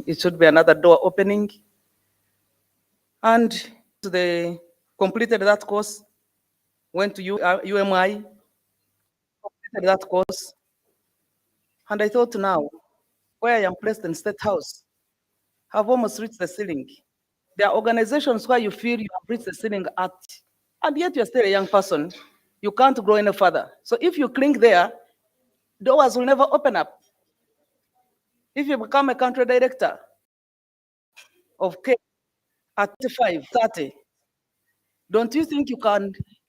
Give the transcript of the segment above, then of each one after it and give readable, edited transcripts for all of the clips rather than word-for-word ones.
it should be another door opening. And they completed that course, went to UMI, completed that course. And I thought now, where I am placed in State House, I've almost reached the ceiling. There are organizations where you feel you have reached the ceiling at, and yet you're still a young person. You can't grow any further. So if you cling there, doors will never open up. If you become a country director of K at 25, 30, don't you think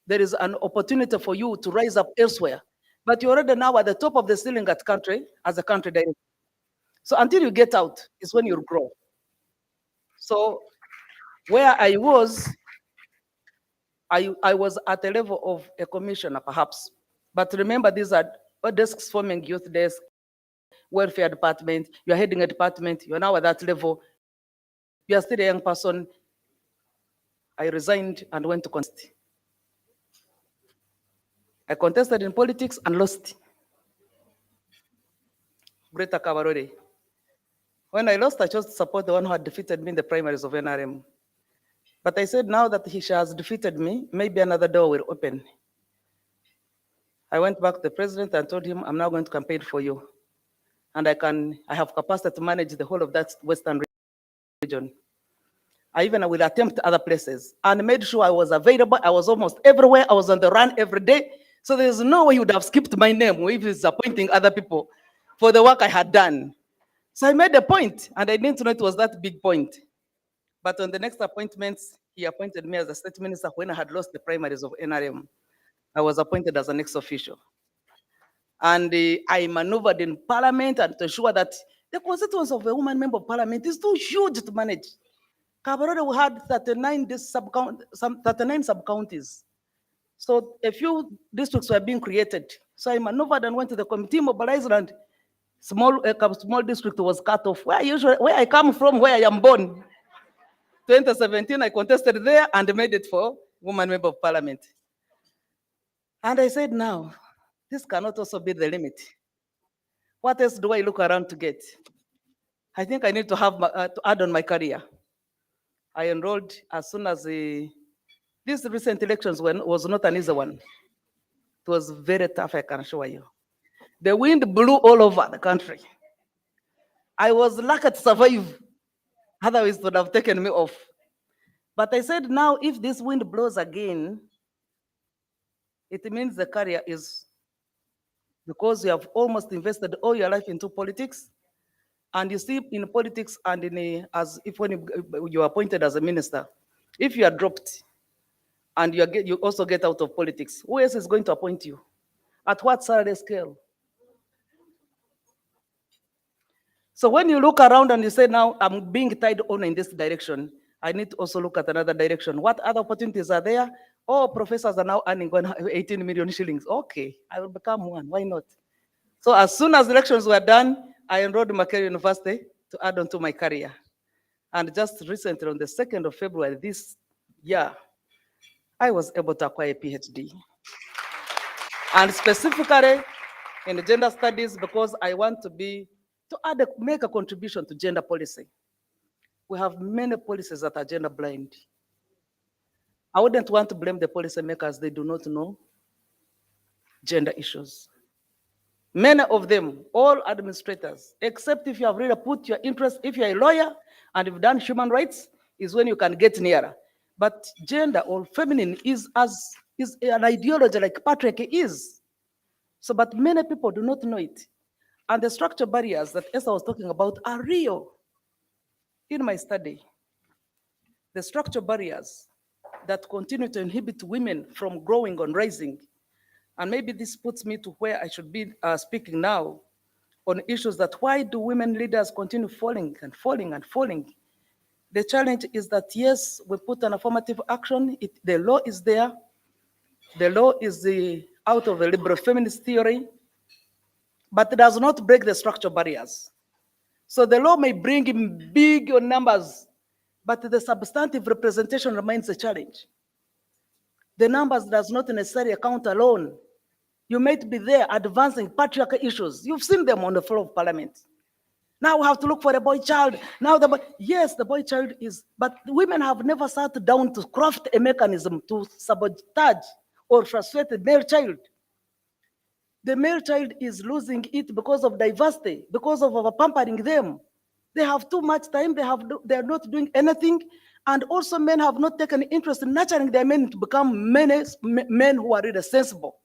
there is an opportunity for you to rise up elsewhere? But you're already now at the top of the ceiling at country as a country director. So until you get out is when you'll grow. So where I was at a level of a commissioner, perhaps. But remember, these are desks forming youth desk, welfare department, you're heading a department, you're now at that level, you're still a young person. I resigned and went to contest. I contested in politics and lost. Greater Kabarore. When I lost, I chose to support the one who had defeated me in the primaries of NRM. But I said, now that he has defeated me, maybe another door will open. I went back to the president and told him, I'm now going to campaign for you. And I have capacity to manage the whole of that Western region. I even will attempt other places and made sure I was available. I was almost everywhere. I was on the run every day. So there's no way you would have skipped my name if he's appointing other people for the work I had done. So I made a point, and I didn't know it was that big point. But on the next appointments, he appointed me as a state minister when I had lost the primaries of NRM. I was appointed as an ex-official. And I maneuvered in parliament and to ensure that the constituency of a woman member of parliament is too huge to manage. Kabarore, we had 39 sub-counties. So a few districts were being created. So I maneuvered and went to the committee, mobilized, and small district was cut off. Where I come from, where I am born. 2017, I contested there and made it for woman member of parliament. And I said, now, this cannot also be the limit. What else do I look around to get? I think I need to have to add on my career. I enrolled as soon as these recent elections was not an easy one. It was very tough, I can assure you. The wind blew all over the country. I was lucky to survive. Otherwise, it would have taken me off. But I said, now, if this wind blows again, it means the career is because you have almost invested all your life into politics. And you see, in politics and as if when you are appointed as a minister, if you are dropped and you also get out of politics, who else is going to appoint you? At what salary scale? So when you look around and you say, now I'm being tied on in this direction, I need to also look at another direction. What other opportunities are there? Oh, professors are now earning 18 million shillings. Okay, I will become one. Why not? So as soon as elections were done, I enrolled in Makerere University to add on to my career. And just recently, on the 2nd of February this year, I was able to acquire a PhD. And specifically in gender studies, because I want to make a contribution to gender policy. We have many policies that are gender blind. I wouldn't want to blame the policy makers. They do not know gender issues. Many of them, all administrators, except if you have really put your interest, if you're a lawyer and you've done human rights, is when you can get nearer. But gender or feminine is an ideology like patriarchy is. So, but many people do not know it. And the structure barriers that Esther was talking about are real. In my study, the structure barriers that continue to inhibit women from growing and rising. And maybe this puts me to where I should be speaking now on issues that why do women leaders continue falling and falling and falling? The challenge is that, yes, we put an affirmative action. The law is there. The law is out of the liberal feminist theory, but it does not break the structure barriers. So the law may bring in big numbers, but the substantive representation remains a challenge. The numbers does not necessarily account alone. You might be there advancing patriarchal issues. You've seen them on the floor of parliament. Now we have to look for a boy child. Now yes, the boy child is, but women have never sat down to craft a mechanism to sabotage or frustrate the male child. The male child is losing it because of diversity, because of our pampering them. They have too much time, they are not doing anything, and also men have not taken interest in nurturing their men to become men who are really sensible.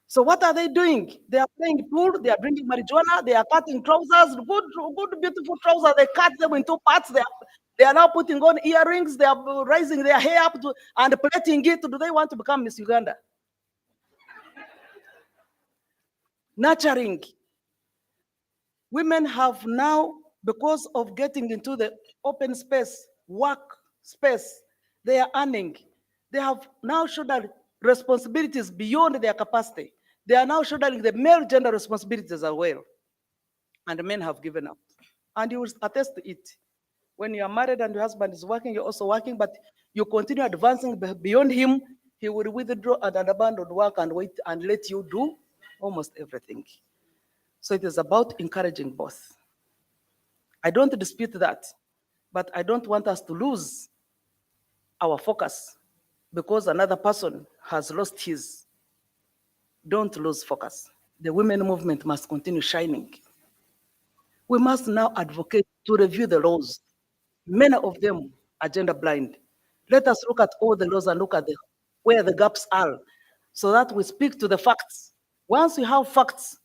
So what are they doing? They are playing pool, they are drinking marijuana, they are cutting trousers, good, beautiful trousers, they cut them in two parts, they are now putting on earrings, they are raising their hair up and plaiting it. Do they want to become Miss Uganda? Nurturing. Women have now, because of getting into the open space, work space, they are earning. They have now shouldered responsibilities beyond their capacity. They are now shouldering the male gender responsibilities as well. And men have given up. And you will attest to it. When you are married and your husband is working, you're also working, but you continue advancing beyond him, he will withdraw and abandon work and wait and let you do almost everything. So it is about encouraging both. I don't dispute that, but I don't want us to lose our focus because another person has lost his. Don't lose focus. The women movement must continue shining. We must now advocate to review the laws. Many of them are gender blind. Let us look at all the laws and look at where the gaps are so that we speak to the facts. Once we have facts,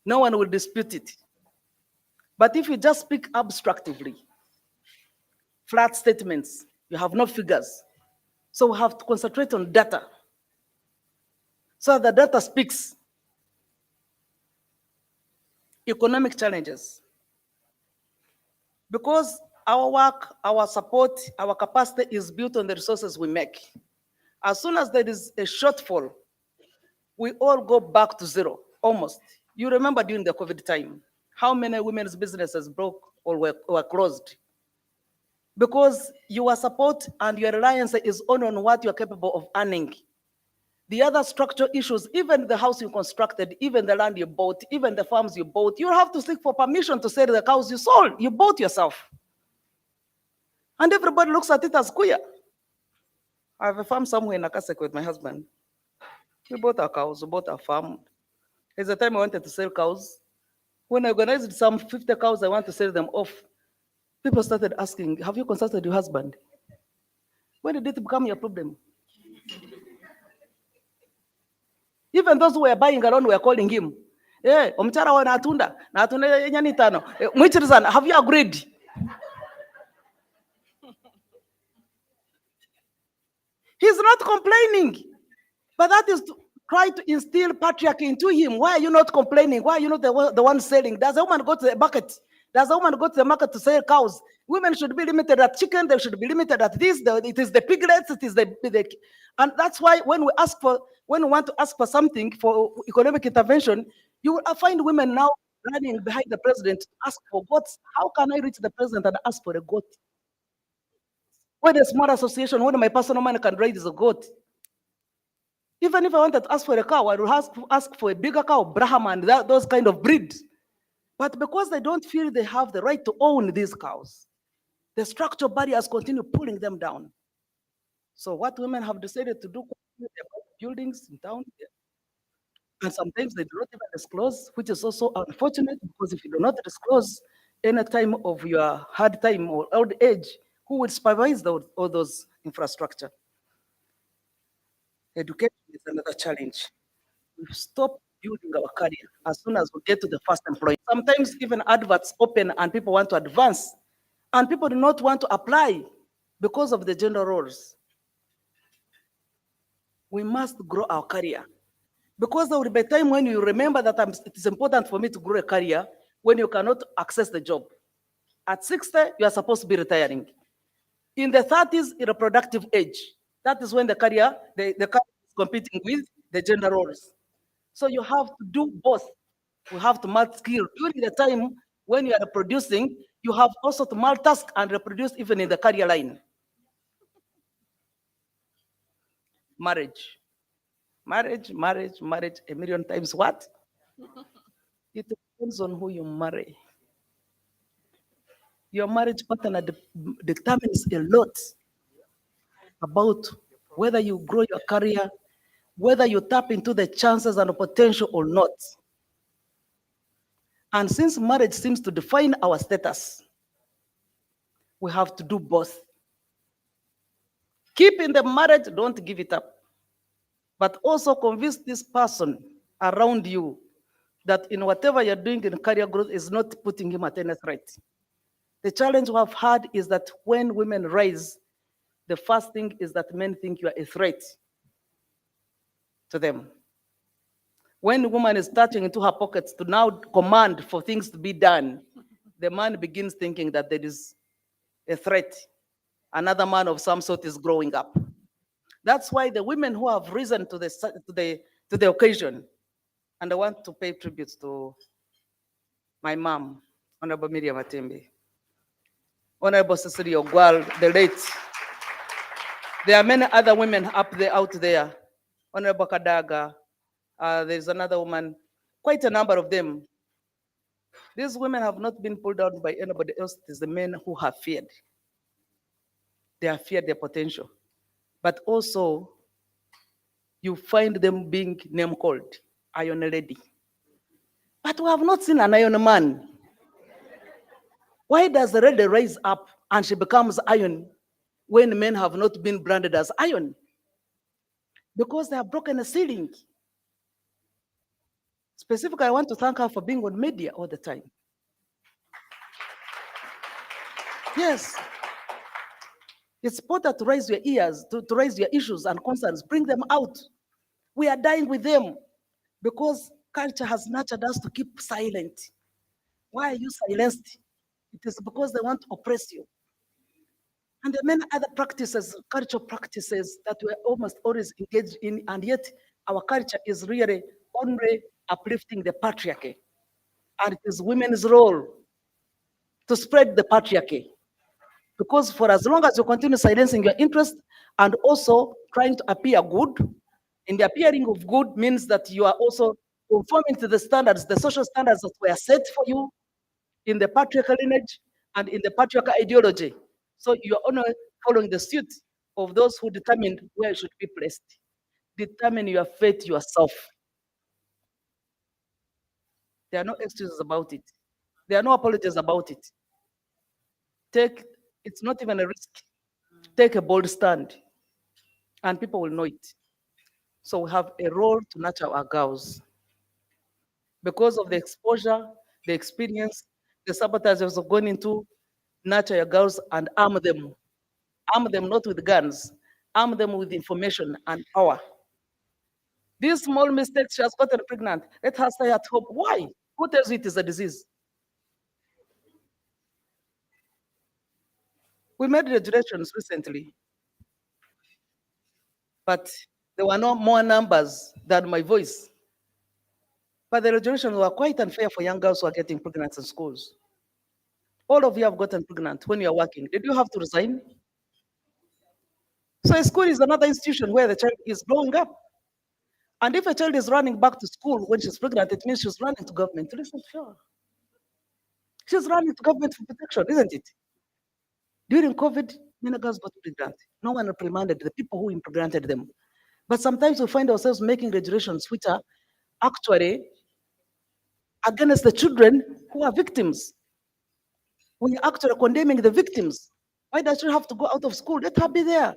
no one will dispute it. But if you just speak abstractly, flat statements, you have no figures. So we have to concentrate on data. So the data speaks. Economic challenges. Because our work, our support, our capacity is built on the resources we make. As soon as there is a shortfall, we all go back to zero, almost. You remember during the COVID time, how many women's businesses broke or were closed? Because your support and your reliance is only on what you're capable of earning. The other structural issues, even the house you constructed, even the land you bought, even the farms you bought, you have to seek for permission to sell the cows you sold, you bought yourself. And everybody looks at it as queer. I have a farm somewhere in Nakasek with my husband. We bought our cows, we bought our farm. There's a time I wanted to sell cows. When I organized some 50 cows, I want to sell them off. People started asking, have you consulted your husband? When did it become your problem? Even those who were buying around were calling him. Hey, omchara wa natunda nyani tano. Mwichirizana, have you agreed? He's not complaining. But that is to try to instill patriarchy into him. Why are you not complaining? Why are you not the one selling? Does a woman go to the market? Does a woman go to the market to sell cows? Women should be limited at chicken. They should be limited at this. It is the piglets. It is and that's why when we want to ask for something for economic intervention, you will find women now running behind the president to ask for goats. How can I reach the president and ask for a goat? When a small association, when my personal man can raise a goat. Even if I wanted to ask for a cow, I would ask for a bigger cow, Brahman, those kind of breeds. But because they don't feel they have the right to own these cows, the structural barriers continue pulling them down. So what women have decided to do, they build buildings in town, and sometimes they do not even disclose, which is also unfortunate because if you do not disclose any time of your hard time or old age, who will supervise all those infrastructure? Education is another challenge. We stop building our career as soon as we get to the first employment. Sometimes even adverts open and people want to advance, and people do not want to apply because of the gender roles. We must grow our career because there will be a time when you remember that it is important for me to grow a career when you cannot access the job. At 60, you are supposed to be retiring. In the 30s, reproductive age. That is when the career is competing with the gender roles. So you have to do both. You have to multi-skill. During the time when you are producing, you have also to multitask and reproduce even in the career line. Marriage, a million times what? It depends on who you marry. Your marriage partner determines a lot about whether you grow your career, whether you tap into the chances and potential or not. And since marriage seems to define our status, we have to do both. Keep in the marriage, don't give it up. But also convince this person around you that in whatever you're doing in career growth is not putting him at any threat. The challenge we have had is that when women rise, the first thing is that men think you are a threat to them. When the woman is touching into her pockets to now command for things to be done, the man begins thinking that there is a threat. Another man of some sort is growing up. That's why the women who have risen to the occasion, and I want to pay tribute to my mom, Honorable Miriam Atembe, Honorable Cecilia Ogwal, the late. There are many other women out there, Honorable Kadaga, there's another woman, quite a number of them. These women have not been pulled down by anybody else. It is the men who have feared. They have feared their potential. But also, you find them being name called, Iron Lady. But we have not seen an Iron Man. Why does the lady rise up and she becomes iron when men have not been branded as iron? Because they have broken a ceiling. Specifically, I want to thank her for being on media all the time. Yes. It's important to raise your ears, to raise your issues and concerns, bring them out. We are dying with them because culture has nurtured us to keep silent. Why are you silenced? It is because they want to oppress you. And there are many other practices, cultural practices that we're almost always engaged in, and yet our culture is really only uplifting the patriarchy. And it is women's role to spread the patriarchy. Because for as long as you continue silencing your interest and also trying to appear good, and the appearing of good means that you are also conforming to the standards, the social standards that were set for you in the patriarchal lineage and in the patriarchal ideology. So you're only following the suit of those who determined where you should be placed. Determine your fate yourself. There are no excuses about it. There are no apologies about it. It's not even a risk. Take a bold stand, and people will know it. So we have a role to nurture our girls. Because of the exposure, the experience, the sabotagers have gone into, nurture your girls and arm them. Arm them not with guns, arm them with information and power. These small mistakes, she has gotten pregnant. Let her stay at home. Why? Who tells you it is a disease? We made regulations recently, but there were no more numbers than my voice. But the regulations were quite unfair for young girls who are getting pregnant in schools. All of you have gotten pregnant when you are working. Did you have to resign? So a school is another institution where the child is growing up. And if a child is running back to school when she's pregnant, it means she's running to government. Listen to her. She's running to government for protection, isn't it? During COVID, many girls got pregnant. No one reprimanded the people who impregnated them. But sometimes we find ourselves making regulations which are actually against the children who are victims. We are actually condemning the victims. Why does she have to go out of school? Let her be there.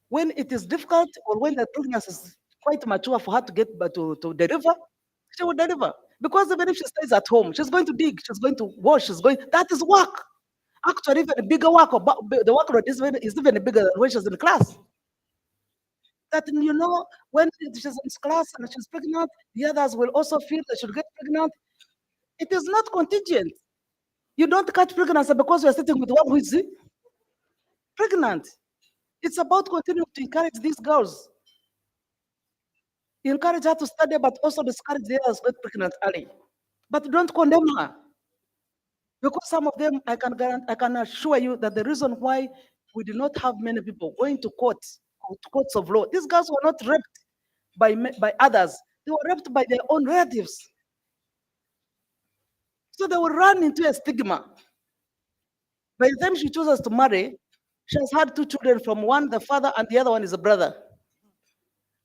When it is difficult or when the pregnancy is quite mature for her to get to deliver, she will deliver. Because even if she stays at home, she's going to dig, she's going to wash, that is work. Actually, even a bigger work, the workload is even bigger than when she's in class. That, when she's in class and she's pregnant, the others will also feel that she'll get pregnant. It is not contingent. You don't catch pregnancy because you're sitting with one who is pregnant. It's about continuing to encourage these girls. Encourage her to study, but also discourage the others get pregnant early. But don't condemn her. Because some of them, I can assure you that the reason why we do not have many people going to courts of law, these girls were not raped by others. They were raped by their own relatives. So they will run into a stigma. By the time she chooses to marry, she has had 2 children from one, the father, and the other one is a brother.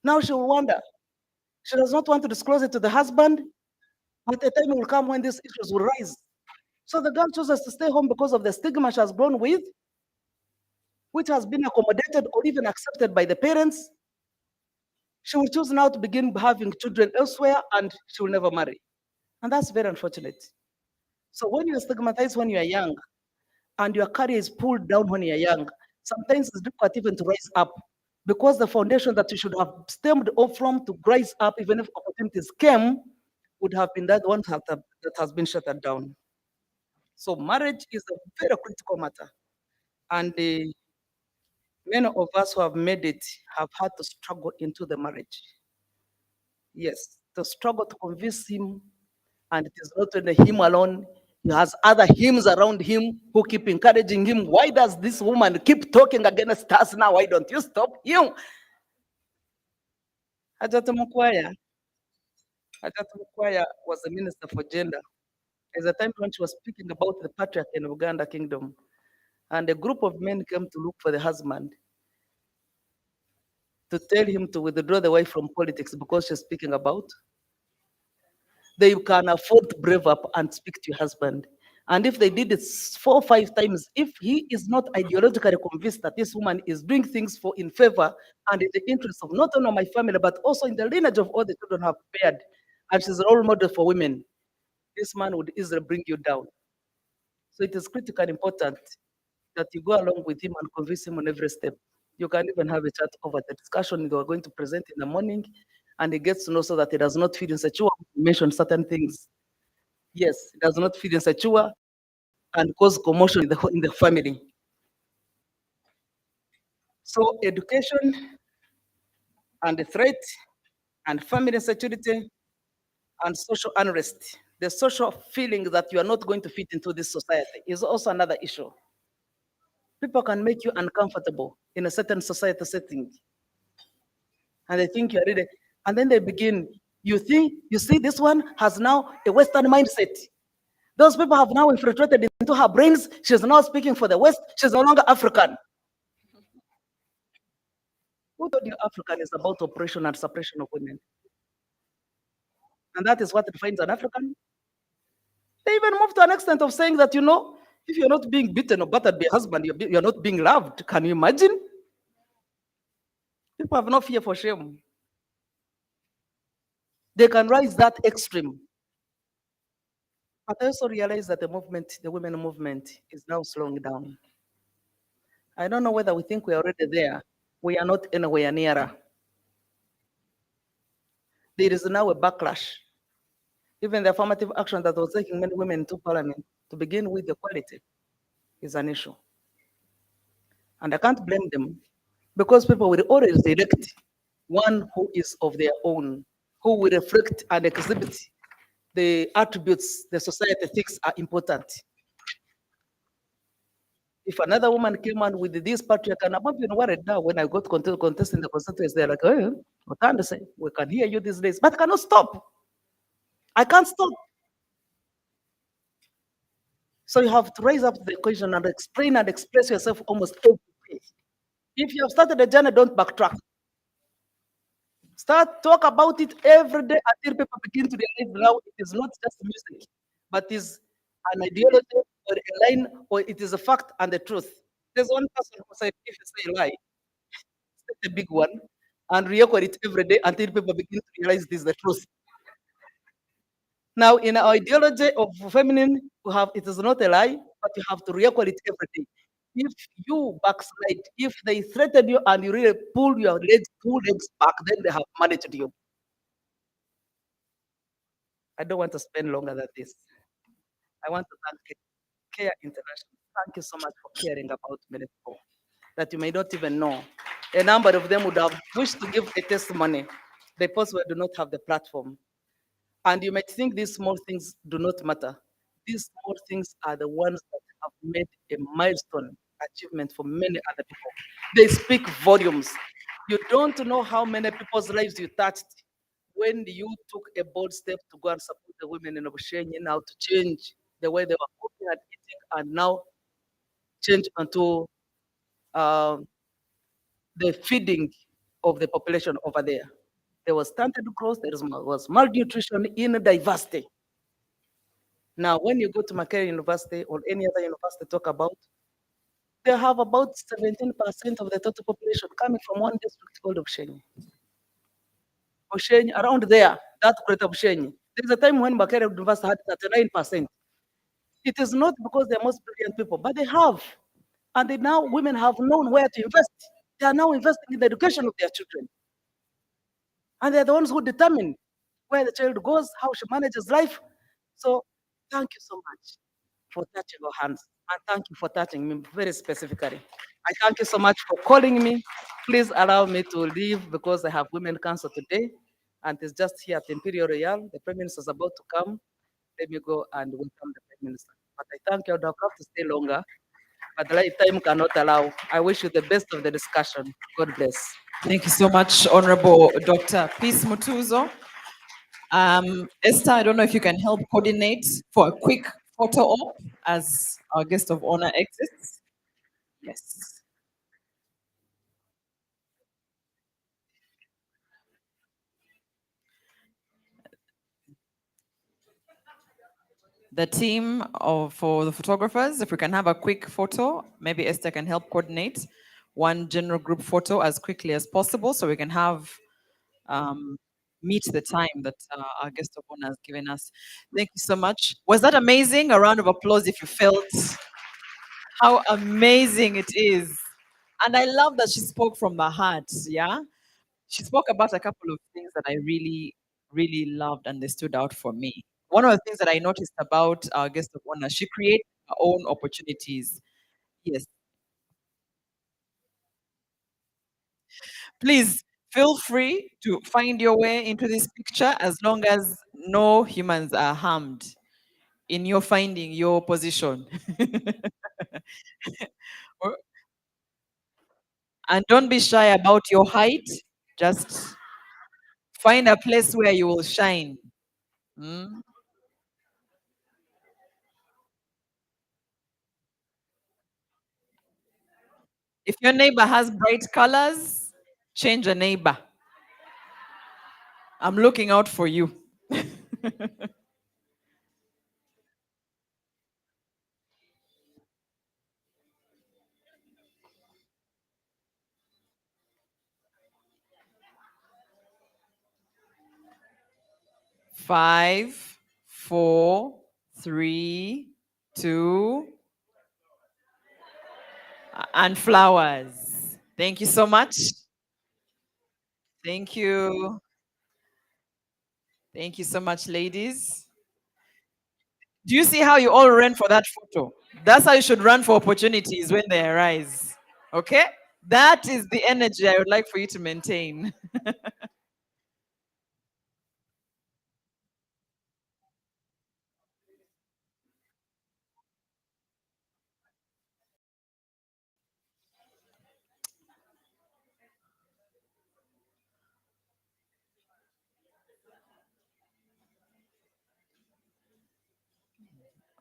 Now she will wonder. She does not want to disclose it to the husband, but the time will come when these issues will rise. So the girl chooses to stay home because of the stigma she has grown with, which has been accommodated or even accepted by the parents. She will choose now to begin having children elsewhere and she will never marry. And that's very unfortunate. So when you are stigmatized when you are young and your career is pulled down when you are young, sometimes it's difficult even to rise up because the foundation that you should have stemmed off from to rise up, even if opportunities came, would have been that one that has been shuttered down. So marriage is a very critical matter. And many of us who have made it have had to struggle into the marriage. Yes, to struggle to convince him, and it is not only him alone. He has other hymns around him who keep encouraging him. Why does this woman keep talking against us now? Why don't you stop him? Hajat Mukwaya, Hajat Mukwaya was the minister for gender. There's a time when she was speaking about the patriarch in Uganda kingdom, and a group of men came to look for the husband to tell him to withdraw the wife from politics because she's speaking about. They can afford to brave up and speak to your husband. And if they did it 4 or 5 times, if he is not ideologically convinced that this woman is doing things for in favor and in the interest of not only my family, but also in the lineage of all the children who have prepared, and she's a role model for women, this man would easily bring you down. So it is critical and important that you go along with him and convince him on every step. You can even have a chat over the discussion you are going to present in the morning, and he gets to know so that he does not feel insecure, mention certain things. Yes, it does not feel insecure and cause commotion in the family. So education and the threat and family insecurity and social unrest, the social feeling that you are not going to fit into this society is also another issue. People can make you uncomfortable in a certain society setting, and they think you're ready. And then they begin, you see, this one has now a Western mindset. Those people have now infiltrated into her brains. She's now speaking for the West. She's no longer African. Who told you African is about oppression and suppression of women? And that is what defines an African. They even move to an extent of saying that, if you're not being beaten or battered by a husband, you're not being loved. Can you imagine? People have no fear for shame. They can rise that extreme. But I also realize that the women movement, is now slowing down. I don't know whether we think we're already there. We are not anywhere nearer. There is now a backlash. Even the affirmative action that was taking many women to parliament to begin with equality is an issue. And I can't blame them because people will always elect one who is of their own, who will reflect and exhibit the attributes the society thinks are important. If another woman came on with this patriarch, and I'm not even worried now when I got to contest in the constituency, they're like, oh, we can't say, we can hear you these days, but I cannot stop. I can't stop. So you have to raise up the equation and explain and express yourself almost every day. If you have started a journey, don't backtrack. Start talk about it every day until people begin to realize now it is not just music, but is an ideology or a line, or it is a fact and the truth. There's one person who said, if you say a lie, it's a big one, and record it every day until people begin to realize this is the truth. Now, in our ideology of feminine, it is not a lie, but you have to record it every day. If you backslide, if they threaten you and you really pull your legs, 2 legs back, then they have managed you. I don't want to spend longer than this. I want to thank Care International. Thank you so much for caring about many people that you may not even know. A number of them would have wished to give a testimony. They possibly do not have the platform. And you might think these small things do not matter. These small things are the ones that have made a milestone achievement for many other people. They speak volumes. You don't know how many people's lives you touched when you took a bold step to go and support the women in Obusheni now to change the way they were cooking and eating, and now change onto uh, the feeding of the population over there. There was stunted growth, was malnutrition in diversity. Now, when you go to Makerere University or any other university talk about, they have about 17% of the total population coming from one district called Bushenyi. Bushenyi, around there, that greater Bushenyi. There's a time when Makerere University had 39%. It is not because they're most brilliant people, but they have. And they now women have known where to invest. They are now investing in the education of their children. And they're the ones who determine where the child goes, how she manages life. So thank you so much for touching your hands. And thank you for touching me very specifically. I thank you so much for calling me. Please allow me to leave because I have Women Council today. And it's just here at Imperial Royal. The Prime Minister is about to come. Let me go and welcome the Prime Minister. But I thank you. I would have loved to stay longer, but the time cannot allow. I wish you the best of the discussion. God bless. Thank you so much, Honorable Dr. Peace Mutuzo. Esther, I don't know if you can help coordinate for a quick photo op as our guest of honor exits. Yes. The team for the photographers, if we can have a quick photo, maybe Esther can help coordinate one general group photo as quickly as possible so we can have um, meet the time that our guest of honor has given us. Thank you so much. Was that amazing? A round of applause if you felt how amazing it is. And I love that she spoke from the heart. Yeah. She spoke about a couple of things that I really, really loved and they stood out for me. One of the things that I noticed about our guest of honor, she created her own opportunities. Yes. Please feel free to find your way into this picture as long as no humans are harmed in your finding your position. And don't be shy about your height. Just find a place where you will shine. Mm. If your neighbor has bright colors, change a neighbor. I'm looking out for you. 5, 4, 3, 2, and flowers. Thank you so much. Thank you. Thank you so much, ladies. Do you see how you all ran for that photo? That's how you should run for opportunities when they arise. Okay? That is the energy I would like for you to maintain.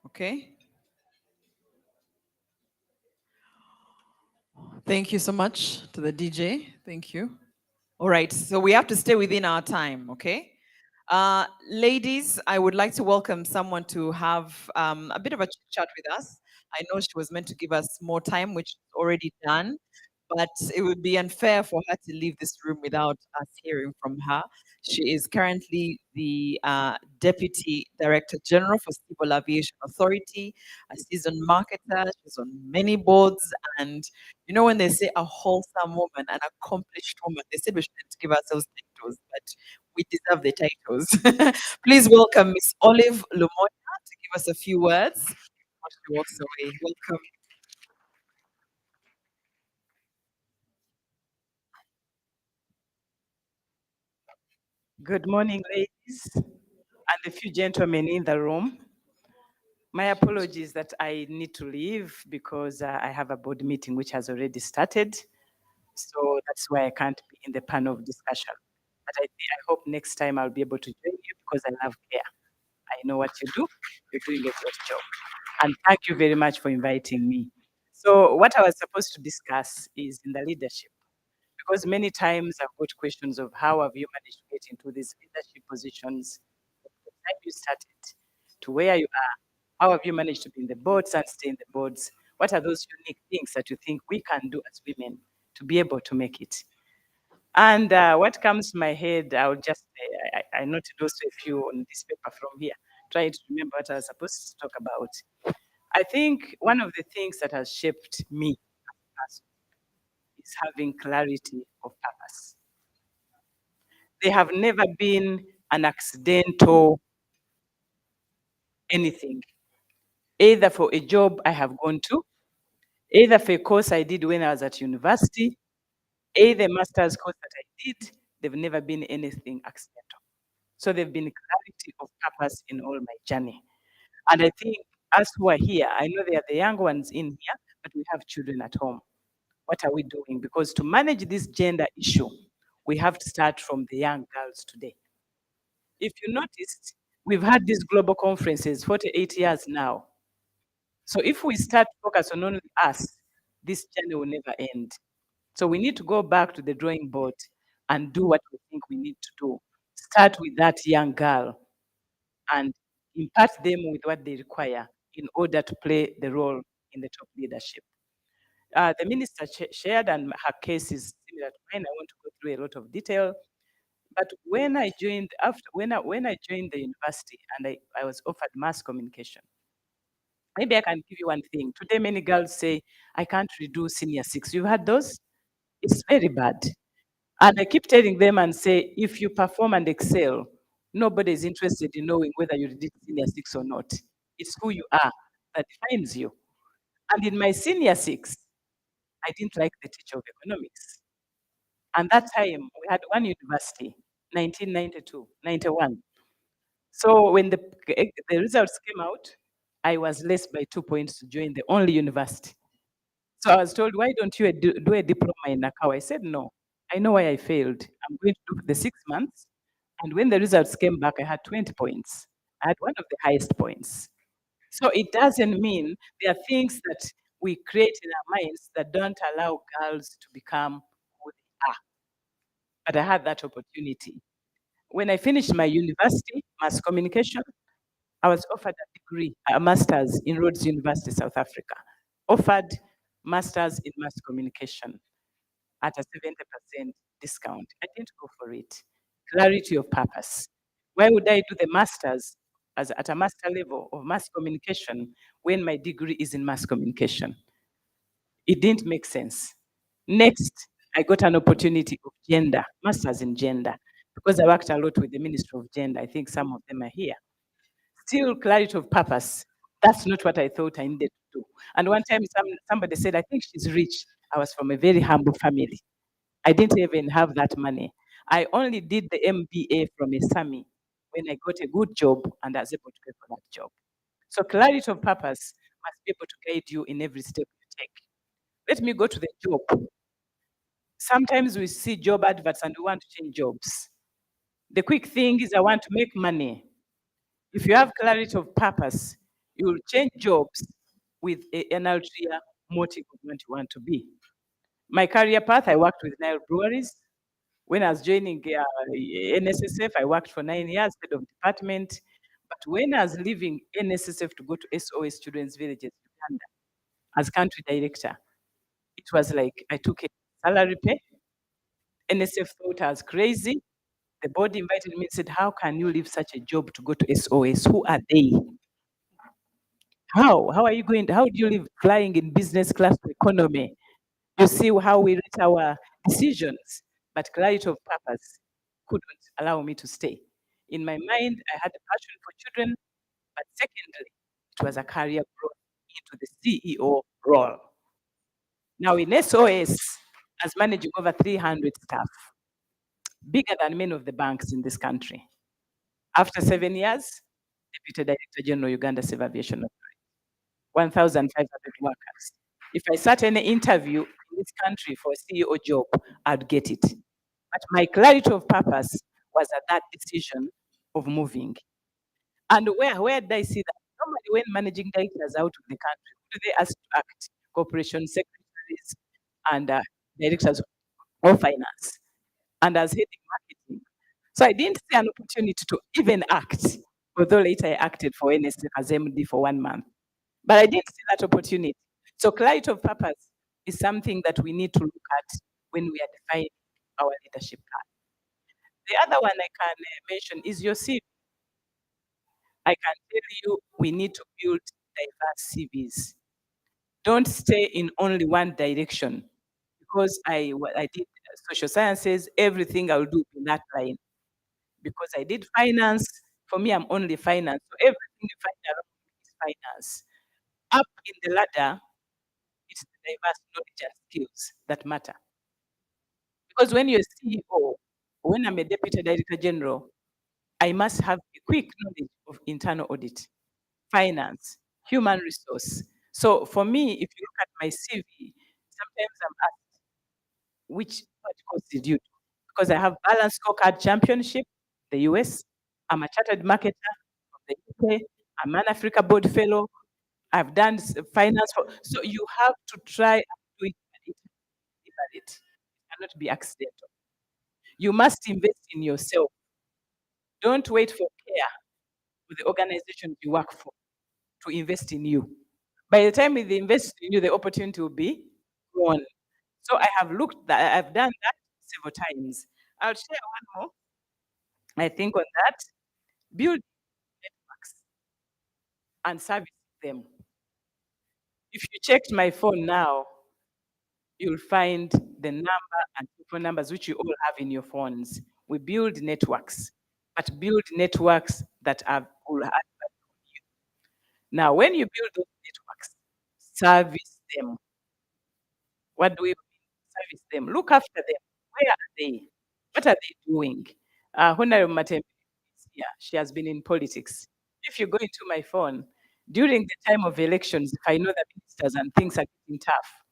Okay? Thank you so much to the DJ. Thank you. All right, so we have to stay within our time, okay? Ladies, I would like to welcome someone to have a bit of a chit chat with us. I know she was meant to give us more time, which is already done, but it would be unfair for her to leave this room without us hearing from her. She is currently the Deputy Director General for Civil Aviation Authority, a seasoned marketer. She's on many boards. And you know, when they say a wholesome woman, an accomplished woman, they said we shouldn't give ourselves titles, but we deserve the titles. Please welcome Miss Olive Lumoya to give us a few words before she walks away. Welcome. Good morning, ladies, and a few gentlemen in the room. My apologies that I need to leave because I have a board meeting which has already started. So that's why I can't be in the panel of discussion. But I hope next time I'll be able to join you because I love care. I I know what you do. You're doing a great job. And thank you very much for inviting me. So what I was supposed to discuss is in the leadership, because many times I've got questions of how have you managed to get into these leadership positions from the time you started to where you are. How have you managed to be in the boards and stay in the boards? What are those unique things that you think we can do as women to be able to make it? And what comes to my head, I'll just, I noted also a few on this paper from here, trying to remember what I was supposed to talk about. I think one of the things that has shaped me as a person is having clarity of purpose. They have never been an accidental anything, either for a job I have gone to, either for a course I did when I was at university, either a master's course that I did. They've never been anything accidental. So they've been clarity of purpose in all my journey. And I think us who are here, I know they are the young ones in here, but we have children at home. What are we doing? Because to manage this gender issue, we have to start from the young girls today. If you noticed, we've had these global conferences 48 years now. So if we start to focus on only us, this journey will never end. So we need to go back to the drawing board and do what we think we need to do. Start with that young girl and impart them with what they require in order to play the role in the top leadership. The minister shared, and her case is similar to mine. I want to go through a lot of detail. But when I joined, when I joined the university and I was offered mass communication, maybe I can give you one thing. Today, many girls say, I can't redo senior 6. You've had those? It's very bad. And I keep telling them and say, if you perform and excel, nobody is interested in knowing whether you did senior 6 or not. It's who you are that defines you. And in my senior 6, I didn't like the teacher of economics. And that time, we had one university, 1992, 91. So when the results came out, I was less by 2 points to join the only university. So I was told, why don't you do a diploma in Nakao? I said, no, I know why I failed. I'm going to do the 6 months. And when the results came back, I had 20 points. I had one of the highest points. So it doesn't mean there are things that we create in our minds that don't allow girls to become who they are. But I had that opportunity. When I finished my university, mass communication, I was offered a degree, a master's in Rhodes University, South Africa. Offered master's in mass communication at a 70% discount. I didn't go for it. Clarity of purpose. Why would I do the master's at a master level of mass communication when my degree is in mass communication? It didn't make sense. Next, I got an opportunity of gender, master's in gender, because I worked a lot with the Ministry of Gender. I think some of them are here. Still clarity of purpose. That's not what I thought I needed to do. And one time somebody said, I think she's rich. I was from a very humble family. I didn't even have that money. I only did the MBA from a SAMI when I got a good job and I was able to pay for that job. So clarity of purpose must be able to guide you in every step you take. Let me go to the job. Sometimes we see job adverts and we want to change jobs. The quick thing is I want to make money. If you have clarity of purpose, you will change jobs with an ulterior motive of what you want to be. My career path, I worked with Nile Breweries. When I was joining NSSF, I worked for 9 years, head of department. But when I was leaving NSSF to go to SOS Children's Villages, Uganda, as country director, it was like I took a salary pay. NSF thought I was crazy. The board invited me and said, how can you leave such a job to go to SOS? Who are they? How are you going to, how do you live flying in business class to economy? You see how we rate our decisions, but clarity of purpose couldn't allow me to stay. In my mind, I had a passion for children, but secondly, it was a career growth into the CEO role. Now in SOS, as managing over 300 staff, bigger than many of the banks in this country. After 7 years, Deputy Director General Uganda Civil Aviation Authority, 1,500 workers. If I sat in an interview in this country for a CEO job, I'd get it. But my clarity of purpose was at that decision of moving. And where did I see that? Normally, when managing directors are out of the country, who do they ask to act? Corporation secretaries and directors of finance, and as head of marketing. So I didn't see an opportunity to even act, although later I acted for NSC as MD for 1 month. But I didn't see that opportunity. So clarity of purpose is something that we need to look at when we are defining our leadership path. The other one I can mention is your CV. I can tell you we need to build diverse CVs. Don't stay in only one direction, because I did social sciences, everything I'll do in that line. Because I did finance, for me, I'm only finance. So everything you find around me is finance. Up in the ladder, it's the diverse knowledge and skills that matter. Because when you're a CEO, when I'm a deputy director general, I must have a quick knowledge of internal audit, finance, human resource. So for me, if you look at my CV, sometimes I'm asked, what course did you do? Because I have balanced scorecard championship, the US. I'm a chartered marketer from the UK. I'm an Africa board fellow. I've done finance. So you have to try and do it deliberate. It cannot be accidental. You must invest in yourself. Don't wait for care with the organization you work for to invest in you. By the time they invest in you, the opportunity will be gone. So I have looked that I've done that several times. I'll share one more. I think on that, build networks and service them. If you checked my phone now, you'll find the number and phone numbers which you all have in your phones. We build networks, but build networks that will add value to you. Now, when you build those networks, service them. What do we mean? Service them. Look after them. Where are they? What are they doing? Honorable Matembe is here. She has been in politics. If you go into my phone, during the time of elections, if I know the ministers and things are getting tough,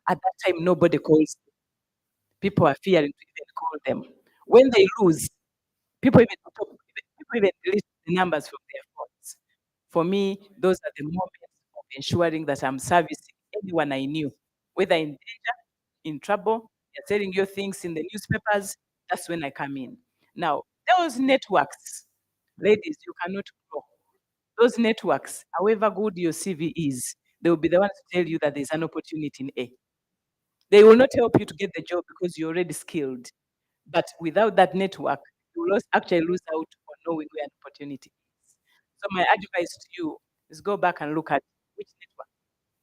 at that time, nobody calls them. People are fearing to even call them. When they lose, people even delete the numbers from their phones. For me, those are the moments of ensuring that I'm servicing anyone I knew, whether in danger, in trouble, they're telling you things in the newspapers. That's when I come in. Now, those networks, ladies, you cannot grow. Those networks, however good your CV is, they will be the ones to tell you that there's an opportunity in A. They will not help you to get the job because you're already skilled. But without that network, you will actually lose out on knowing where an opportunity is. So my advice to you is go back and look at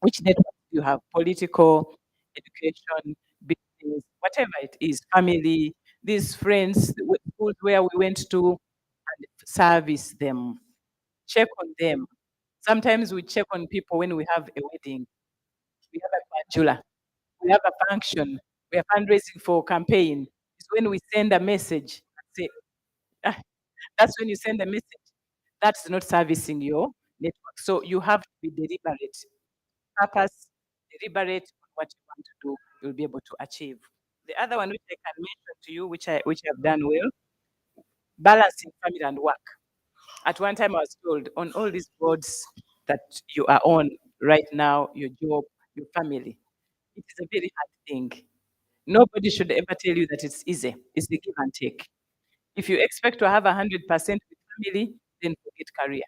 which network you have, political, education, business, whatever it is, family, these friends, schools where we went to, and service them. Check on them. Sometimes we check on people when we have a wedding, we have a bachelor, we have a function, we are fundraising for a campaign. It's when we send a message and say, "Ah," that's when you send a message. That's not servicing your network. So you have to be deliberate. Purpose, deliberate on what you want to do, you'll be able to achieve. The other one which I can mention to you, which I've done well, balancing family and work. At one time I was told on all these boards that you are on right now, your job, your family, it is a very hard thing. Nobody should ever tell you that it's easy. It's the give and take. If you expect to have 100% with family, then forget career.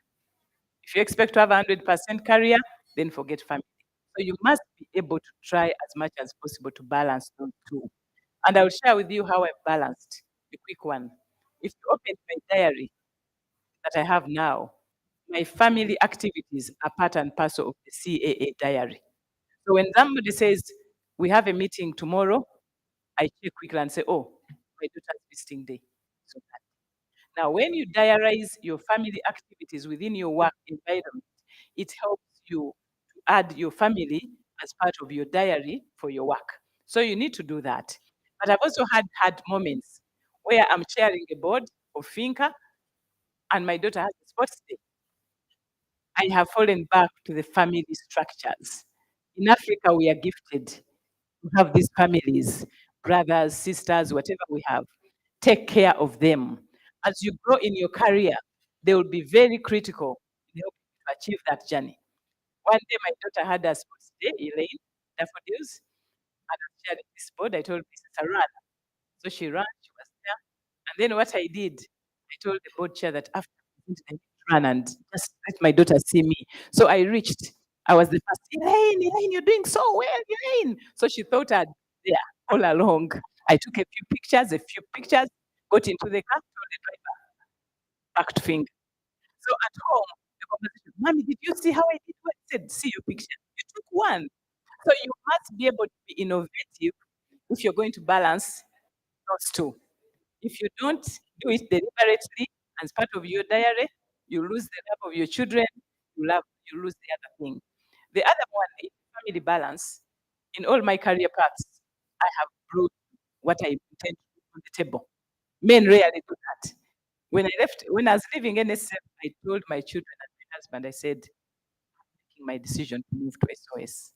If you expect to have 100% career, then forget family. So you must be able to try as much as possible to balance those two. And I will share with you how I've balanced. A quick one. If you open my diary that I have now, my family activities are part and parcel of the CAA diary. So when somebody says, we have a meeting tomorrow, I check quickly and say, oh, my daughter's visiting day. So now, when you diarize your family activities within your work environment, it helps you to add your family as part of your diary for your work. So you need to do that. But I've also had moments where I'm sharing a board of Finca and my daughter has a sports day. I have fallen back to the family structures. In Africa, we are gifted. We have these families, brothers, sisters, whatever we have. Take care of them. As you grow in your career, they will be very critical in helping you to achieve that journey. One day, my daughter had a sports day, Elaine, daffodils, and I shared this board. I told Mrs. Arana. So she ran, she was there. And then what I did, I told the board chair that after I need to run and just let my daughter see me. So I reached. I was the first. Elaine, you're doing so well, Elaine. So she thought I'd be there all along. I took a few pictures, got into the car, told the driver, backed finger. So at home, the conversation, Mommy, did you see how I did what I said? See your picture. You took one. So you must be able to be innovative if you're going to balance those two. If you don't do it deliberately as part of your diary, you lose the love of your children, you lose the other thing. The other one is family balance. In all my career paths, I have brought what I intend to put on the table. Men rarely do that. When I was leaving NSF, I told my children and my husband, I said, I'm making my decision to move to SOS.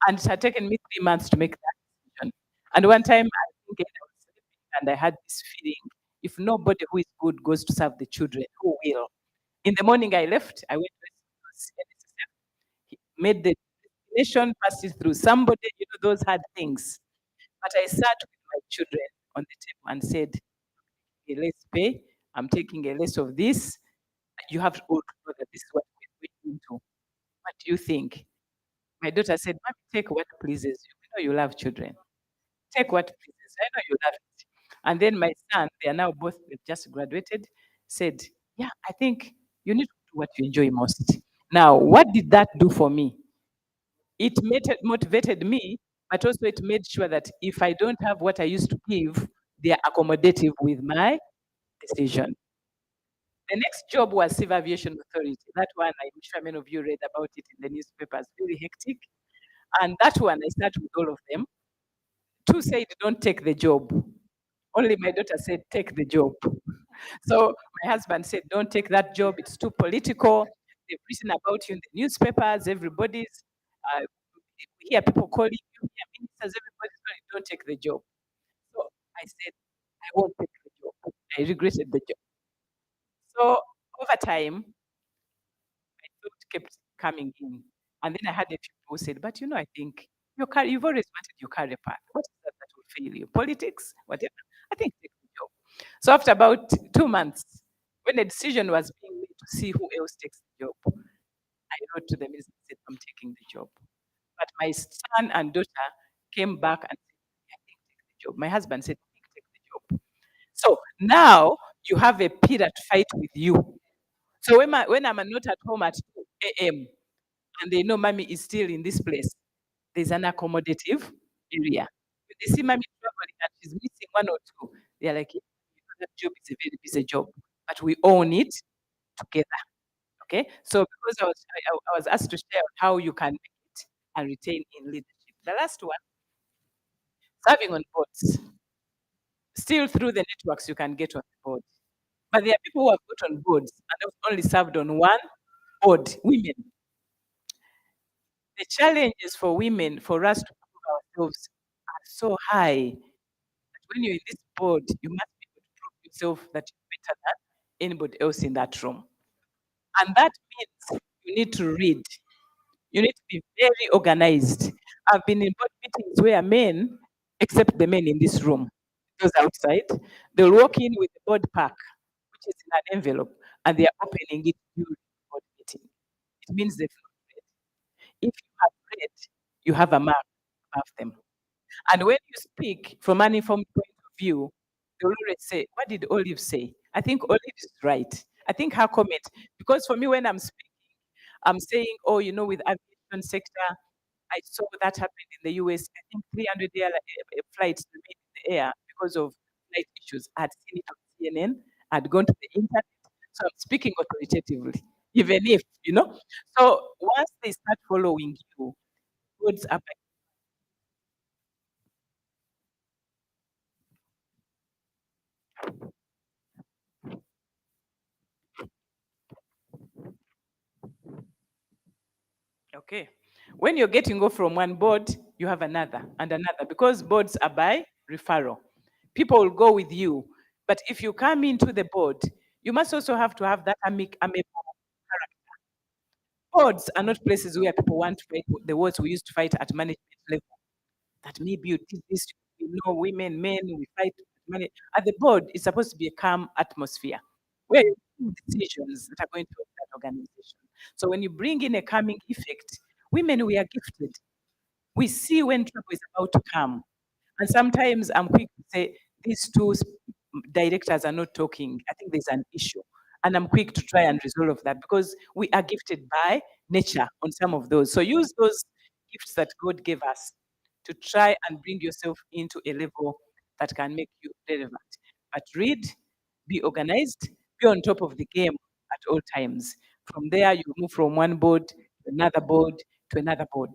And it had taken me 3 months to make that decision. And one time, I think I was sleeping and I had this feeling, if nobody who is good goes to serve the children, who will? In the morning, I left. I went to NSSF, made the destination, passed it through somebody, those hard things. But I sat with my children on the table and said, okay, let's pay. I'm taking a less of this. You have to all know that this is what we're going into. What do you think? My daughter said, Mommy, take what pleases you. We know you love children. Take what pleases you. I know you love it. And then my son, they are now both just graduated, said, yeah, I think you need to do what you enjoy most. Now, what did that do for me? It motivated me, but also it made sure that if I don't have what I used to give, they are accommodative with my decision. The next job was Civil Aviation Authority. That one, I'm sure many of you read about it in the newspapers, very hectic. And that one, I started with all of them. Two said, don't take the job. Only my daughter said, take the job. So my husband said, don't take that job. It's too political. They've written about you in the newspapers. Everybody's, we hear people calling you, we hear ministers, everybody's going, don't take the job. So I said, I won't take the job. I regretted the job. So over time, my thought kept coming in. And then I had a few people who said, but I think you've always wanted your career path. What is that will fail you? Politics? Whatever. I think take the job. So after about 2 months, when the decision was being made to see who else takes the job, I wrote to the minister and said, I'm taking the job. But my son and daughter came back and said, I think take the job. My husband said, I think take the job. So now you have a peer to fight with you. So when I'm not at home at 2 a.m. and they know Mommy is still in this place, there's an accommodative area. When they see Mommy traveling and she's missing one or two, they're like, that job is a very busy job, but we own it together. Okay, so because I was asked to share how you can make it and retain in leadership. The last one, serving on boards. Still through the networks, you can get on the board. But there are people who have got on boards and have only served on one board, women. The challenges for women, for us to prove ourselves, are so high that when you're in this board, you must be able to prove yourself that you're better than anybody else in that room. And that means you need to read. You need to be very organized. I've been in board meetings where men, except the men in this room, those outside, they'll walk in with the board pack, which is in an envelope, and they are opening it during the board meeting. It means they've not read. If you have read, you have a mark above them. And when you speak from an informed point of view, they will always say, what did Olive say? I think Olive is right. I think her comment, because for me, when I'm speaking, I'm saying, with aviation sector, I saw that happened in the US. I think 300 flights remained in the air because of flight issues. I had seen it on CNN. I'd gone to the internet. So I'm speaking authoritatively, even if. So once they start following you, roads are okay. When you're getting off from one board, you have another and another because boards are by referral. People will go with you. But if you come into the board, You must also have to have that amiable character. Boards are not places where people want to fight the wars we used to fight at management level. That maybe you did this, women, men, we fight money. At the board, it's supposed to be a calm atmosphere where you make decisions that are going to help that organization. So when you bring in a calming effect, women, we are gifted. We see when trouble is about to come. And sometimes I'm quick to say, these two directors are not talking. I think there's an issue. And I'm quick to try and resolve that because we are gifted by nature on some of those. So use those gifts that God gave us to try and bring yourself into a level that can make you relevant. But read, be organized, be on top of the game at all times. From there, you move from one board to another board to another board,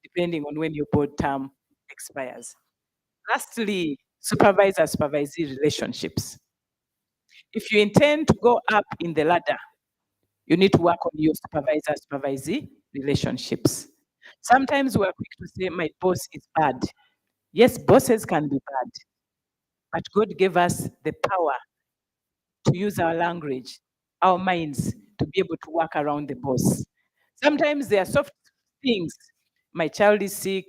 depending on when your board term expires. Lastly, supervisor-supervisee relationships. If you intend to go up in the ladder, you need to work on your supervisor-supervisee relationships. Sometimes we are quick to say, my boss is bad. Yes, bosses can be bad, but God gave us the power to use our language, our minds, to be able to work around the boss. Sometimes there are soft things. My child is sick,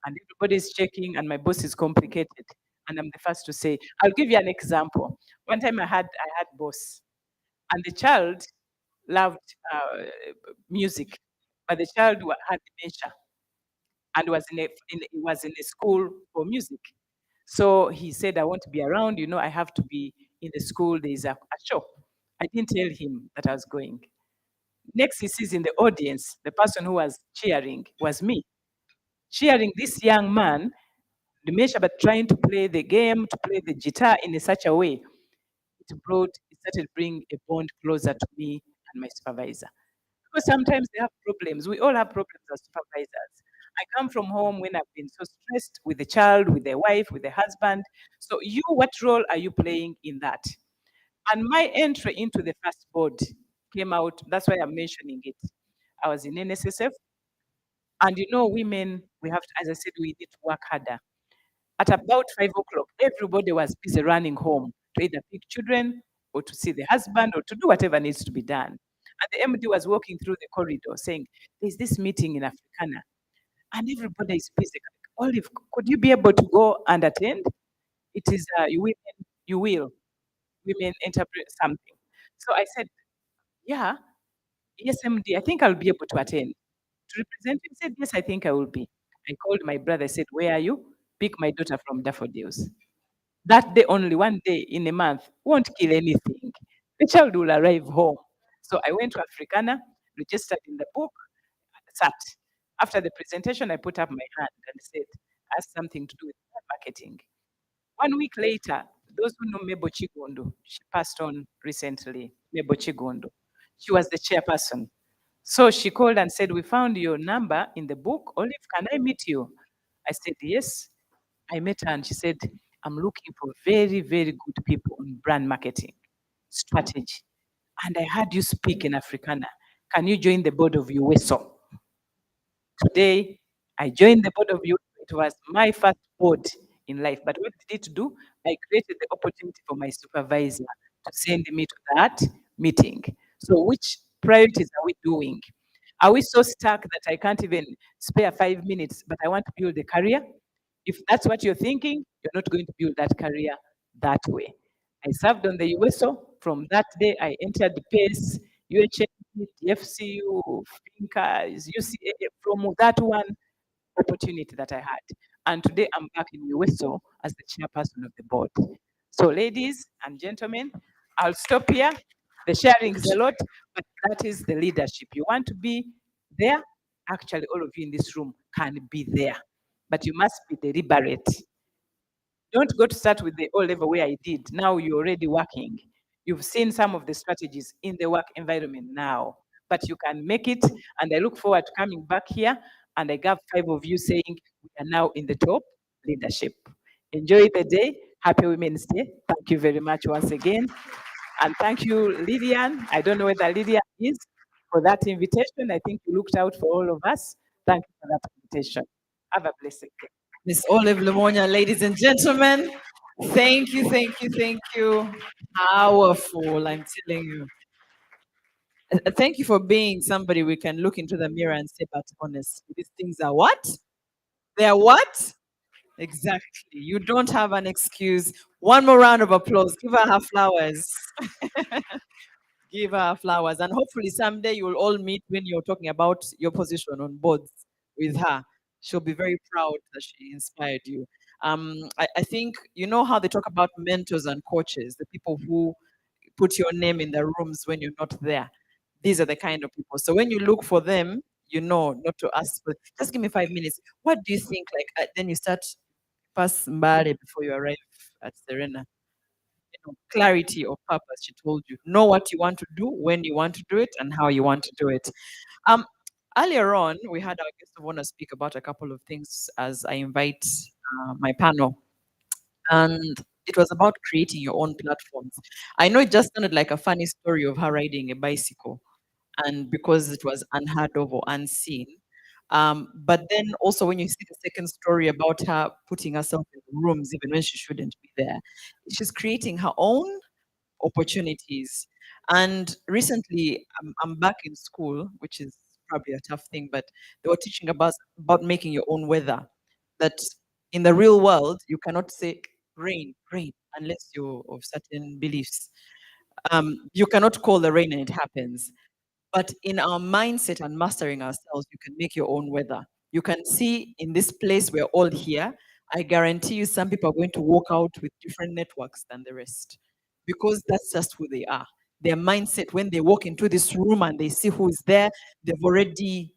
and everybody's checking, and my boss is complicated. And I'm the first to say, I'll give you an example. One time I had boss, and the child loved music, but the child had dementia and was in a school for music. So he said, I want to be around, I have to be in the school. There's a show. I didn't tell him that I was going. Next, he sees in the audience, the person who was cheering was me, cheering this young man, dementia, but trying to play the game, to play the guitar in such a way. It started bringing a bond closer to me and my supervisor. Because sometimes they have problems. We all have problems as supervisors. I come from home when I've been so stressed with the child, with the wife, with the husband. So what role are you playing in that? And my entry into the first board came out, that's why I'm mentioning it. I was in NSSF. And women, we have to, as I said, we need to work harder. At about 5 o'clock, everybody was busy running home to either pick children or to see the husband or to do whatever needs to be done. And the MD was walking through the corridor saying, there's this meeting in Africana, and everybody is busy. Olive, could you be able to go and attend? It is you will, women interpret something. So I said, yeah, yes, MD, I think I'll be able to attend. To represent him, said, yes, I think I will be. I called my brother, I said, where are you? Pick my daughter from Daffodils. That day only, one day in a month, won't kill anything. The child will arrive home. So I went to Africana, registered in the book, sat. After the presentation, I put up my hand and said, I have something to do with marketing. 1 week later, those who know Mebo Chigondo, she passed on recently, Mebo Chigondo. She was the chairperson. So she called and said, we found your number in the book. Olive, can I meet you? I said, yes. I met her and she said, I'm looking for very, very good people in brand marketing strategy. And I heard you speak in Africana. Can you join the board of USO? Today, I joined the board of USO. It was my first board in life. But what did it do? I created the opportunity for my supervisor to send me to that meeting. So which priorities are we doing? Are we so stuck that I can't even spare 5 minutes, but I want to build a career? If that's what you're thinking, you're not going to build that career that way. I served on the USO. From that day, I entered the PACE, UHN, FCU, FINCA, UCA, from that one opportunity that I had. And today I'm back in USO as the chairperson of the board. So ladies and gentlemen, I'll stop here. The sharing is a lot, but that is the leadership. You want to be there? Actually, all of you in this room can be there, but you must be deliberate. Don't go to start with the O level where I did. Now you're already working. You've seen some of the strategies in the work environment now, but you can make it. And I look forward to coming back here. And I got 5 of you saying we are now in the top leadership. Enjoy the day. Happy Women's Day. Thank you very much once again. And thank you, Lillian. I don't know where Lillian is for that invitation. I think you looked out for all of us. Thank you for that invitation. Have a blessed day. Miss Olive Lemonia, ladies and gentlemen, Thank you, thank you, thank you. Powerful, I'm telling you. Thank you for being somebody we can look into the mirror and say, but honestly, these things are what? They are what? Exactly. You don't have an excuse. One more round of applause. Give her her flowers. Give her flowers. And hopefully someday you'll all meet when you're talking about your position on boards with her. She'll be very proud that she inspired you. I think you know how they talk about mentors and coaches, the people who put your name in the rooms when you're not there. These are the kind of people. So when you look for them, you know not to ask for, just give me 5 minutes. What do you think? Like then you start pass Mbare before you arrive at Serena. Clarity of purpose. She told you, know what you want to do, when you want to do it, and how you want to do it. Um, Earlier on, we had our guest of honor speak about a couple of things as I invite my panel, and it was about creating your own platforms. I know it just sounded like a funny story of her riding a bicycle, and because it was unheard of or unseen. But then also when you see the second story about her putting herself in rooms even when she shouldn't be there, she's creating her own opportunities. And recently, I'm back in school, which is probably a tough thing, but they were teaching about making your own weather. That in the real world, you cannot say rain, rain, unless you're of certain beliefs. You cannot call the rain and it happens. But in our mindset and mastering ourselves, you can make your own weather. You can see in this place we're all here. I guarantee you, some people are going to walk out with different networks than the rest because that's just who they are. Their mindset, when they walk into this room and they see who is there, they've already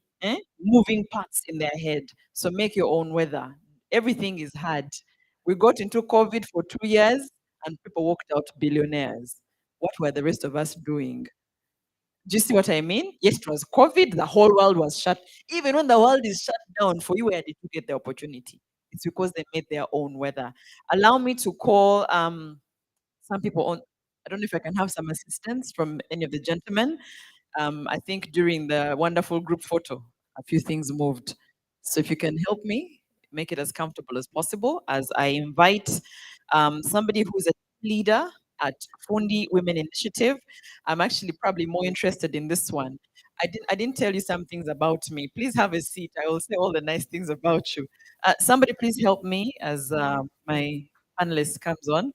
moving parts in their head. So make your own weather. Everything is hard. We got into COVID for 2 years and people walked out billionaires. What were the rest of us doing? Do you see what I mean? Yes, it was COVID, the whole world was shut. Even when the world is shut down, for you, where did you get the opportunity? It's because they made their own weather. Allow me to call some people on. I don't know if I can have some assistance from any of the gentlemen. I think during the wonderful group photo, a few things moved. So if you can help me, make it as comfortable as possible as I invite somebody who's a leader at Fundi Women Initiative. I'm actually probably more interested in this one. I didn't tell you some things about me. Please have a seat. I will say all the nice things about you. Somebody please help me as my panelist comes on.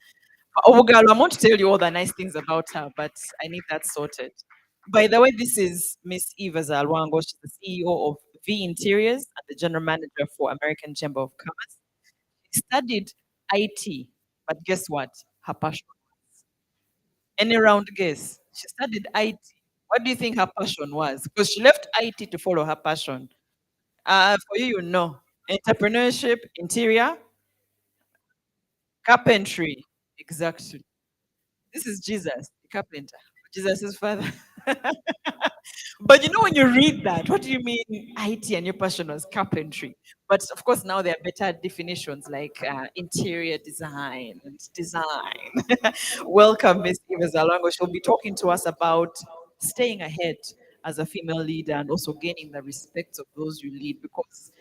Oh, girl, I want to tell you all the nice things about her, but I need that sorted. By the way, this is Miss Eva Zalwango. She's the CEO of V Interiors and the General Manager for American Chamber of Commerce. She studied IT, but guess what? Her passion. Any round guess? She studied IT. What do you think her passion was? Because she left IT to follow her passion. For you, you know, entrepreneurship, interior, carpentry. Exactly. This is Jesus, the carpenter. Jesus is father. But you know, when you read that, what do you mean IT and your passion was carpentry? But of course, now there are better definitions like interior design and design. Welcome, Miss Eva Zalongo. She'll be talking to us about staying ahead as a female leader and also gaining the respect of those you lead because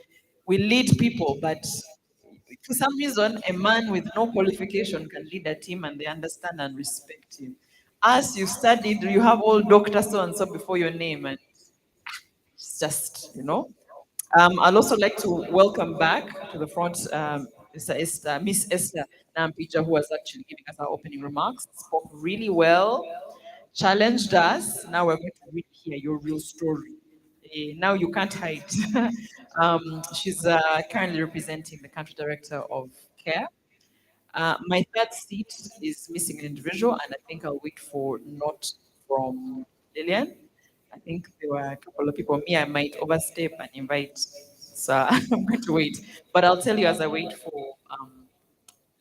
we lead people, but for some reason, a man with no qualification can lead a team and they understand and respect him. As you studied, you have all Dr. So and so before your name, and it's just, I'd also like to welcome back to the front Miss Esther Nampija, who was actually giving us our opening remarks, spoke really well, challenged us. Now we're going to really hear your real story. Now you can't hide. She's currently representing the country director of CARE. My third seat is missing an individual, and I think I'll wait for not from Lillian. I think there were a couple of people. Me, I might overstep and invite. So I'm going to wait. But I'll tell you as I wait for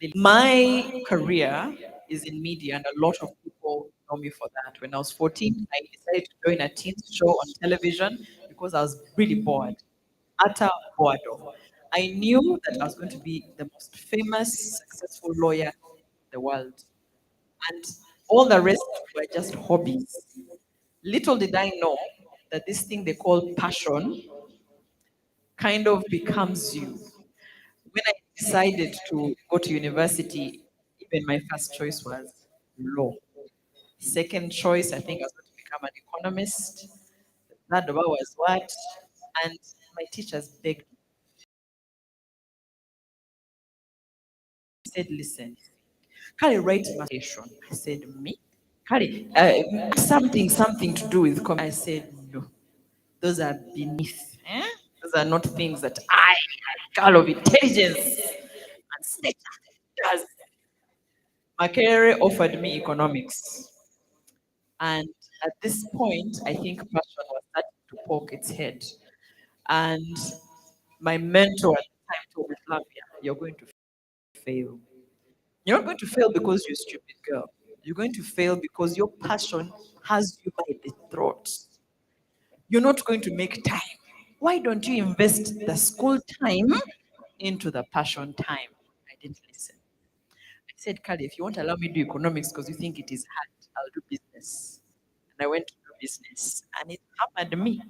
Lillian. My career is in media, and a lot of people know me for that. When I was 14, I decided to join a teen show on television because I was really bored, utter boredom. I knew that I was going to be the most famous, successful lawyer in the world. And all the rest were just hobbies. Little did I know that this thing they call passion kind of becomes you. When I decided to go to university, even my first choice was law. Second choice, I think I was going to become an economist. The third one was what? And my teachers begged me, said, listen, Kali, write mathematician. I said, me? Kali, something to do with I said, no. Those are beneath. Those are not things that I, a girl of intelligence and stature, does. Makere offered me economics. And at this point, I think passion was starting to poke its head. And my mentor at the time told me, Flavia, you're going to fail. You're not going to fail because you're a stupid girl. You're going to fail because your passion has you by the throat. You're not going to make time. Why don't you invest the school time into the passion time? I didn't listen. I said, Kali, if you won't allow me to do economics because you think it is hard, I'll do business. And I went to do business, and it hammered me.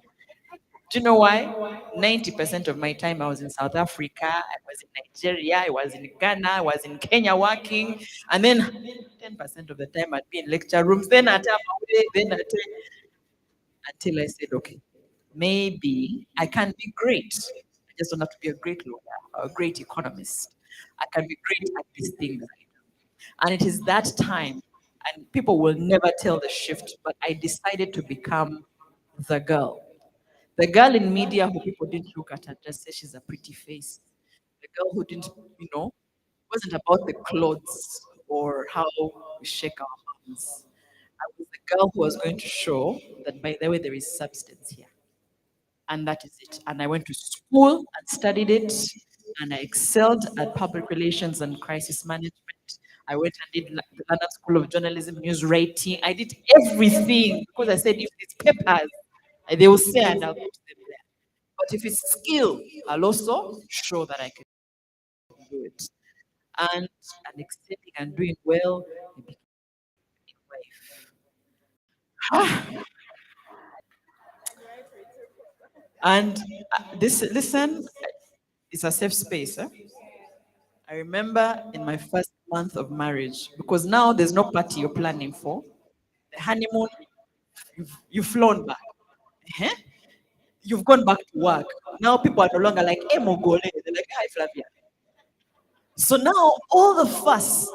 Do you know why? 90% of my time I was in South Africa, I was in Nigeria, I was in Ghana, I was in Kenya working, and then 10% of the time I'd be in lecture rooms, then at then at until I said, okay, maybe I can be great. I just don't have to be a great lawyer or a great economist. I can be great at these things. And it is that time, and people will never tell the shift, but I decided to become the girl. The girl in media who people didn't look at and just say she's a pretty face. The girl who didn't, wasn't about the clothes or how we shake our hands. I was the girl who was going to show that, by the way, there is substance here. And that is it. And I went to school and studied it, and I excelled at public relations and crisis management. I went and did the London School of Journalism, news writing. I did everything because I said, if it's papers, they will say, and I'll put them there. But if it's skill, I'll also show that I can do it. And excelling and doing well, I became a wife. And listen, it's a safe space. I remember in my first month of marriage, because now there's no party you're planning for. The honeymoon, you've flown back. Eh? You've gone back to work. Now people are no longer like, hey, Mogole. They're like, hi, Flavia. So now all the fuss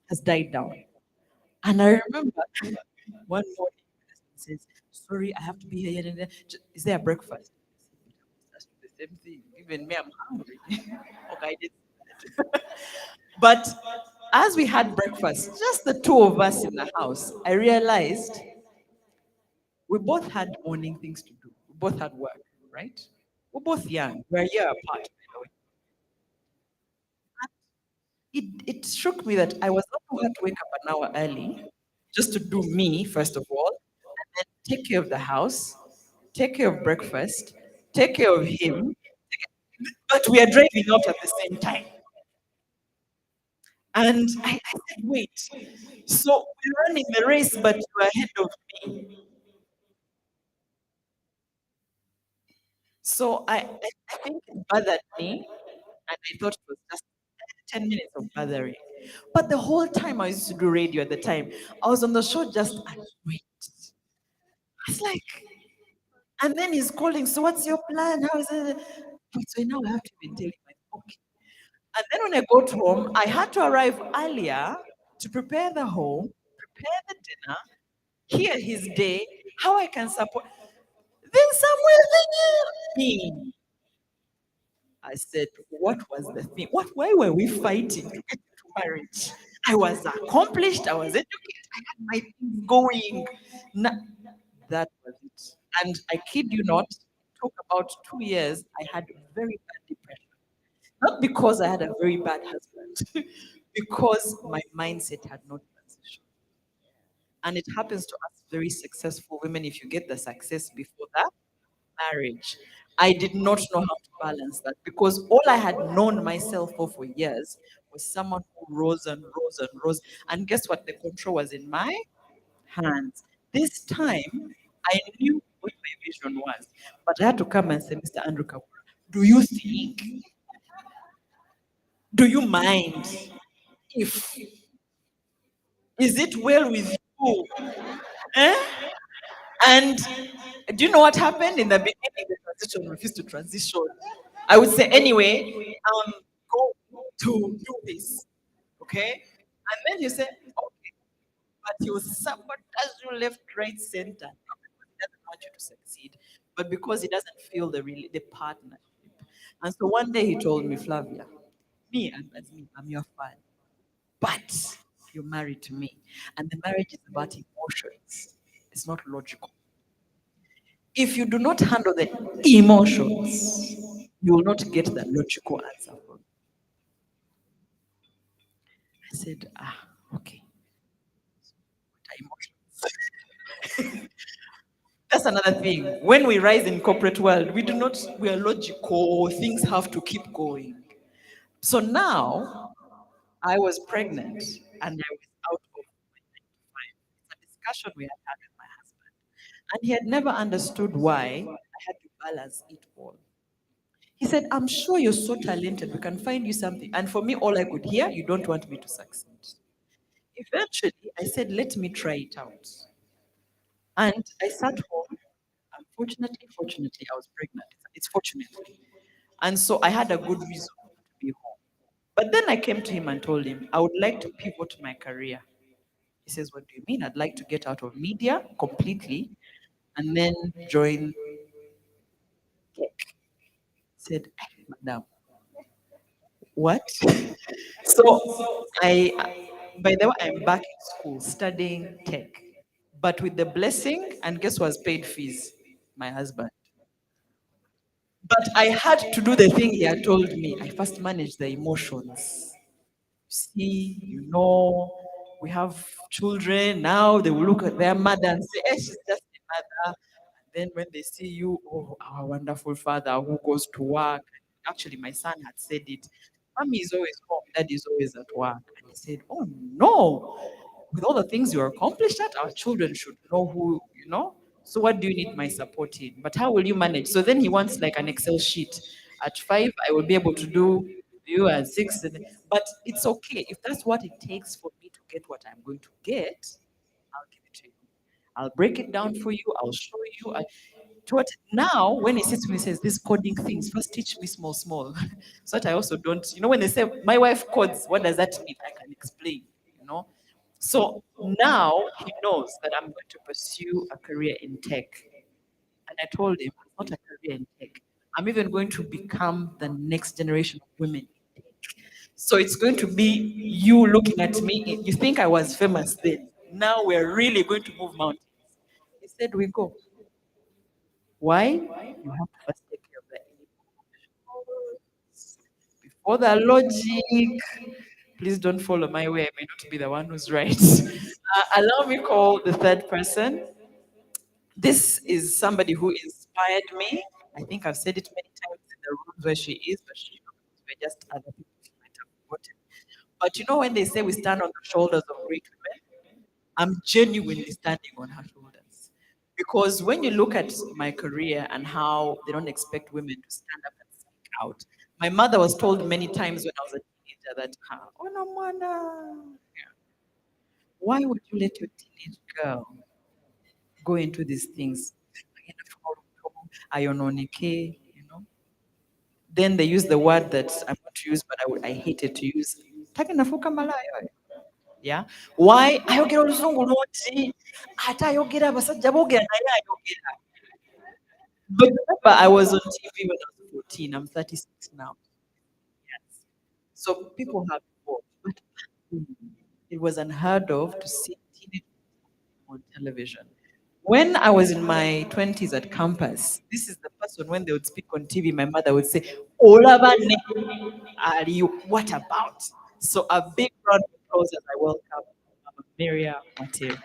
has died down. And I remember one morning, my husband says, sorry, I have to be here. Is there a breakfast? That's the same thing. Even me, I'm hungry. Okay, I did. But as we had breakfast, just the two of us in the house, I realized we both had morning things to do. We both had work, right? We're both young. We're a year apart, by the way. It shook me that I was not who had to wake up an hour early just to do me, first of all, and then take care of the house, take care of breakfast, take care of him, but we are driving out at the same time. And I said, wait, so we're running the race, but you're ahead of me. So I think it bothered me, and I thought it was just 10 minutes of bothering. But the whole time I used to do radio at the time, I was on the show just annoyed. I was like, and then he's calling, so what's your plan? How is it? Wait, so now I have to even tell him, okay. And then when I got home, I had to arrive earlier to prepare the home, prepare the dinner, hear his day, how I can support. Then somewhere, me. I said, what was the thing? Why were we fighting to get into marriage? I was accomplished, I was educated, I had my things going. That was it. And I kid you not, it took about 2 years, I had very bad depression. Not because I had a very bad husband, because my mindset had not transitioned. And it happens to us very successful women if you get the success before that marriage. I did not know how to balance that because all I had known myself for years was someone who rose and rose and rose. And guess what? The control was in my hands. This time, I knew what my vision was, but I had to come and say, Mr. Andrew Kawura, do you think, do you mind if Is it well with you? Eh? And do you know what happened in the beginning? The transition refused to transition. I would say, anyway, go to do this. Okay? And then you say, okay, but he will sabotage you left, right, center. Not because he doesn't want you to succeed, but because he doesn't feel the partnership. And so one day he told me, Flavia, I'm your fan. But you're married to me. And the marriage is about emotions. It's not logical. If you do not handle the emotions, you will not get the logical answer from me. I said, okay. What are emotions? That's another thing. When we rise in corporate world, we are logical, things have to keep going. So now I was pregnant and I was out of my 9 to 5. It's a discussion we had had with my husband. And he had never understood why I had to balance it all. He said, I'm sure you're so talented. We can find you something. And for me, all I could hear, you don't want me to succeed. Eventually, I said, let me try it out. And I sat home. Fortunately, I was pregnant. It's fortunately. And so I had a good reason to be home. But then I came to him and told him, I would like to pivot my career. He says, what do you mean? I'd like to get out of media completely and then join tech. I said, Madam, what? So by the way, I'm back in school studying tech, but with the blessing, and guess who has paid fees? My husband. But I had to do the thing he had told me. I first managed the emotions. See, we have children now. They will look at their mother and say, she's just a mother. And then when they see you, oh, our wonderful father who goes to work. Actually, my son had said it. Mommy is always home, daddy is always at work. And he said, oh no, with all the things you accomplished at, our children should know who. So what do you need my support in? But how will you manage? So then he wants like an Excel sheet. At 5, I will be able to do you at 6. But it's okay. If that's what it takes for me to get what I'm going to get, I'll give it to you. I'll break it down for you. I'll show you. Now, when he sits with me and says, these coding things, first teach me small, small. So that I also don't, when they say, my wife codes, what does that mean? I can explain. So now he knows that I'm going to pursue a career in tech. And I told him, it's not a career in tech. I'm even going to become the next generation of women in tech. So it's going to be you looking at me. You think I was famous then. Now we're really going to move mountains. He said, we go. Why? You have to first take care of the emotions. Before the logic, please don't follow my way. I may not be the one who's right. Allow me call the third person. This is somebody who inspired me. I think I've said it many times in the rooms where she is, but she knows we're just other people she might have forgotten. But when they say we stand on the shoulders of great women, I'm genuinely standing on her shoulders. Because when you look at my career and how they don't expect women to stand up and speak out, my mother was told many times when I was a teenager that, oh no, mana, why would you let your teenage girl go into these things? Ayononeke. Then they use the word that I'm going to use, but I hated to use. Takinafuka malayo. Yeah. Why? Ayogera oluzungu lungi. Ate ayogera abasajja boogera naye ayogera. But remember, I was on TV when I was 14. I'm 36 now. Yes. So people have evolved. But it was unheard of to see teenagers on television. When I was in my 20s at campus, this is the person when they would speak on TV, my mother would say, Olabane, are you? What about? So a big round of applause as I welcome Mama Maria Mateve.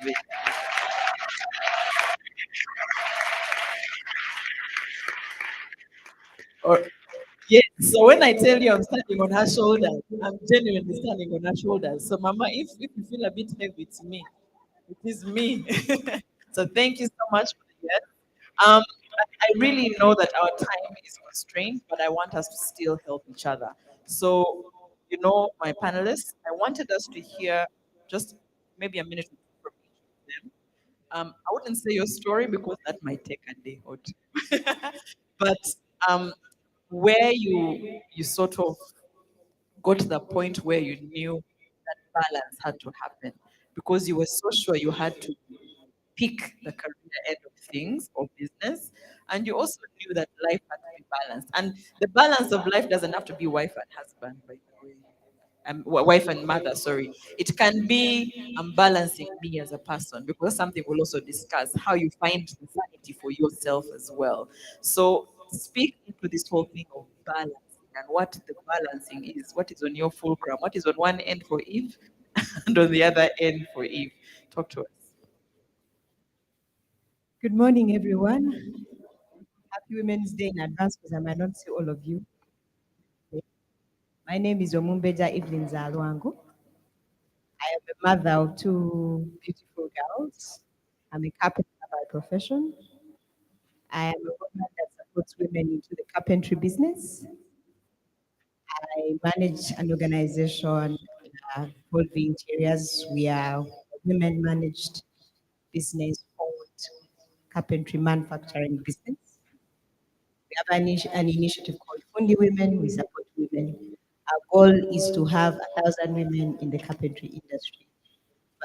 Or yes, so when I tell you I'm standing on her shoulders, I'm genuinely standing on her shoulders. So Mama, if you feel a bit heavy, it's me. It is me. So thank you so much for the yes. I really know that our time is constrained, but I want us to still help each other. So, my panelists, I wanted us to hear just maybe a minute or two from each of them. I wouldn't say your story because that might take a day or two. But um, where you sort of got to the point where you knew that balance had to happen because you were so sure you had to pick the career end of things or business, and you also knew that life had to be balanced. And the balance of life doesn't have to be wife and husband, by the way. Wife and mother, sorry. It can be balancing me as a person because that's something we'll also discuss how you find the sanity for yourself as well. So, speak into this whole thing of balancing and what the balancing is. What is on your fulcrum? What is on one end for Eve and on the other end for Eve? Talk to us. Good morning, everyone. Happy Women's Day in advance because I might not see all of you. My name is Omumbeja Evelyn Zalwangu. I am a mother of two beautiful girls. I'm a carpenter by profession. I am a woman that supports women into the carpentry business. I manage an organization called the Interiors. We are a women managed business owned carpentry manufacturing business. We have an initiative called Fundi Women. We support women. Our goal is to have 1,000 women in the carpentry industry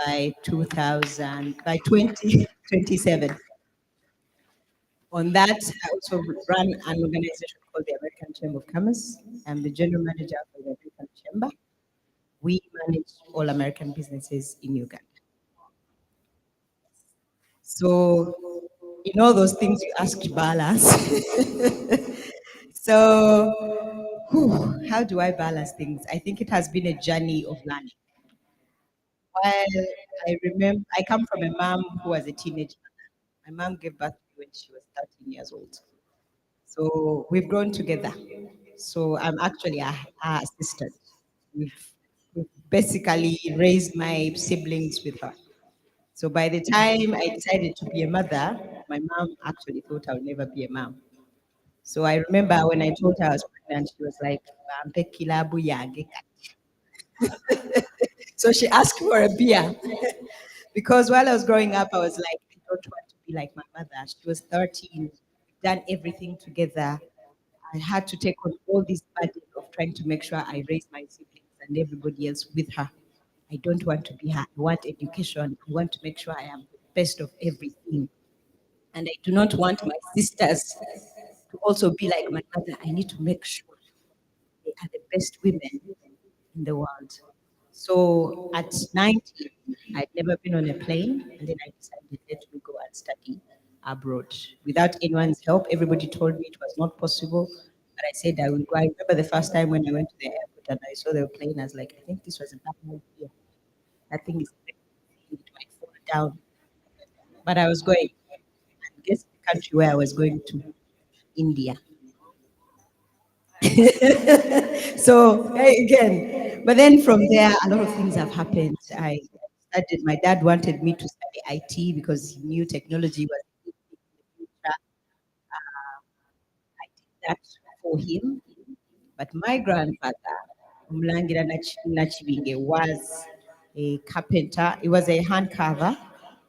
by 2027. On that, I also run an organization called the American Chamber of Commerce. I'm the general manager for the American Chamber. We manage all American businesses in Uganda. So, in all those things you asked balance. So, how do I balance things? I think it has been a journey of learning. While I remember, I come from a mom who was a teenager. My mom gave birth to me when she was 13 years old. So we've grown together. So I'm actually her assistant. We've basically raised my siblings with her. So by the time I decided to be a mother, my mom actually thought I would never be a mom. So I remember when I told her I was pregnant, she was like, "Bampe kilabu yange kati." So she asked for a beer. Because while I was growing up, I was like, I don't want to be like my mother. She was 13, done everything together. I had to take on all this burden of trying to make sure I raise my siblings and everybody else with her. I don't want to be her. I want education. I want to make sure I am the best of everything. And I do not want my sisters to also be like my mother. I need to make sure they are the best women in the world. So at 19, I'd never been on a plane, and then I decided, let me go and study abroad. Without anyone's help, everybody told me it was not possible, but I said I will go. I remember the first time when I went to the airport and I saw the plane, I was like, I think this was a bad idea. That thing is, it might fall down. But I was going. And guess the country where I was going to? India. So again, but then from there, a lot of things have happened. I started. My dad wanted me to study IT because he knew technology was in the future. I did that for him. But my grandfather, Umlangira Nachibinge, was a carpenter. He was a hand carver,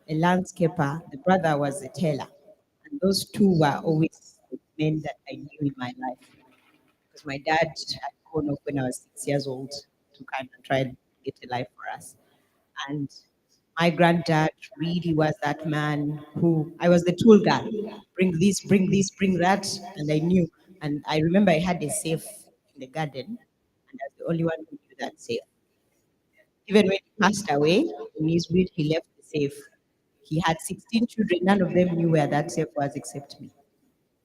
a landscaper. The brother was a tailor, and those two were always the men that I knew in my life. Because my dad had grown up when I was 6 years old to kind of try and get a life for us. And my granddad really was that man who I was the tool guy. Bring this, bring that. And I knew. And I remember I had a safe in the garden, and I was the only one who knew that safe. Even when he passed away, in his will, he left the safe. He had 16 children, none of them knew where that safe was except me.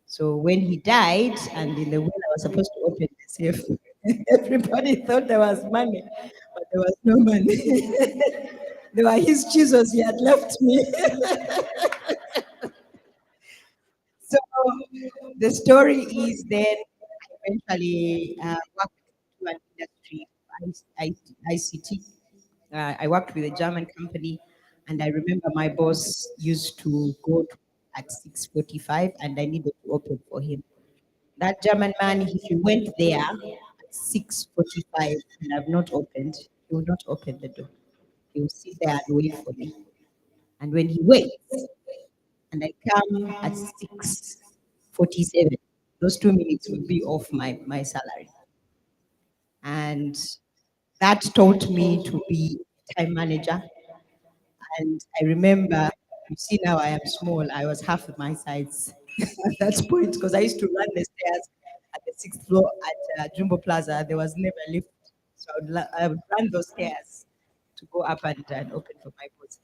So when he died, and in the will I was supposed to open the safe, everybody thought there was money, but there was no money. There were his Jesus he had left me. So the story is then I eventually worked to an industry, ICT. I worked with a German company, and I remember my boss used to go at 6:45, and I needed to open for him. That German man, if you went there at 6:45 and I've not opened, he will not open the door. He will sit there and wait for me. And when he waits, and I come at 6:47, those 2 minutes will be off my salary. And that taught me to be a time manager. And I remember, you see now I am small, I was half of my size at that point because I used to run the stairs at the sixth floor at Jumbo Plaza. There was never a lift. So I would run those stairs to go up and open for my boss.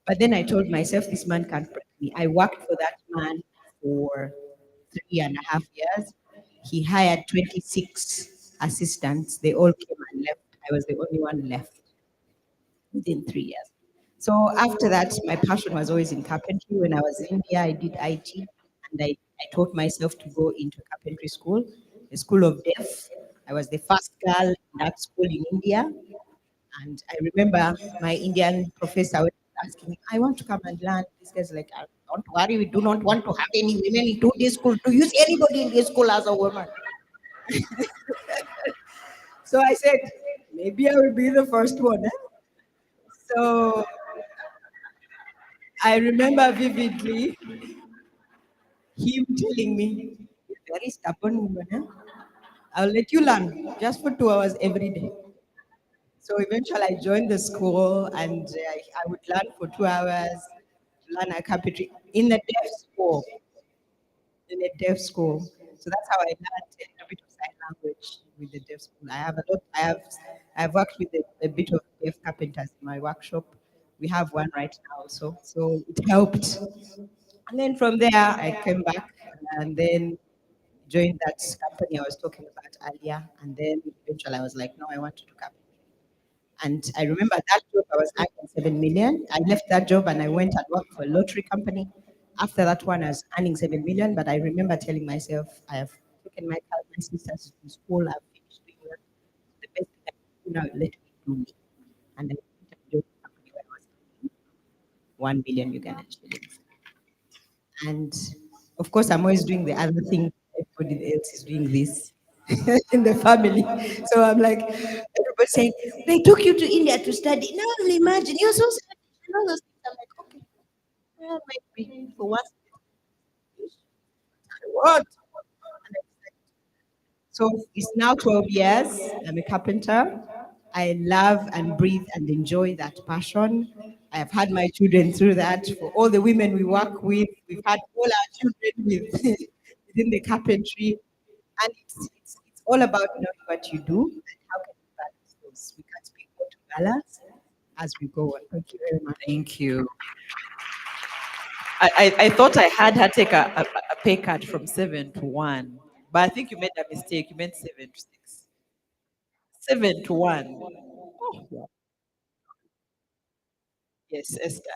But then I told myself, this man can't break me. I worked for that man for 3.5 years. He hired 26 assistants. They all came and left. I was the only one left within 3 years. So after that, my passion was always in carpentry. When I was in India, I did IT, and I taught myself to go into carpentry school, the school of deaf. I was the first girl in that school in India. And I remember my Indian professor was asking me, I want to come and learn. This guy's like, don't worry, we do not want to have any women into this school. Do you see anybody in this school as a woman? So I said, maybe I will be the first one. Eh? So I remember vividly him telling me, "You're a very stubborn woman. Eh? I'll let you learn just for 2 hours every day." So eventually I joined the school and I would learn for 2 hours, learn a carpentry in a deaf school. In a deaf school. So that's how I learned a little bit of sign language with the deaf school. I've worked with a bit of deaf carpenters in my workshop. We have one right now, so it helped. And then from there I came back and then joined that company I was talking about earlier. And then eventually I was like, no, I want to do carpentry. And I remember that job, I was earning 7 million. I left that job and I went and worked for a lottery company. After that one, I was earning 7 million. But I remember telling myself, I have taken my sisters to school, I've finished doing that. The best thing I can do now, let me do me. And I went and joined a company where I was earning 1 billion Ugandan shillings. And of course, I'm always doing the other thing. Everybody else is doing this in the family. So I'm like, everybody saying, they took you to India to study. Now imagine, you're so sad. And all those things. I'm like, okay, well, maybe for once. What? So it's now 12 years. I'm a carpenter. I love and breathe and enjoy that passion. I have had my children through that. For all the women we work with, we've had all our children within the carpentry. And it's all about knowing what you do and how can you balance those. We can't speak more to balance as we go on. Thank you very much. Thank you. I thought I had her take a pay cut from 7 to 1, but I think you made a mistake. You meant 7 to 6. 7 to 1. Oh, wow. Yes, Esther.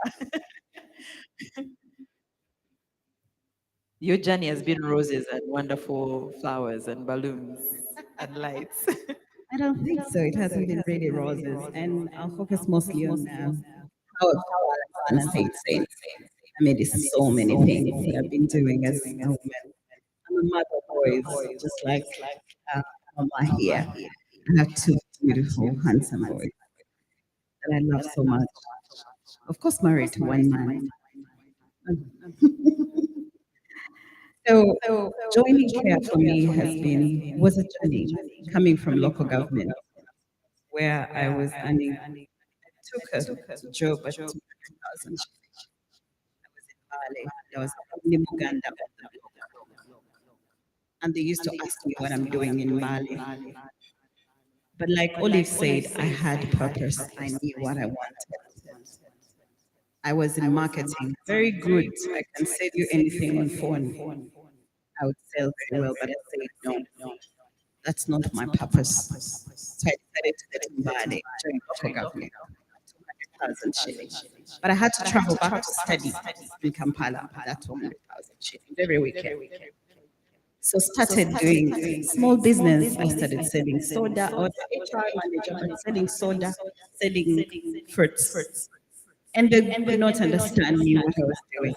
Your journey has been roses and wonderful flowers and balloons and lights. I don't think so. It hasn't been really roses, and I'll focus mostly on how balance takes place. I mean, there's so many things that I've been doing as a woman. I'm a mother of boys, just like Mama here. I have two beautiful, handsome boys that I love so much. Of course, married to one man. So joining care for me was a journey coming from local government where I was earning. I took a job at 200,000. I was in Bali. There was only Uganda on the block. And they used to ask me what I'm doing in Bali. But like Olive said, I had purpose. I knew what I wanted. I was in marketing, very good. I can sell you anything on phone. I would sell very well, but I said no, that's not my purpose. So I decided to get in Bali, join local government, 200,000 shillings. But I had to travel back to study in Kampala for that 200,000 shillings every weekend. So started doing small business. I started selling soda. I was an HR manager, but selling soda, selling fruits. And they could not understand me what I was doing.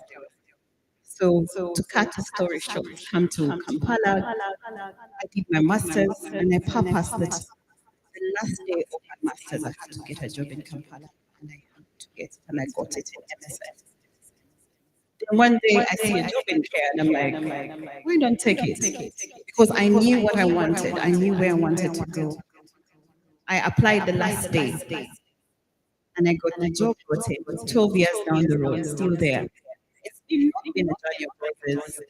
So to cut a story short, come to Kampala, I did my master's, and I purposed that the last day of my master's, I had to get a job in Kampala. to get it, and I got it in MSN. Then one day I see a job in care, and I'm like, why don't take it? Because I knew what I wanted. I knew where I wanted to go. I applied the last day, and I got the job. Got it. 12 years down the road, still there. It's been a journey of brothers,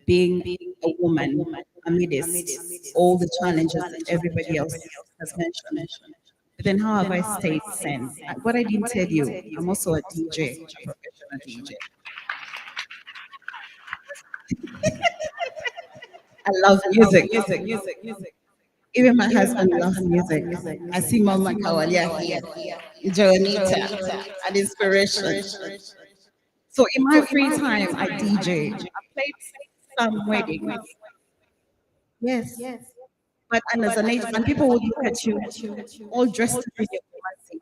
being a woman amidst all the challenges that everybody else has mentioned. But then how have I stayed sane? What I didn't tell you, I'm also a DJ, a professional DJ. I love music. Even my husband loves music. I see Mama Kawalia here, Joanita, and inspiration. So in my free time, I DJ. I played some weddings. Yes. But and as an age, and people would look at you all dressed in your fancy.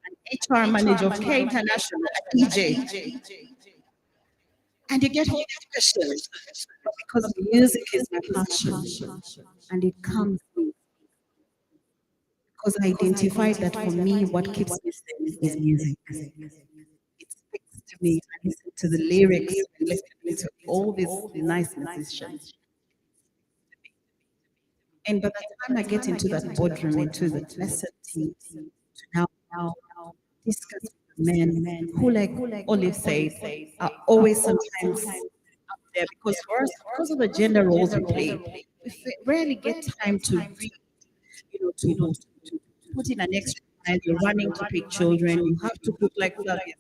An HR manager of K International, a DJ. And you get all these questions. But because music is my passion and it comes in. Because I identified that for me, what keeps me sane is music. It speaks to me. I listen to the lyrics, I listen to all these nice musicians. And by the time I get into that boardroom, into the pleasant tea, to now discuss with men who, like Olive said, are always sometimes up there because for us, because of the gender roles we play, we rarely get time to read, to put in an extra time. You're running to pick children, you have to cook like Flavia. You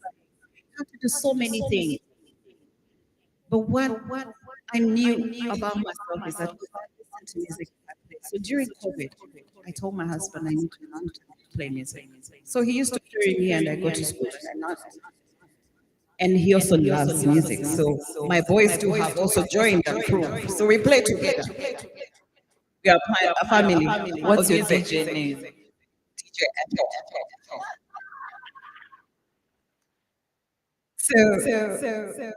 have to do so many things. But what I knew about myself is that if I listen to music, so during COVID, I told my husband I need to learn to play music. So he used to carry me and I go to school and I learned. And he also loves music. So my boys too have also joined the crew. So we play together. We are a family. What's your DJ name? DJ Echo. So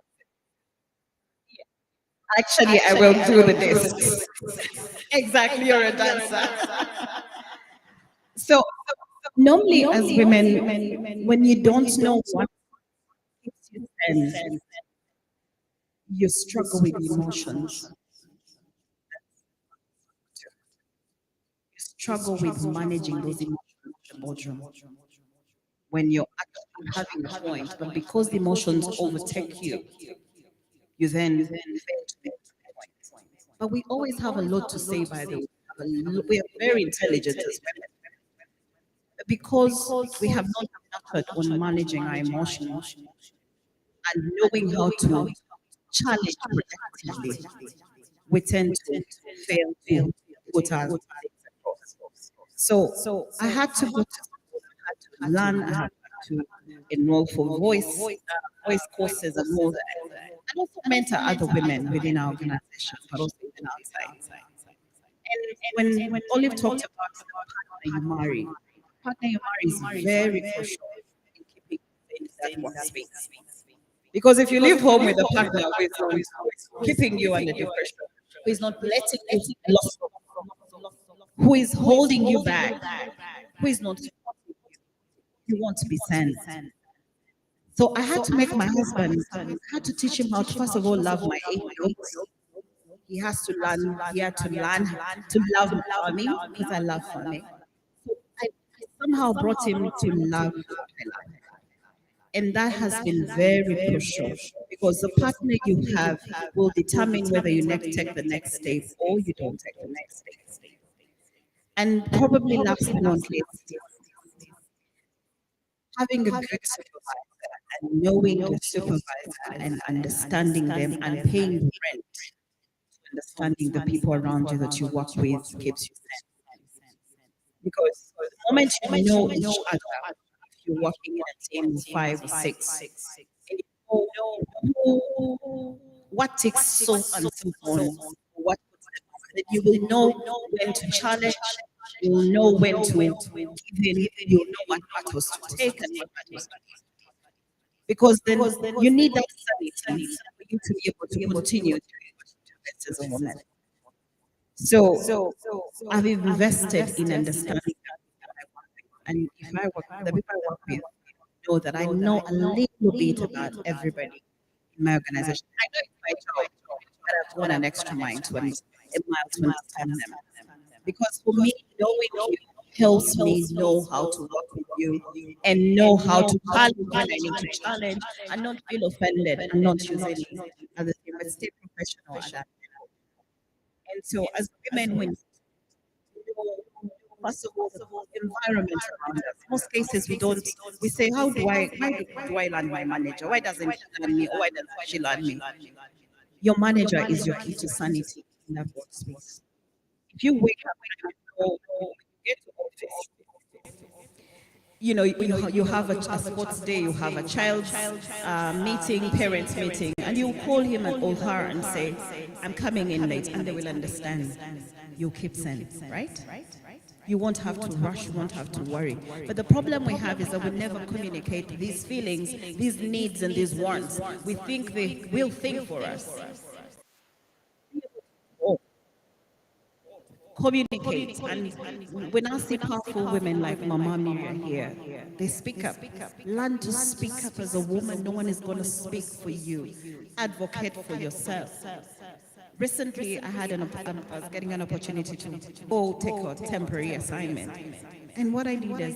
actually, I will do the discs. Exactly, you're a dancer. So normally, as women, when you don't know what keeps you tense, you struggle with emotions. You struggle with managing those emotions in the boardroom. When you're actually having a point, but because the emotions overtake you, you then fail to make the point. But we always have a lot to say, by the way. We are very intelligent as women. Because we have not been effort on managing our emotions and knowing how to challenge productively, we tend to fail to put our things across. So I had to go to school, I had to learn, I had to enroll for voice courses and all that. And also mentor other women within our organization, but also even outside. And when Olive talked about the partner you marry is very crucial in keeping things that workspace. Because if you leave home with a partner who is keeping you under depression, who is not letting you feel lost, who is holding you back, who is not supporting you want to be sent. So I had to make my husband, I had to teach him how to first of all love my 8 notes. He had to learn to love farming because I love farming. So I somehow brought him to love what I love. And that has been very crucial because the partner you have will determine whether you take the next step or you don't take the next step. And probably last but not least, having a good supervisor and knowing your supervisor and understanding them and paying the rent, understanding the people around you that you work with keeps you safe. Because the moment you know each other, if you're working in a team of 5 or 6, and you know what takes so and so on, what puts them off, then you will know when to challenge, you will know when to give in, you'll know what battles to take and what battles not. Because then you need that sanity for you to be able to continue to do this as a woman. So I've invested in understanding that. And if I work, the people I work with know that I know a little bit about everybody in my organization. I know it's my job, but I've gone an extra mile to understand them. Because for me, knowing you helps me know how to work with you and know how to challenge when I need to challenge and not feel offended and not use any other thing, but stay professional at that. And so, as women, when first of all, the environment around us. Most cases, we don't. We say, why do I land my manager? Why doesn't he land me? Or why doesn't she land me? Your manager is your key to sanity in that workspace. If you wake up and you know, when you get to office, you have a sports day, you have a child's meeting, parents meeting, and you call him or her and say, I'm coming in late, and they will understand. You'll keep saying, right? You won't have to rush, you won't have to worry. But the problem we have is that we never communicate these feelings, these needs, and these wants. We think they will think for us. Communicate. And when I see powerful women like Mama Miriam here, they speak up. Learn to speak up as a woman. No one is going to speak for you. Advocate for yourself. Recently, I was getting an opportunity to go take a temporary assignment. And what I did is,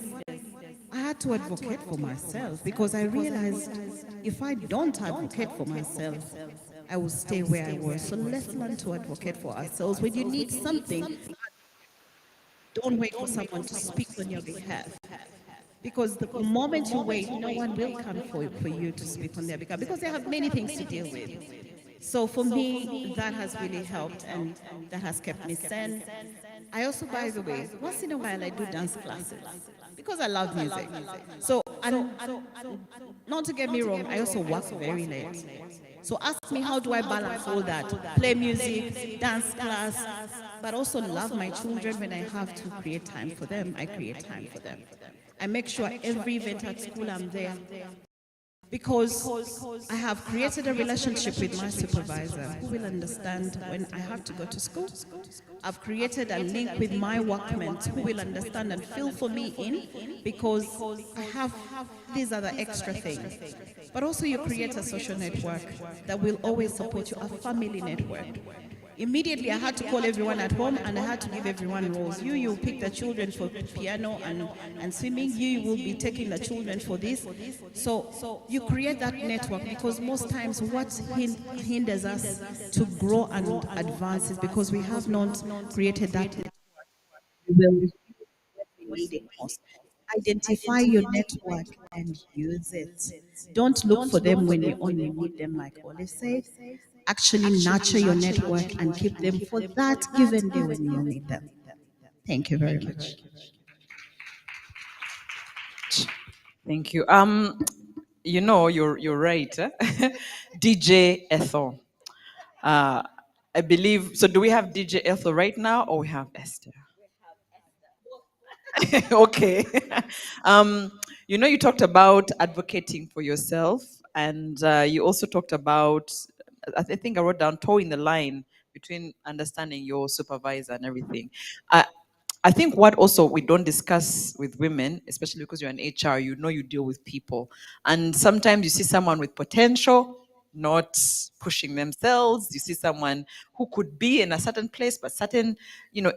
I had to advocate for myself because I realized if I don't advocate for myself, I will stay where I was. So let's learn to advocate for ourselves. When you need something, don't wait for someone to speak on your behalf. Because the moment you wait, no one will come for you to speak on their behalf because they have many things to deal with. So for me, that has really helped and that has kept me sane. I also, by the way, once in a while I do dance classes because I love music. So, not to get me wrong, I also work very late. So ask me, how do I balance all that? Play music, dance class, but also love my children. When I have to create time for them, I create time for them. I make sure every event at school I'm there. Because I have created a relationship with my supervisor who will understand when I have to go to school. I've created a link with my workmates who will understand and feel for me in because I have these other extra things. But also you create a social network that will always support you, a family network. Immediately, I had to call everyone at home and I had to give everyone roles. You pick the children for piano and swimming. You will be taking the children for this. So you create that network because most times what hinders us to grow and advance is because we have not created that network. We will need it most. Identify your network and use it. Don't look for them when you only need them, like Ole said. Actually nurture your network and keep them for that given day when you need them. Thank you very much. Thank you. You're right. DJ Ethel. I believe, so do we have DJ Ethel right now or we have Esther? Okay. You talked about advocating for yourself, and you also talked about, I think I wrote down, towing the line between understanding your supervisor and everything. I think what also we don't discuss with women, especially because you're in HR, you deal with people. And sometimes you see someone with potential, not pushing themselves. You see someone who could be in a certain place, but certain,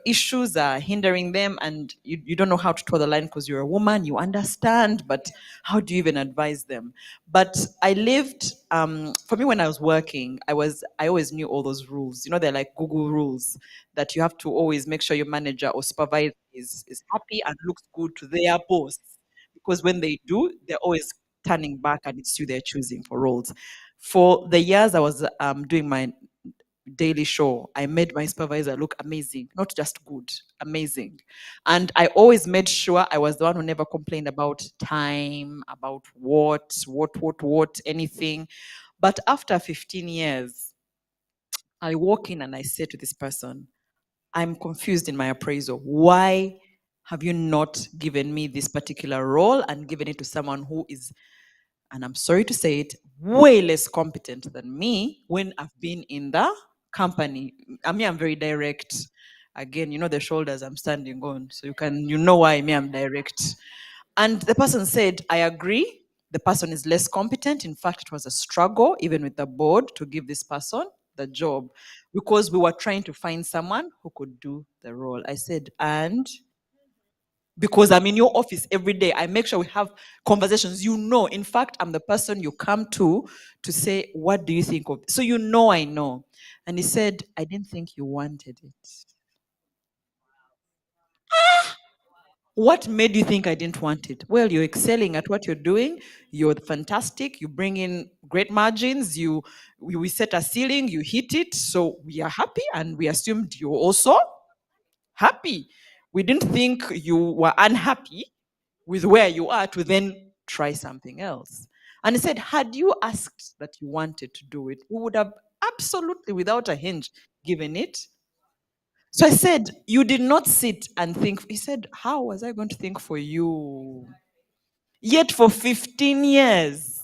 issues are hindering them, and you don't know how to draw the line because you're a woman, you understand, but how do you even advise them? But I lived, for me when I was working, I always knew all those rules. They're like Google rules that you have to always make sure your manager or supervisor is happy and looks good to their boss. Because when they do, they're always turning back and it's you they're choosing for roles. For the years I was doing my daily show, I made my supervisor look amazing, not just good, amazing. And I always made sure I was the one who never complained about time, about what, anything. But after 15 years, I walk in and I say to this person, I'm confused in my appraisal. Why have you not given me this particular role and given it to someone who is, and I'm sorry to say it, way less competent than me when I've been in the company? I'm very direct. Again, the shoulders I'm standing on. So you know why I'm direct. And the person said, I agree. the person is less competent. In fact, it was a struggle, even with the board, to give this person the job because we were trying to find someone who could do the role. I said, and because I'm in your office every day, I make sure we have conversations. In fact, I'm the person you come to say, what do you think of? So I know. And he said, I didn't think you wanted it. What made you think I didn't want it? Well, you're excelling at what you're doing. You're fantastic. You bring in great margins. We set a ceiling. You hit it. So we are happy, and we assumed you're also happy. We didn't think you were unhappy with where you are to then try something else. And he said, had you asked that you wanted to do it, we would have absolutely, without a hinge, given it. So I said, you did not sit and think. He said, how was I going to think for you? Yet for 15 years,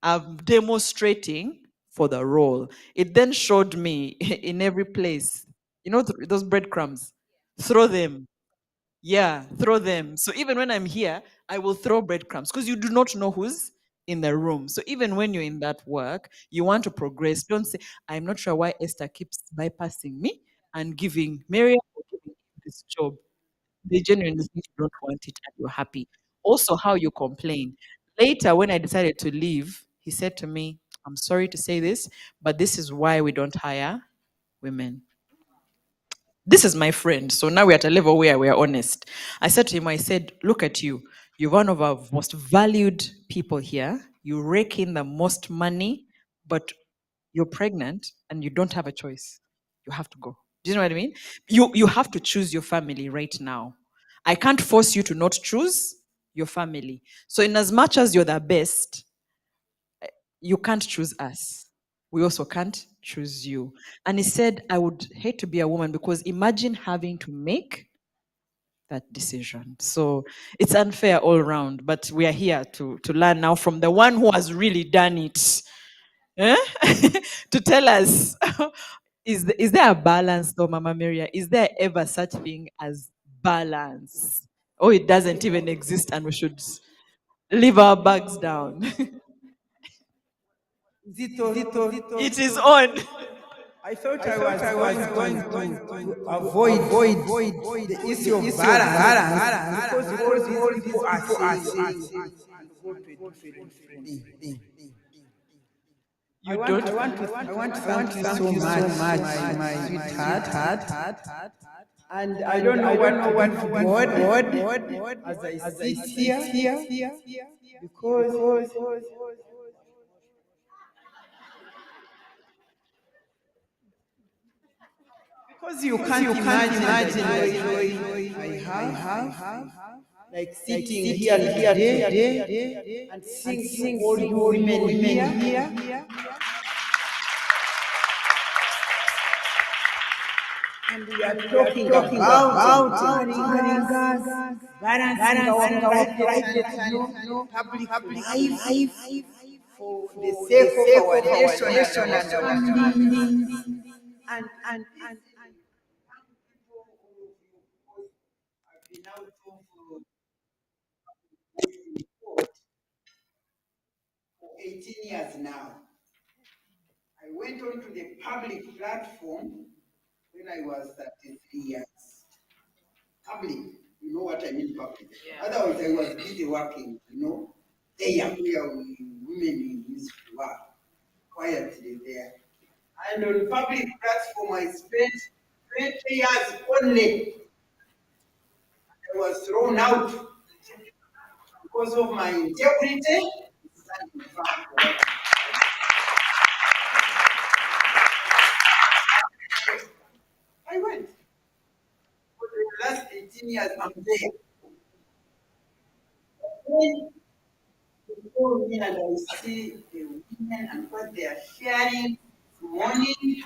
I'm demonstrating for the role. It then showed me in every place, those breadcrumbs, throw them. Yeah, throw them. So even when I'm here, I will throw breadcrumbs because you do not know who's in the room. So even when you're in that work, you want to progress. Don't say, I'm not sure why Esther keeps bypassing me and giving Miriam or giving this job. They genuinely think you don't want it and you're happy. Also, how you complain. Later, when I decided to leave, he said to me, I'm sorry to say this, but this is why we don't hire women. This is my friend. So now we're at a level where we're honest. I said to him, I said, look at you. You're one of our most valued people here. You rake in the most money, but you're pregnant and you don't have a choice. You have to go. Do you know what I mean? You have to choose your family right now. I can't force you to not choose your family. So in as much as you're the best, you can't choose us. We also can't choose you. And he said, I would hate to be a woman because imagine having to make that decision. So it's unfair all around, but we are here to learn now from the one who has really done it. Eh? To tell us, is there a balance though, Mama Maria? Is there ever such thing as balance? Oh, it doesn't even exist and we should leave our bags down. It is on. I thought I was going to avoid the issue of balance because all these people are saying and go to a different thing. I want to thank you so much, my sweetheart. And I don't know what to God as I sit here because you can't imagine I have like sitting here today and seeing all you women here. And we are talking about balancing our private and public life for the sake of our nation and our family. And I've been out for 18 years now. I went onto the public platform when I was 33 years. Public, you know what I mean public. Yeah. Otherwise, I was busy working, there where women used to work quietly there. And on public platform, I spent 20 years only. I was thrown out because of my integrity. I went. For the last 18 years, I'm there. When you go in and I see the women and what they are sharing this morning,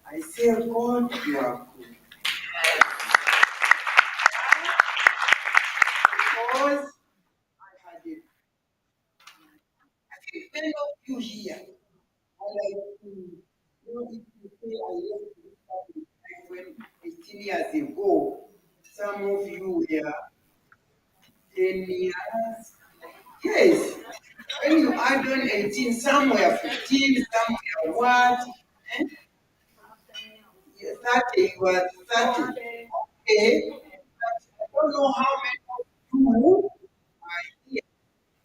I say, God, you are good. Because I had it. I think many of you here are like, if you say I left this public life when 18 years ago, some of you were 10 years. Yes. When you add on 18, somewhere 15, somewhere what? Eh? 30, you are 30. Okay. I don't know how many of you are here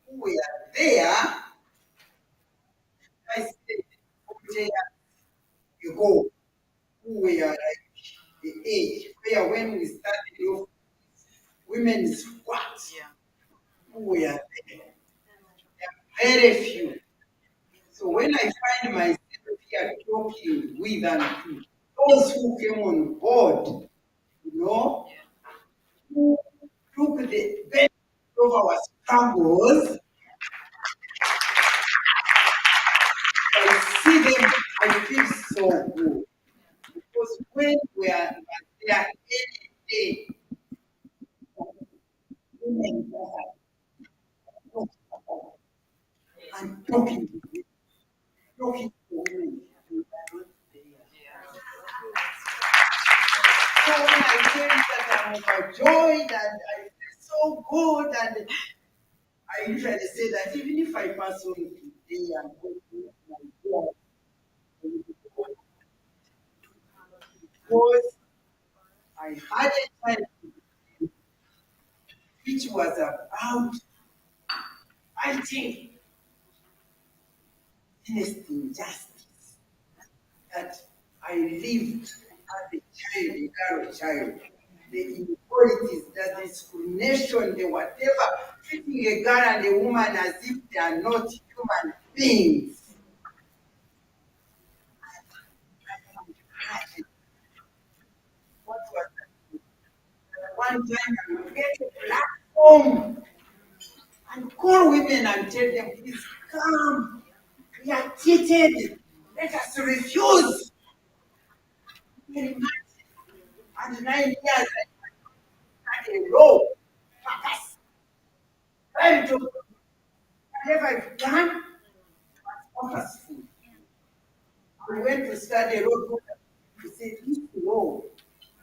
who were there. I said, 40 years ago, who were like the age where when we started off, women's what? Who were there? Very few. So when I find myself here talking with and to those who came on board, who took the benefit of our struggles, I see them, I feel so good. Because when we are there any day, women and talking to them, talking to women. So when I tell you that I'm overjoyed and I feel so good, and I usually say that even if I pass on today and go to my job, because I had a time which was about fighting against injustice that I lived as a child, a girl child. The inequalities, the discrimination, the whatever, treating a girl and a woman as if they are not human beings. What was that? One time I will get a platform and call women and tell them, please come. We are cheated. Let us refuse. Very much. And 9 years I had a law purpose. Trying to whatever I've done was purposeful. I went to study law to say this law.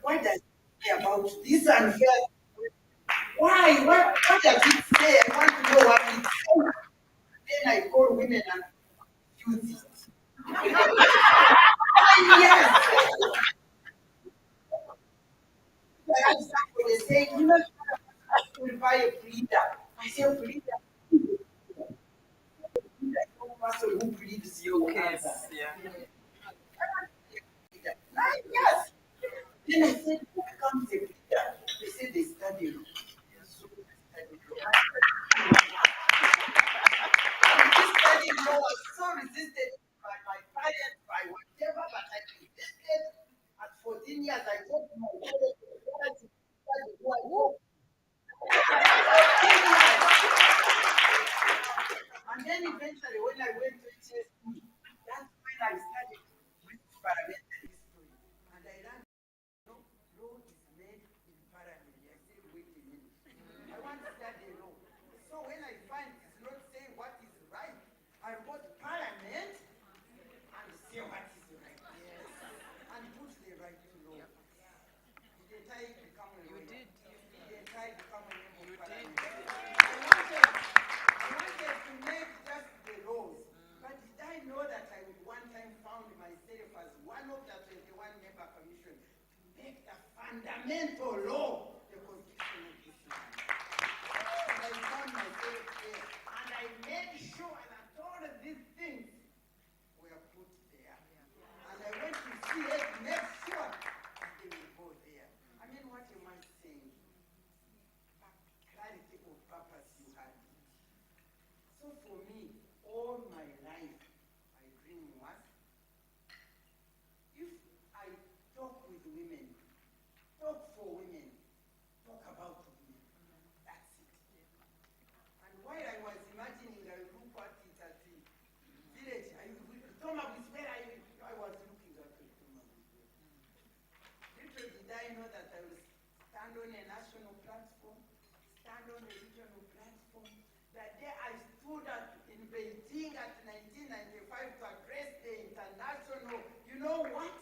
What does it say about this unfair? Why? What does it say? I want to know what it says. Then I call women and use it. Yes. I had somebody saying, I will buy a printer. I say, printer. No person who believes your case. Yeah. 9 years. Then I said, who becomes a leader? They said they study law. So I studied law. This study law was so resisted by my parents, by whatever, but I resisted. At 14 years, I got my parents to study law. And then eventually, when I went to HSP, that's when I studied British parliamentary history. And I learned law is made in parliament. I said, wait a minute. I want to study law. So when I find it's not saying what is right, I go to parliament and say what is right. Yes. And put the right to law. Didn't I become a lawyer? You did. Didn't I become a member of parliament? I wanted to make just the laws. But did I know that I would one time found myself as one of the 21 member commission to make the fundamental law the constitution of this land? And I found myself there. And I made sure that all of these things were put there. And I went to see it, make sure that they will go there. I mean, what am I saying? Clarity of purpose you had. So for me, all my life, my dream was, if I talk with women, talk for women, talk about women, that's it. And while I was imagining, I look at it at the village, Thomas, where are you? I was looking at it. Little did I know that I will stand on a national platform, stand on a regional platform. That day I stood in Beijing at 1995 to address the international, you know what?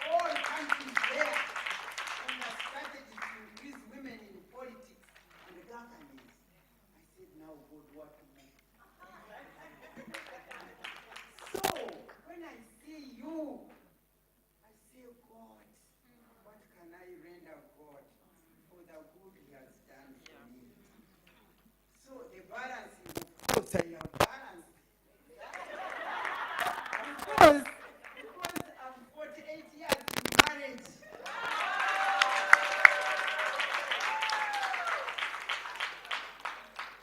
All countries there on the strategy to increase women in politics. balancing, of course I have balance. Because I'm 48 years in marriage.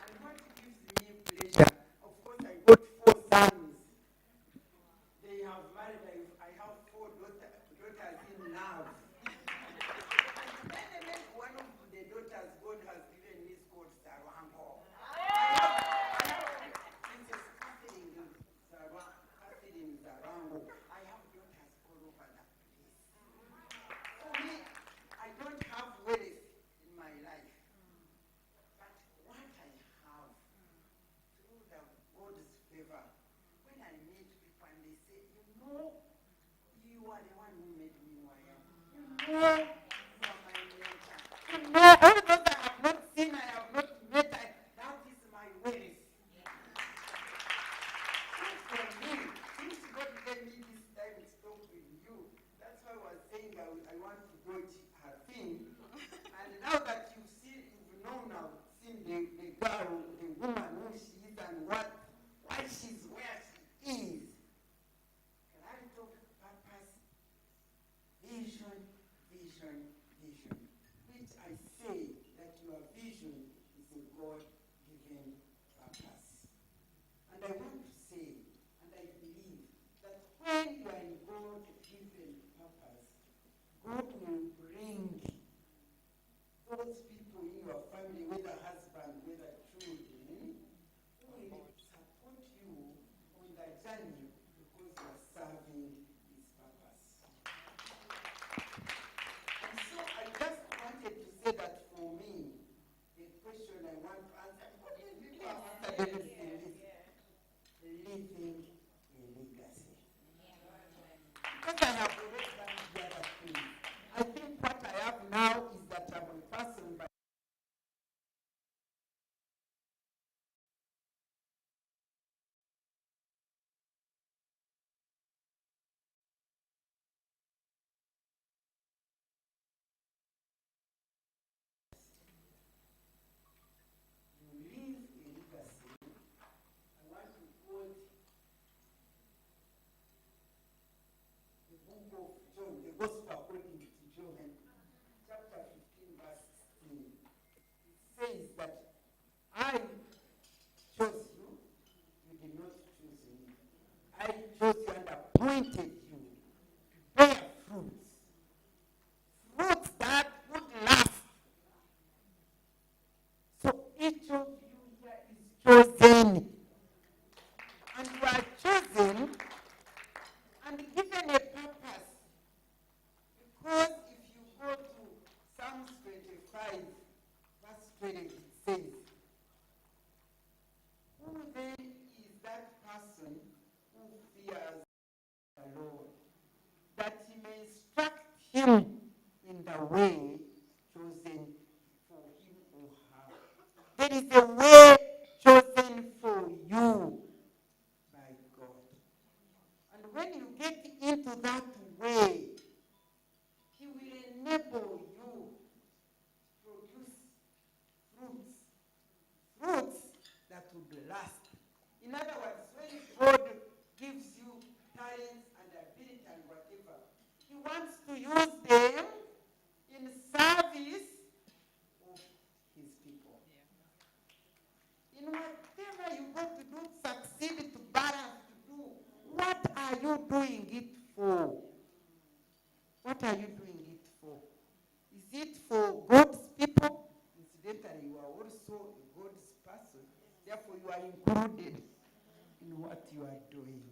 And what gives me pleasure, of course I got 4 sons. They have married, I have 4 daughters in love. And one of the daughters God has given me is called Sarango. Princess Catherine Zarango. I have daughters all over the place. For me, I don't have wealth in my life. But what I have, through the God's favor, when I meet people and they say, you know, you are the one who made me who I am. You know, you are my mentor. You know, all those I have not seen, I have not met, that is my wealth. For me, since God gave me this time to talk with you, that's why I was saying I want to go to her thing. And now that you've known now, seen the girl, the woman who she is and why she's where she is. Can I talk purpose, vision, which I say that your vision is a God-given purpose. And I want to say, and I believe, that when you are in God-given purpose, God will bring those people in your family, whether husband, whether children, who will support you on the journey because you are serving His purpose. And so I just wanted to say that for me, the question I want to answer, people have answered everything, is living a legacy. Because I have already done the other thing. I think what I have now is that I'm a person by you leave a legacy. I want to quote the book of John, the Gospel according to John, chapter 15, verse 16. It says that I chose you, you did not choose me. I chose you and appointed you to bear fruits. Fruits that would last. So each of you here is chosen. And you are chosen and given a purpose. Because if you go to Psalms 25, verse 20, it says, who then is that person who fears the Lord, that he may instruct him in the way chosen for him or her? There is a way chosen for you by God. And when you get into that way, He will enable you to produce fruits that would last. In other words, when God gives you talents and ability and whatever, He wants to use them in service of His people. In whatever you go to do, succeed, to balance, to do, what are you doing it for? What are you doing it for? Is it for God's people? Incidentally, you are also a God's person. Therefore, you are included in what you are doing.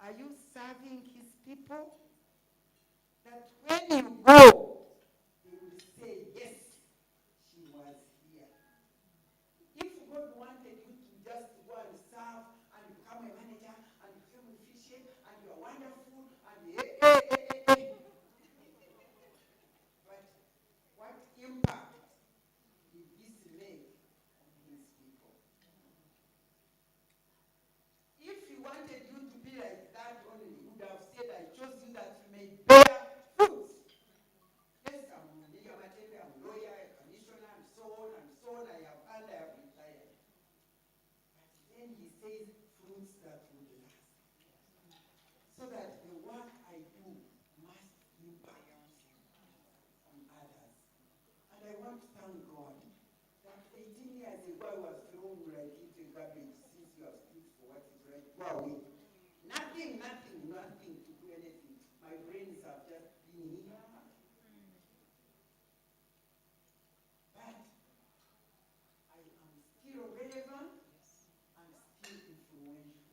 Are you serving His people? That when you go, they will say, yes, she was here. If God wanted you to just go and serve and become a manager and become efficient and you are wonderful and but what impact did this make on His people? If He wanted you to be like that only, He would have said, I chose you that you may bear fruits. says fruits that would last. So that the work I do must impact on others. And I want to thank God that 18 years ago I was thrown like into garbage since you have stood for what is right. Go away. Nothing to do anything. My brains have just been here. But I am still relevant and still influential.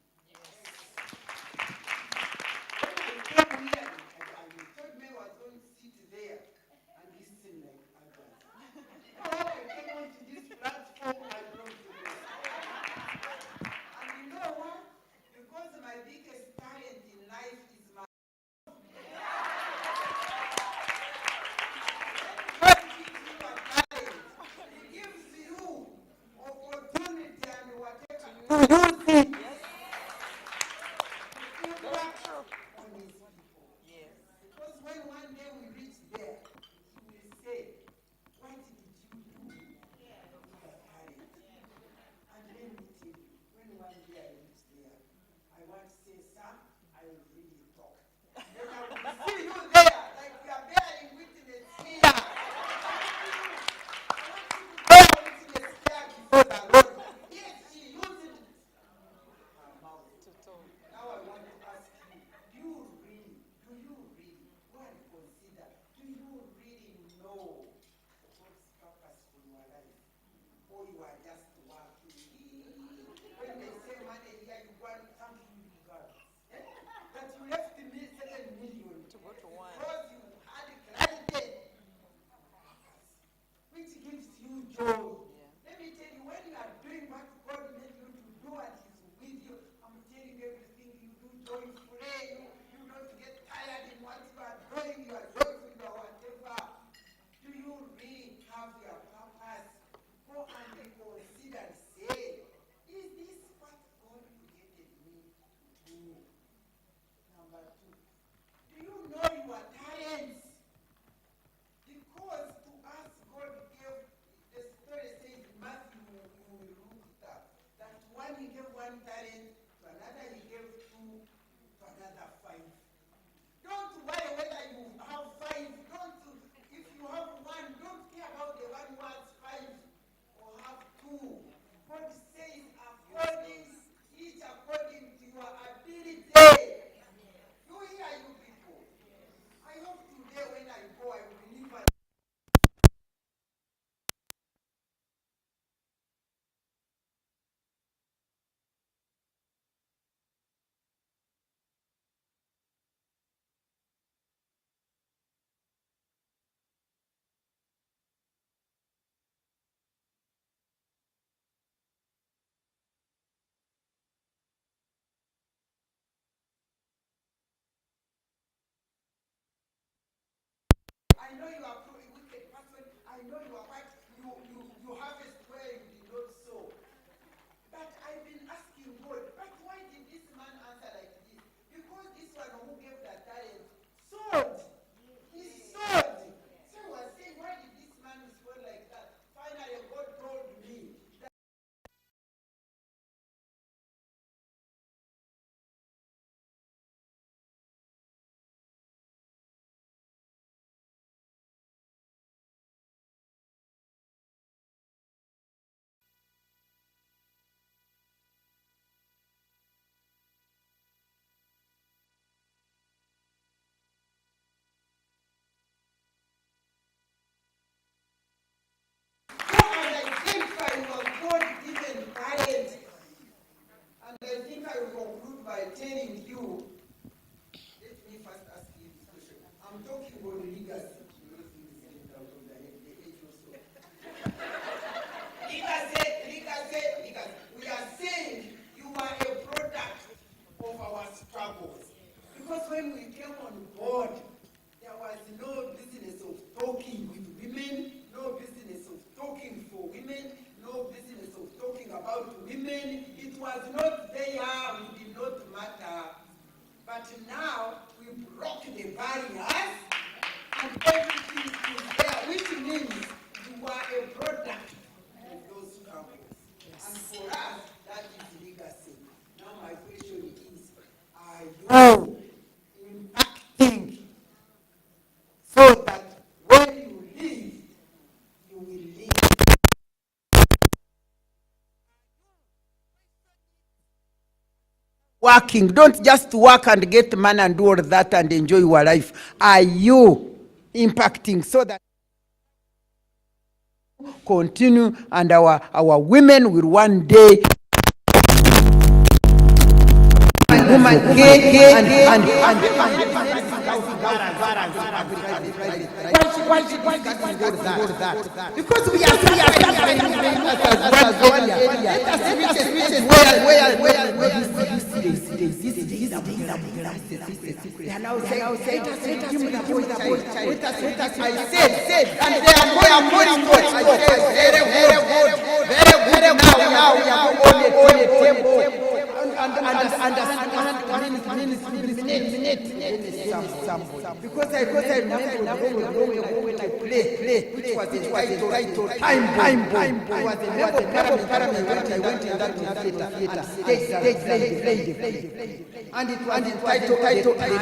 When I came here, I told me I was going to sit there and listen like others. Now when I came onto this platform, I don't know. And you know what? Because my biggest talent in life is my God gives you a talent. He gives you opportunity and whatever. To use it. Impact on his people. Because when one day we reach there, he will say, what did you do with your talent? And let me tell you, when one day I reach there, I want to say, sir, I will really talk. Then I will see you there, like you are bearing witness here. I want you to bear witness here before the Lord. Yes, she uses her mouth. Now I want to ask you, do you really, go and consider, do you really know God's purpose for your life? Or you are just working? When they say money here, you want something God. That you left me 7 million to go to one. Because you had clarity, which gives you joy. Let me tell you, when you are doing what God made you to do and He's with you, I'm telling you everything you do joyfully. You don't get tired in what you are doing. You are joyful, you are whatever. Do you really have your purpose? Go and reconsider and say, is this what God created me to do? Number 2, do you know your talents? Because to us, God gave, the story says, Matthew, you will look it up, that one he gave 1 talent, to another he gave 2, to another 5. Don't worry whether you have 5. If you have 1, don't care about the one who has 5 or have 2. God says each according to your ability. You hear, you people. I hope today when I go, I will believe and I know you are a wicked person. I know you are right. You harvest where you did not sow. But I've been asking God, but why did this man answer like this? Because this one who gave that talent sowed. He sowed. So I was saying, why did this man respond like that? Finally, God told me that go and identify your God-given talent. And I think I will conclude by telling you, let me first ask you this question. I'm talking about legacy. Legacy. We are saying you are a product of our struggles. Because when we came on board, there was no business of talking with women, no business of talking for women, no business of talking about women. It was not there, we did not matter. But now we broke the barriers and everything is there, which means you are a product of those struggles. And for us, that is legacy. grow, impacting, so that when you leave, you will leave. Working, don't just work and get money and do all that and enjoy your life. Are you impacting so that continue and our women will one day woman gay and because we are suffering they are now saying, give me the boy child. I said, and they are more very good. Now we are on the table. Because I remember when I played, which was the title time bomb. I was a member of Parliament when I went in that theater and played. And it was the title time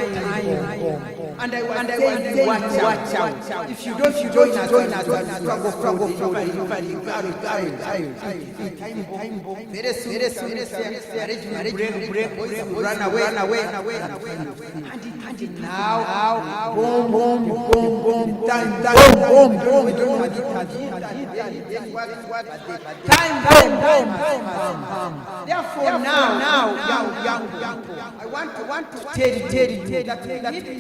bomb. And I was saying, watch out. If you don't join us, struggle for time bomb. Very soon, break, run away. And now, boom, time bomb. Therefore, now, young people, I want to tell you that we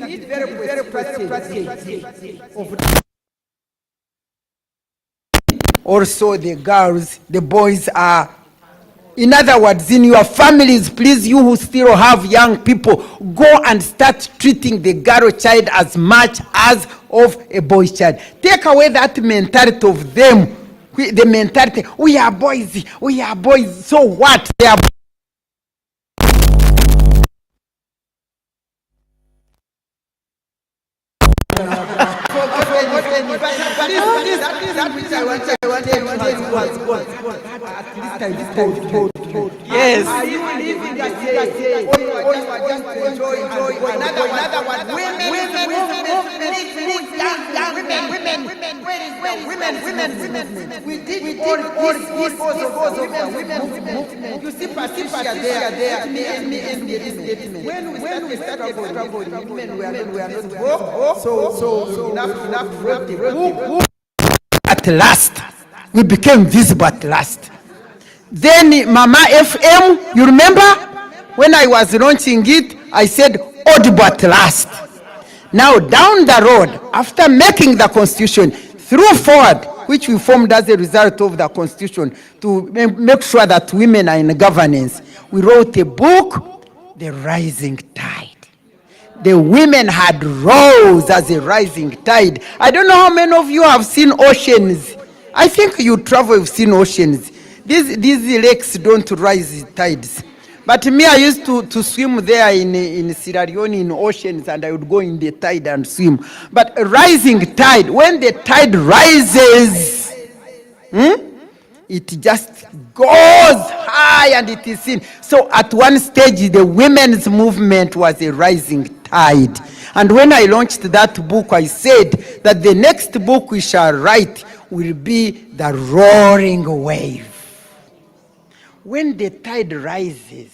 need very practice of also the girls, the boys are. In other words, in your families, please, you who still have young people, go and start treating the girl child as much as of a boy child. Take away that mentality of them, the mentality, we are boys, so what? They are Yes. Are you living that day? Or you are just enjoy another one? Women. We did all this because of women. You see Patricia there. Me. When we started struggling, women were not. So enough. At last, we became visible at last. Then Mama FM, you remember? When I was launching it, I said, audible at last. Now down the road, after making the constitution, through forward, which we formed as a result of the constitution, to make sure that women are in governance, we wrote a book, The Rising Tide. The women had rose as a rising tide. I don't know how many of you have seen oceans. I think you travel, you've seen oceans. These lakes don't rise tides. But me, I used to swim there in Sierra Leone in oceans, and I would go in the tide and swim. But a rising tide, when the tide rises, it just goes high and it is seen. So at one stage, the women's movement was a rising tide. And when I launched that book, I said that the next book we shall write will be The Roaring Wave. When the tide rises,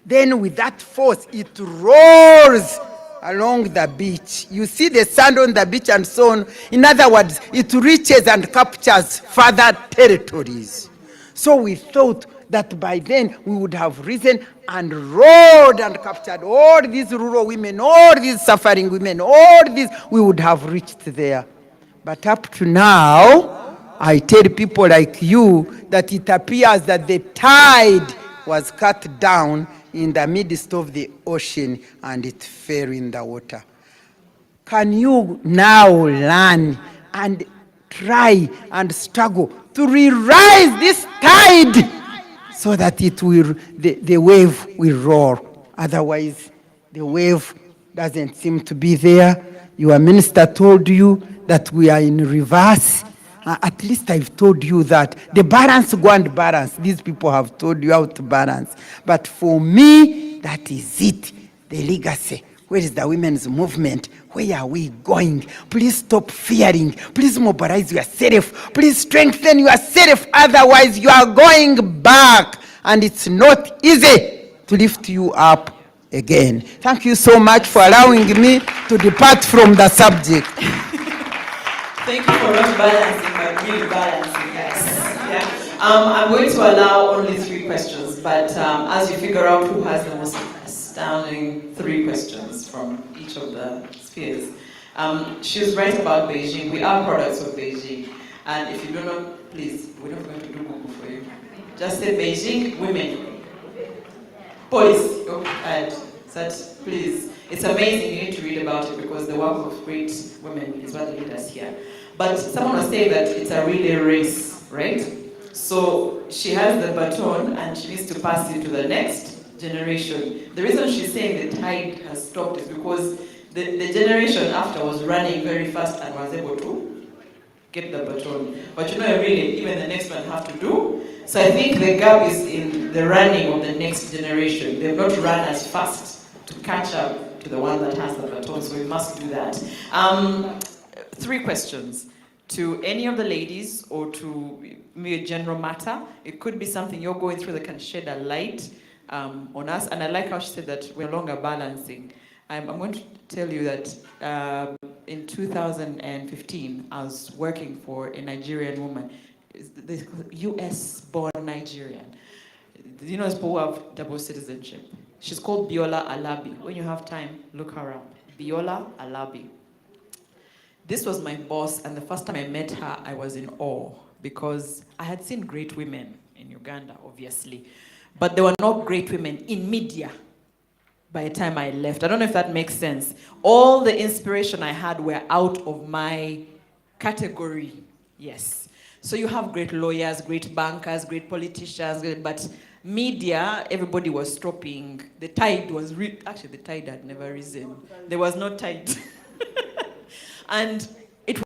then with that force, it roars along the beach. You see the sand on the beach and so on. In other words, it reaches and captures further territories. So we thought that by then we would have risen and roared and captured all these rural women, all these suffering women, all these, we would have reached there. But up to now, I tell people like you that it appears that the tide was cut down in the midst of the ocean and it fell in the water. Can you now learn and try and struggle to re-rise this tide so that it will, the wave will roar? Otherwise, the wave doesn't seem to be there. Your minister told you that we are in reverse. At least I've told you that the balance, go and balance. These people have told you how to balance. But for me, that is it. the legacy? Where is the women's movement? Where are we going? Please stop fearing. Please mobilize yourself. Please strengthen yourself. Otherwise, you are going back. And it's not easy to lift you up again. Thank you so much for allowing me to depart from the subject. Thank you for not balancing, but really balancing, guys. Yeah. I'm going to allow only 3 questions, but as you figure out who has the most astounding 3 questions from each of the spheres. She was right about Beijing. We are products of Beijing. And if you don't know, please, we're not going to do Google for you. Just say Beijing women. Police. Oh, and such, please. It's amazing. You need to read about it because the work of great women is what leads us here. But someone was saying that it's a relay race, right? So she has the baton and she needs to pass it to the next generation. The reason she's saying the tide has stopped is because the generation after was running very fast and was able to get the baton. But you know, really, even the next one have to do. So I think the gap is in the running of the next generation. They've not run as fast to catch up to the one that has the baton, so we must do that. 3 questions to any of the ladies or to me, a general matter. It could be something you're going through that can shed a light on us. And I like how she said that we're no longer balancing. I'm going to tell you that in 2015, I was working for a Nigerian woman, the US-born Nigerian. You know, people who have double citizenship. She's called Biola Alabi. When you have time, look her up. Biola Alabi. This was my boss, and the first time I met her, I was in awe because I had seen great women in Uganda, obviously, but there were no great women in media by the time I left. I don't know if that makes sense. All the inspiration I had were out of my category, yes. So you have great lawyers, great bankers, great politicians, but media, everybody was stopping. The tide was, actually the tide had never risen. There was no tide. And it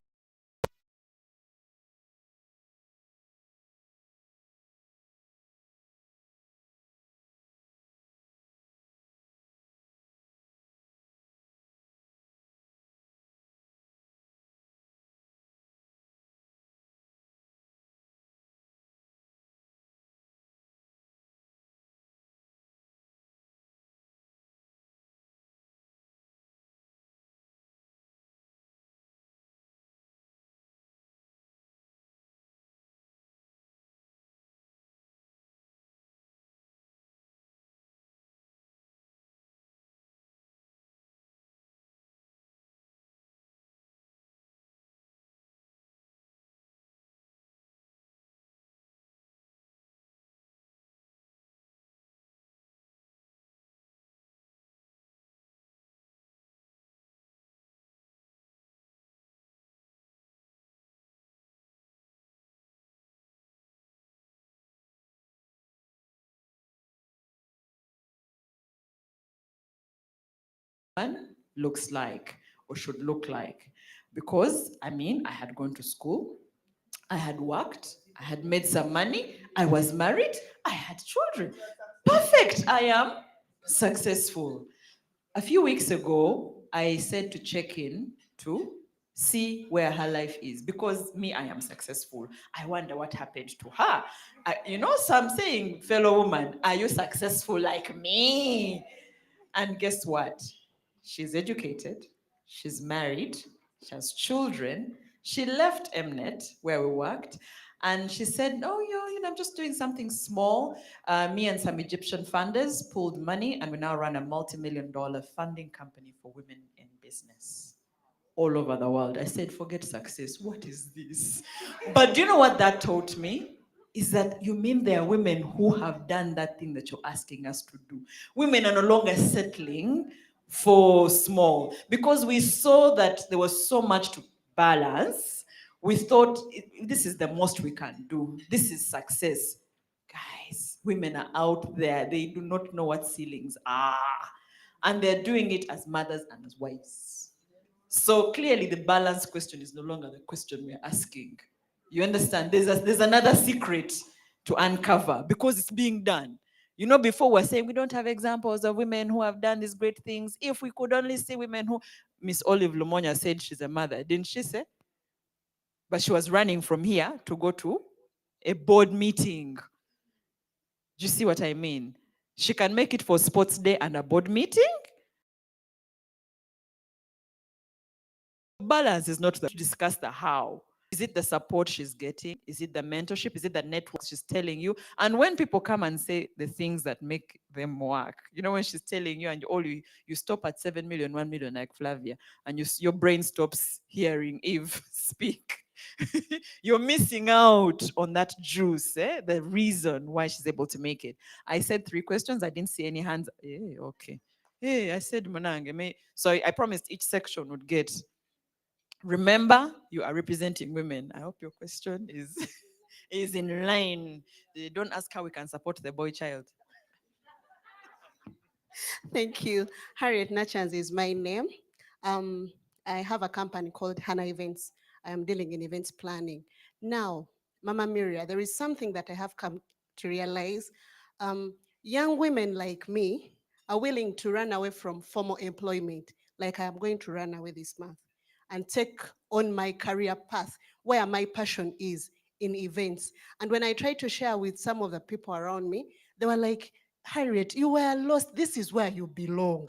looks like or should look like. Because, I mean, I had gone to school, I had worked, I had made some money, I was married, I had children. Perfect, I am successful. A few weeks ago, I said to check in to see where her life is because me, I am successful. I wonder what happened to her. You know, so I'm saying, fellow woman, are you successful like me? And guess what? She's educated, she's married, she has children. She left Mnet, where we worked, and she said, oh, I'm just doing something small. Me and some Egyptian funders pulled money, and we now run a multi-million-dollar funding company for women in business all over the world. I said, forget success. What is this? But do you know what that taught me? Is that you mean there are women who have done that thing that you're asking us to do. Women are no longer settling for small because we saw that there was so much to balance. We thought this is the most we can do. This is success. Guys, women are out there. They do not know what ceilings are. And they're doing it as mothers and as wives. So clearly the balance question is no longer the question we're asking. You understand? There's another secret to uncover because it's being done. You know, before we're saying we don't have examples of women who have done these great things. If we could only see women who, Miss Olive Lumonya said she's a mother, didn't she say? But she was running from here to go to a board meeting. Do you see what I mean? She can make it for sports day and a board meeting. Balance is not to discuss the how. Is it the support she's getting? Is it the mentorship? Is it the network she's telling you? And when people come and say the things that make them work, you know, when she's telling you and you stop at 7 million, 1 million, like Flavia, and your brain stops hearing Eve speak. You're missing out on that juice, the reason why she's able to make it. I said 3 questions. I didn't see any hands. Okay. Hey, I said Monange. So I promised each section would get. Remember, you are representing women. I hope your question is is in line. They don't ask how we can support the boy child. Thank you. Harriet Nachans is my name. Um, I have a company called Hana Events. I am dealing in events planning. Now, Mama Miria, there is something that I have come to realize. Young women like me are willing to run away from formal employment, like I am going to run away this month, and take on my career path where my passion is in events. And when I try to share with some of the people around me, they were like, Harriet, you were lost. This is where you belong.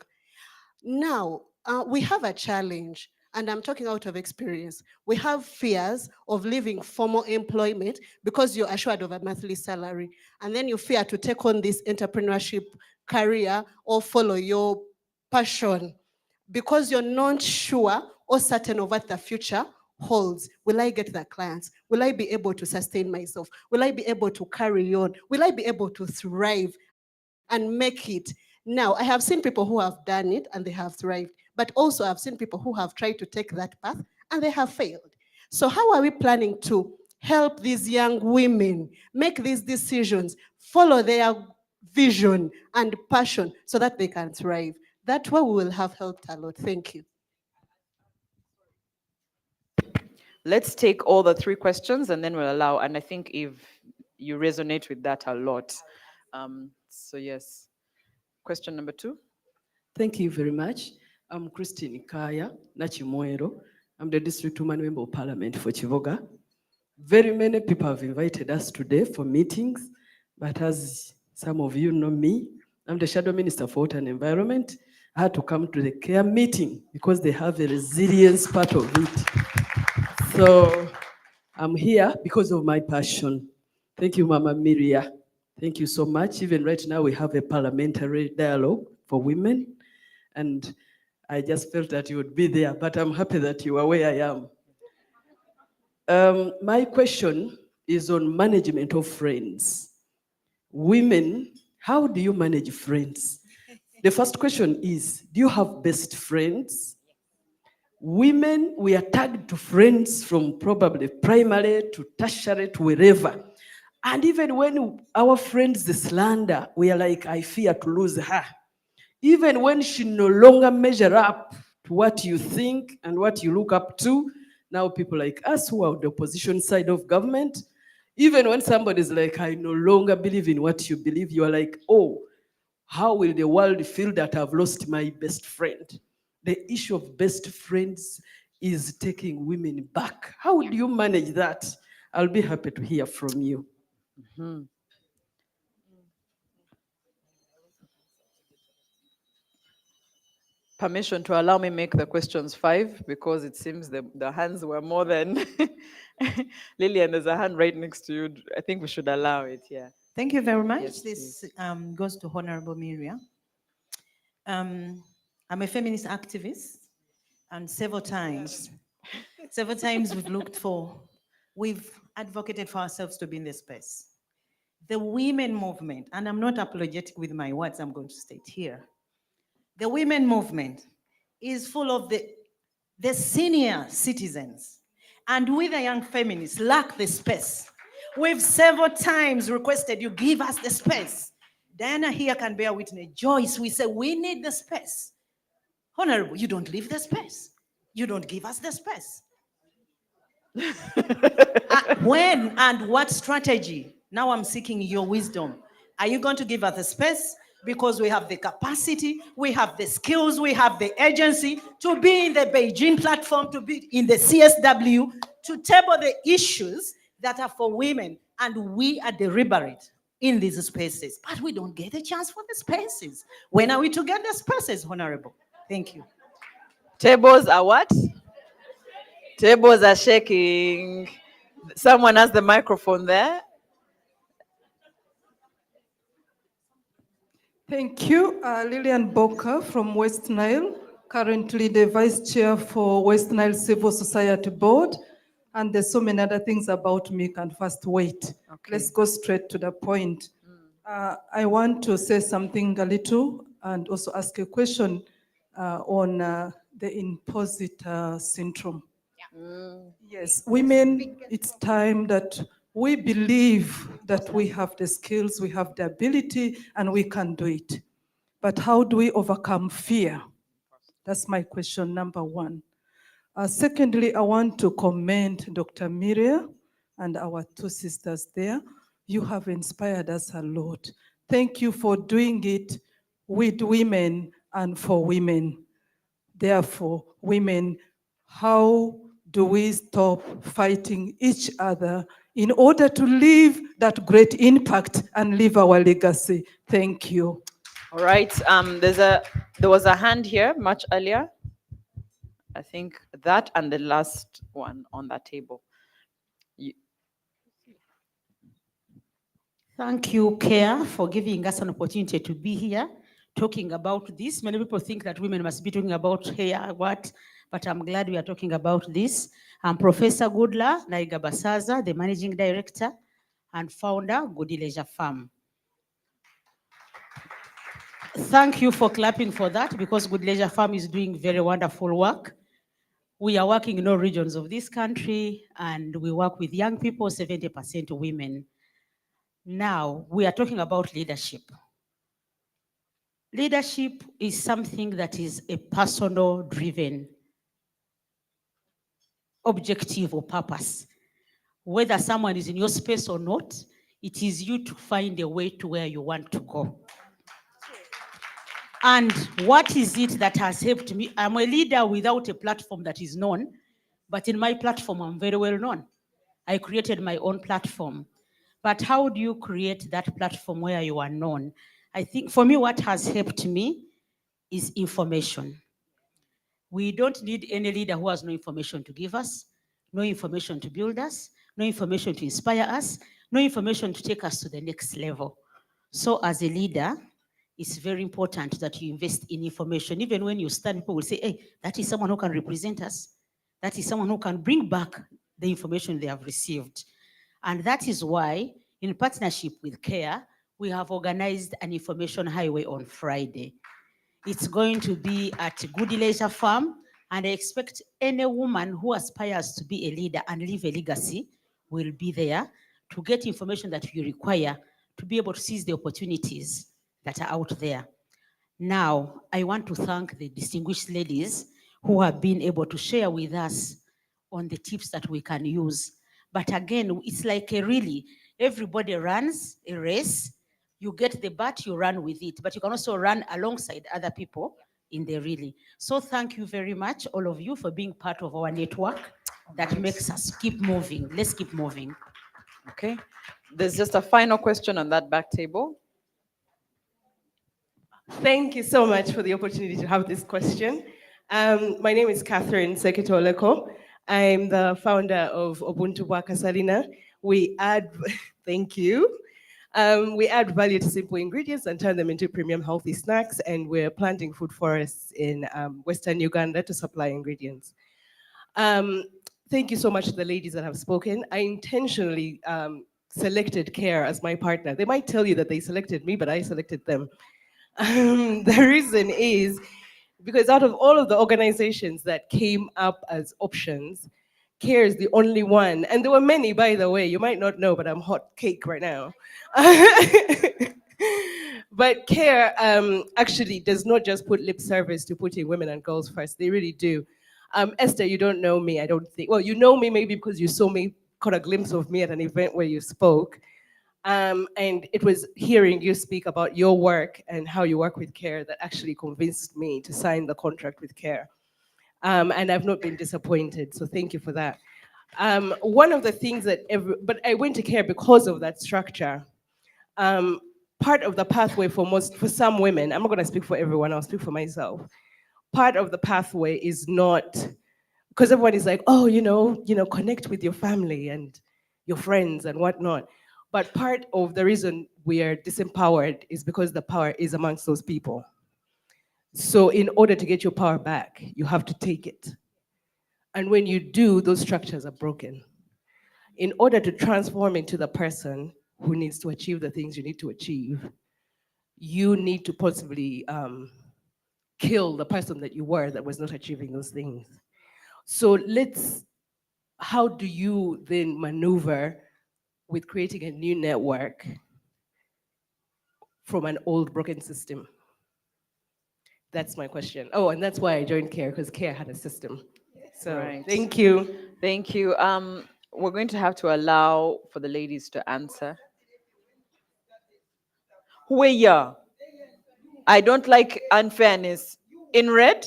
Now, we have a challenge, and I'm talking out of experience. We have fears of leaving formal employment because you're assured of a monthly salary, and then you fear to take on this entrepreneurship career or follow your passion because you're not sure or certain of what the future holds. Will I get the clients? Will I be able to sustain myself? Will I be able to carry on? Will I be able to thrive and make it? Now, I have seen people who have done it and they have thrived, but also I've seen people who have tried to take that path and they have failed. So how are we planning to help these young women make these decisions, follow their vision and passion so that they can thrive? That way we will have helped a lot. Thank you. Let's take all the 3 questions and then we'll allow. And I think if you resonate with that a lot. So yes. Question number 2. Thank you very much. I'm Christine Kaya Nachimoero. I'm the District Woman Member of Parliament for Chivoga. Very many people have invited us today for meetings, but as some of you know me, I'm the Shadow Minister for Water and Environment. I had to come to the CARE meeting because they have a resilience part of it. So I'm here because of my passion. Thank you, Mama Miria. Thank you so much. Even right now, we have a parliamentary dialogue for women, and I just felt that you would be there, but I'm happy that you are where I am. My question is on management of friends. Women, how do you manage friends? The first question is, do you have best friends? Women, we are tagged to friends from probably primary to tertiary to wherever. And even when our friends slander, we are like, I fear to lose her. Even when she no longer measure up to what you think and what you look up to, now people like us who are on the opposition side of government, even when somebody's like, I no longer believe in what you believe, you are like, oh, how will the world feel that I've lost my best friend? The issue of best friends is taking women back. How do you manage that? I'll be happy to hear from you. Mm-hmm. Permission to allow me make the questions 5 because it seems the hands were more than Lillian. There's a hand right next to you. I think we should allow it. Yeah. Thank you very much. Yes, this goes to Honorable Miria. I'm a feminist activist, and several times we've advocated for ourselves to be in this space. The women movement, and I'm not apologetic with my words I'm going to state here. The women movement is full of the senior citizens, and we, the young feminists, lack the space. We've several times requested you give us the space. Diana here can bear witness. Joyce, we say we need the space. Honorable, you don't leave the space. You don't give us the space. When and what strategy? Now I'm seeking your wisdom. Are you going to give us the space? Because we have the capacity, we have the skills, we have the agency to be in the Beijing platform, to be in the CSW, to table the issues that are for women, and we are deliberate in these spaces, but we don't get a chance for the spaces. When are we to get the spaces, Honorable? Thank you. Tables are what? Tables are shaking. Someone has the microphone there. Thank you. Lillian Boka from West Nile, currently the Vice Chair for West Nile Civil Society Board. And there's so many other things about me, can first wait. Okay. Let's go straight to the point. I want to say something a little and also ask a question on the impositor syndrome. Yes, women, it's time that we believe that we have the skills, we have the ability, and we can do it. But how do we overcome fear? That's my question, number one. Secondly, I want to commend Dr. Miria and our two sisters there. You have inspired us a lot. Thank you for doing it with women and for women. Therefore, women, how do we stop fighting each other in order to leave that great impact and leave our legacy? Thank you. All right. There was a hand here much earlier. I think that and the last one on that table. Thank you, CARE, for giving us an opportunity to be here talking about this. Many people think that women must be talking about hair, what, but I'm glad we are talking about this. I'm Professor Goodla Naigabasaza, the Managing Director and founder, Goody Leisure Farm. Thank you for clapping for that, because Good Leisure Farm is doing very wonderful work. We are working in all regions of this country, and we work with young people, 70% women. Now, we are talking about leadership. Leadership is something that is a personal driven objective or purpose. Whether someone is in your space or not, it is you to find a way to where you want to go. And what is it that has helped me? I'm a leader without a platform that is known, but in my platform, I'm very well known. I created my own platform. But how do you create that platform where you are known? I think for me, what has helped me is information. We don't need any leader who has no information to give us, no information to build us, no information to inspire us, no information to take us to the next level. So as a leader, it's very important that you invest in information. Even when you stand, people will say, hey, that is someone who can represent us. That is someone who can bring back the information they have received. And that is why, in partnership with CARE, we have organized an information highway on Friday. It's going to be at Goody Leisure Farm, and I expect any woman who aspires to be a leader and leave a legacy will be there to get information that you require to be able to seize the opportunities that are out there. Now, I want to thank the distinguished ladies who have been able to share with us on the tips that we can use. But again, it's like a relay. Everybody runs a race. You get the bat, you run with it, but you can also run alongside other people in the relay. So thank you very much, all of you, for being part of our network that makes us keep moving. Let's keep moving. Okay. There's just a final question on that back table. Thank you so much for the opportunity to have this question. My name is Catherine Sekitoleko. I'm the founder of Ubuntu Wakasalina. We add, thank you. We add value to simple ingredients and turn them into premium healthy snacks, and we're planting food forests in Western Uganda to supply ingredients. Thank you so much to the ladies that have spoken. I intentionally selected CARE as my partner. They might tell you that they selected me, but I selected them. The reason is because out of all of the organizations that came up as options, CARE is the only one. And there were many, by the way. You might not know, but I'm hot cake right now. But CARE actually does not just put lip service to putting women and girls first. They really do. Esther, you don't know me, I don't think. Well, you know me maybe because you saw me, caught a glimpse of me at an event where you spoke. And it was hearing you speak about your work and how you work with CARE that actually convinced me to sign the contract with CARE. And I've not been disappointed, so thank you for that. One of the things but I went to CARE because of that structure. Part of the pathway for some women, I'm not gonna speak for everyone, I'll speak for myself. Part of the pathway is not, because everyone is like, oh, connect with your family and your friends and whatnot. But part of the reason we are disempowered is because the power is amongst those people. So in order to get your power back, you have to take it. And when you do, those structures are broken. In order to transform into the person who needs to achieve the things you need to achieve, you need to possibly kill the person that you were that was not achieving those things. So how do you then maneuver with creating a new network from an old broken system? That's my question. Oh, and that's why I joined CARE, because CARE had a system. So Right. thank you. Thank you. We're going to have to allow for the ladies to answer. Huya, I don't like unfairness. In red?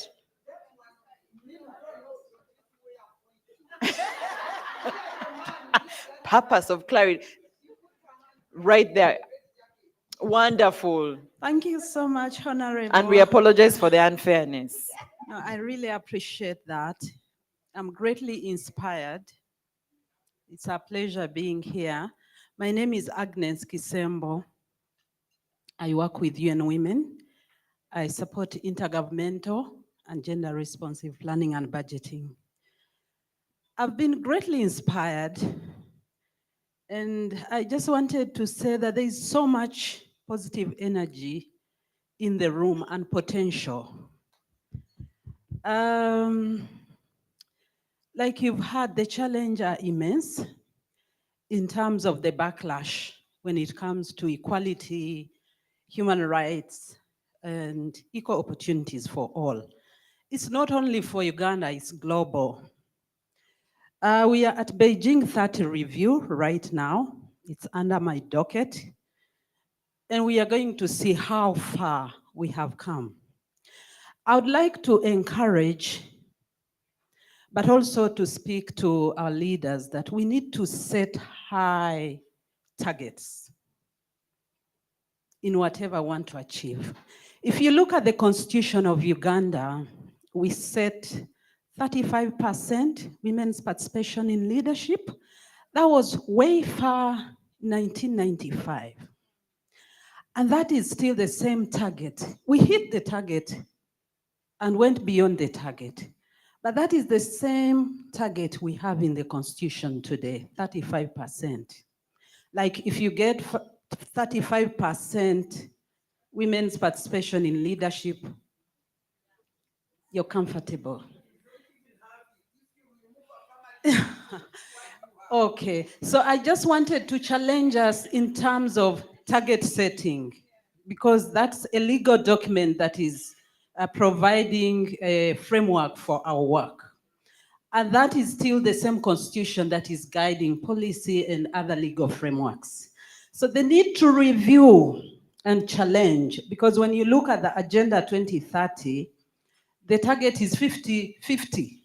Purpose of clarity. Right there. Wonderful. Thank you so much, Honorable. And we apologize for the unfairness. No, I really appreciate that. I'm greatly inspired. It's a pleasure being here. My name is Agnes Kisembo. I work with UN Women. I support intergovernmental and gender responsive planning and budgeting. I've been greatly inspired, and I just wanted to say that there is so much positive energy in the room and potential. Like you've heard, the challenges are immense in terms of the backlash when it comes to equality, human rights, and equal opportunities for all. It's not only for Uganda, it's global. We are at Beijing 30 review right now. It's under my docket. And we are going to see how far we have come. I would like to encourage, but also to speak to our leaders that we need to set high targets in whatever we want to achieve. If you look at the Constitution of Uganda, we set 35% women's participation in leadership. That was way far 1995. And that is still the same target. We hit the target and went beyond the target. But that is the same target we have in the Constitution today, 35%. Like if you get 35% women's participation in leadership, you're comfortable. Okay, so I just wanted to challenge us in terms of target setting, because that's a legal document that is providing a framework for our work. And that is still the same constitution that is guiding policy and other legal frameworks. So the need to review and challenge, because when you look at the Agenda 2030, the target is 50-50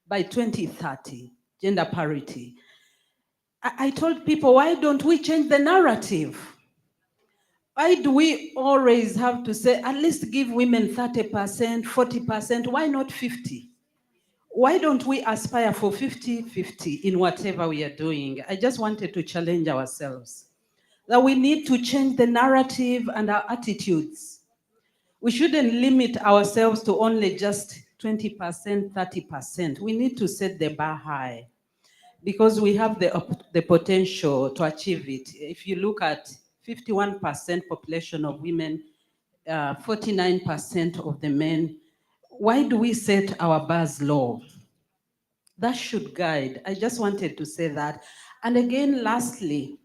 by 2030, gender parity. I told people, why don't we change the narrative? Why do we always have to say, at least give women 30%, 40%, why not 50? Why don't we aspire for 50-50 in whatever we are doing? I just wanted to challenge ourselves that we need to change the narrative and our attitudes. We shouldn't limit ourselves to only just 20%, 30%. We need to set the bar high because we have the potential to achieve it. If you look at 51% population of women, 49% of the men, why do we set our bars low? That should guide. I just wanted to say that. And again, lastly,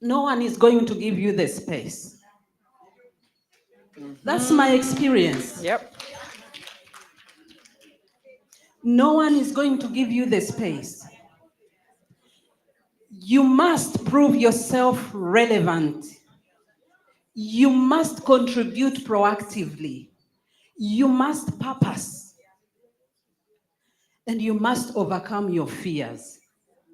no one is going to give you the space. That's my experience. Yep. No one is going to give you the space. You must prove yourself relevant. You must contribute proactively. You must purpose. And you must overcome your fears.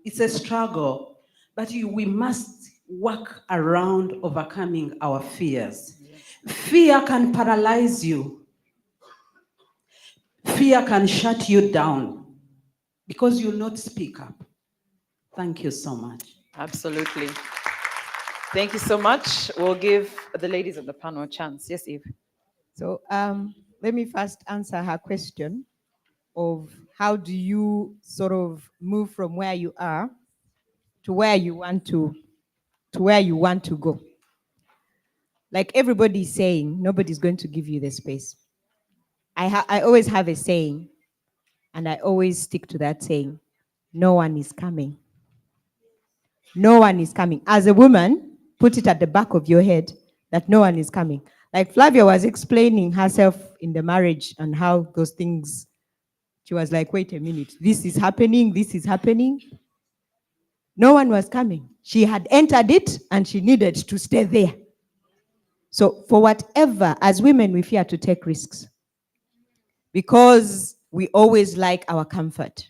It's a struggle, but we must work around overcoming our fears. Fear can paralyze you. Fear can shut you down because you'll not speak up. Thank you so much. Absolutely. Thank you so much. We'll give the ladies of the panel a chance. Yes, Eve. So let me first answer her question of how do you sort of move from where you are to where you want to go. Like everybody's saying, nobody's going to give you the space. I always have a saying, and I always stick to that saying, no one is coming. No one is coming. As a woman, put it at the back of your head that no one is coming. Like Flavia was explaining herself in the marriage and how those things, she was like, wait a minute, this is happening, this is happening. No one was coming. She had entered it and she needed to stay there. So for whatever, as women, we fear to take risks because we always like our comfort.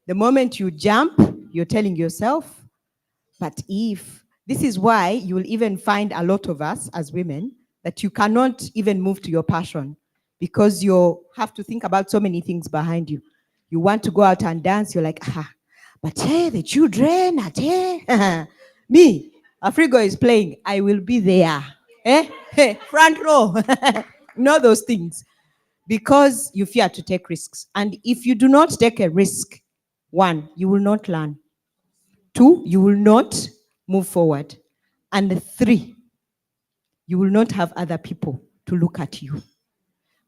The moment you jump, you're telling yourself, but if, this is why you will even find a lot of us as women that you cannot even move to your passion because you have to think about so many things behind you. You want to go out and dance, you're like, but hey, the children, me, Afrigo is playing, I will be there. Front row. Know those things. Because you fear to take risks. And if you do not take a risk, 1, you will not learn. 2, you will not move forward. And 3, you will not have other people to look at you.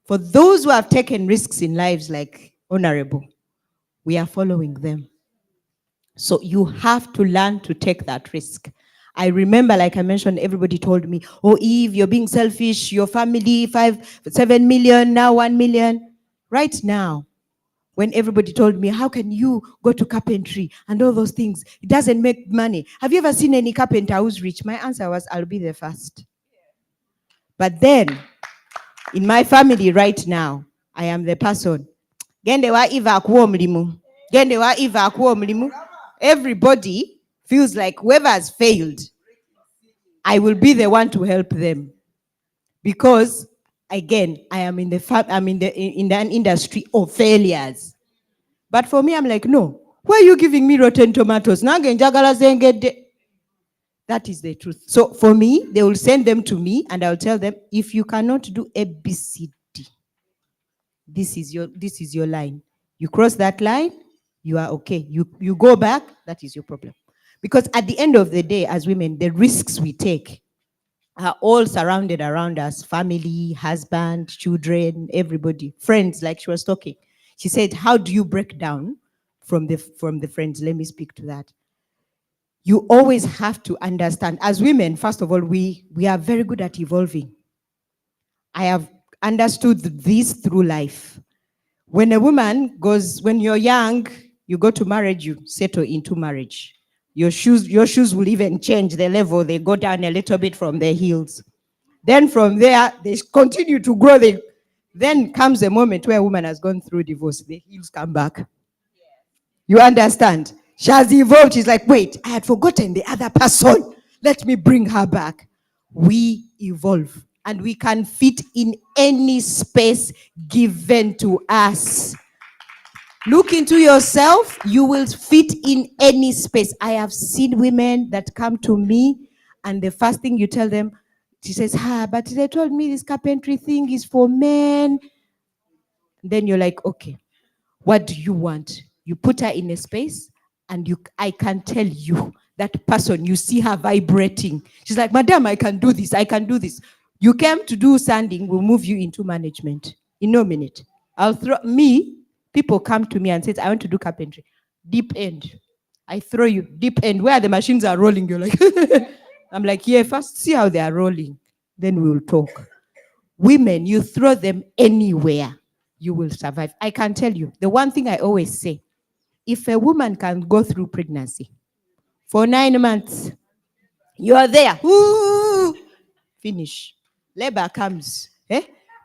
For those who have taken risks in lives like Honorable, we are following them. So you have to learn to take that risk. I remember, like I mentioned, everybody told me, oh, Eve, you're being selfish, your family, 7 million, now 1 million. Right now, when everybody told me, how can you go to carpentry and all those things? It doesn't make money. Have you ever seen any carpenter who's rich? My answer was, I'll be the first. But then, in my family right now, I am the person. Everybody feels like whoever has failed, I will be the one to help them. Because, again, I am in the industry of failures. But for me, I'm like, no. Why are you giving me rotten tomatoes? That is the truth. So for me, they will send them to me and I'll tell them, if you cannot do ABCD, this is your line. You cross that line, you are okay. You go back, that is your problem. Because at the end of the day, as women, the risks we take are all surrounded around us: family, husband, children, everybody, friends, like she was talking. She said, how do you break down from the friends? Let me speak to that. You always have to understand, as women, first of all, we are very good at evolving. I have understood this through life. When a woman goes, when you're young, you go to marriage, you settle into marriage. Your shoes will even change the level. They go down a little bit from the heels. Then from there, they continue to grow. Then comes a moment where a woman has gone through divorce. The heels come back. You understand? She has evolved. She's like, wait, I had forgotten the other person. Let me bring her back. We evolve. And we can fit in any space given to us. Look into yourself. You will fit in any space. I have seen women that come to me, and the first thing you tell them, she says, but they told me this carpentry thing is for men. Then you're like, okay, what do you want? You put her in a space, and I can tell you, that person, you see her vibrating. She's like, madam, I can do this. I can do this. You came to do sanding, we'll move you into management in no minute. People come to me and say, I want to do carpentry. Deep end. I throw you deep end where the machines are rolling. You're like, I'm like, yeah, first see how they are rolling. Then we'll talk. Women, you throw them anywhere, you will survive. I can tell you, the one thing I always say, if a woman can go through pregnancy for 9 months. You are there. Ooh, finish. Labor comes.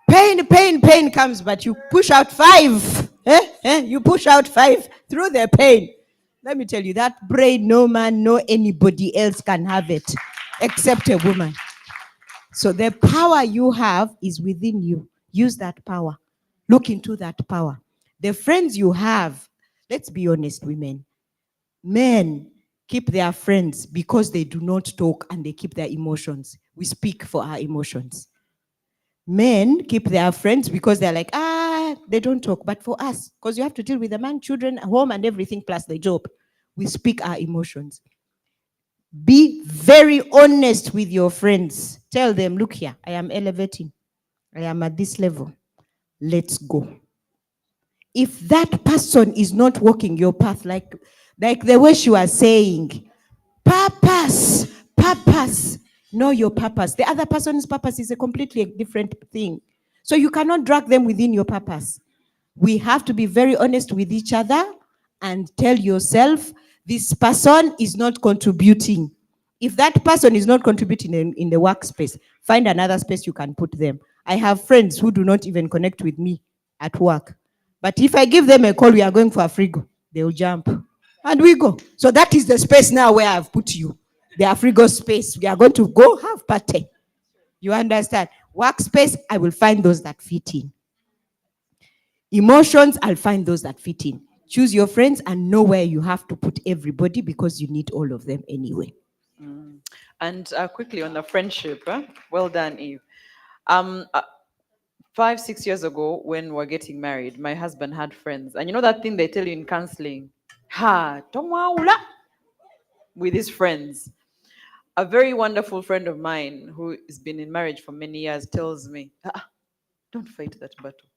Pain comes, but you push out 5. You push out 5 through the pain. Let me tell you, that brain, no man, no anybody else can have it except a woman. So the power you have is within you. Use that power. Look into that power. The friends you have, let's be honest, women. Men keep their friends because they do not talk and they keep their emotions. We speak for our emotions. Men keep their friends because they're like, they don't talk. But for us, because you have to deal with the man, children, home, and everything, plus the job, we speak our emotions. Be very honest with your friends. Tell them, look here, I am elevating. I am at this level. Let's go. If that person is not walking your path, like the way she was saying, purpose. Know your purpose. The other person's purpose is a completely different thing. So you cannot drag them within your purpose. We have to be very honest with each other and tell yourself, this person is not contributing. If that person is not contributing in the workspace, find another space you can put them. I have friends who do not even connect with me at work. But if I give them a call, we are going for a frigo, they will jump. And we go. So that is the space now where I've put you. The Afrigo space. We are going to go have party. You understand? Workspace, I will find those that fit in. Emotions, I'll find those that fit in. Choose your friends and know where you have to put everybody because you need all of them anyway. And quickly on the friendship, well done, Eve. 5-6 years ago, when we were getting married, my husband had friends. And you know that thing they tell you in counseling? With his friends. A very wonderful friend of mine who has been in marriage for many years tells me, don't fight that battle.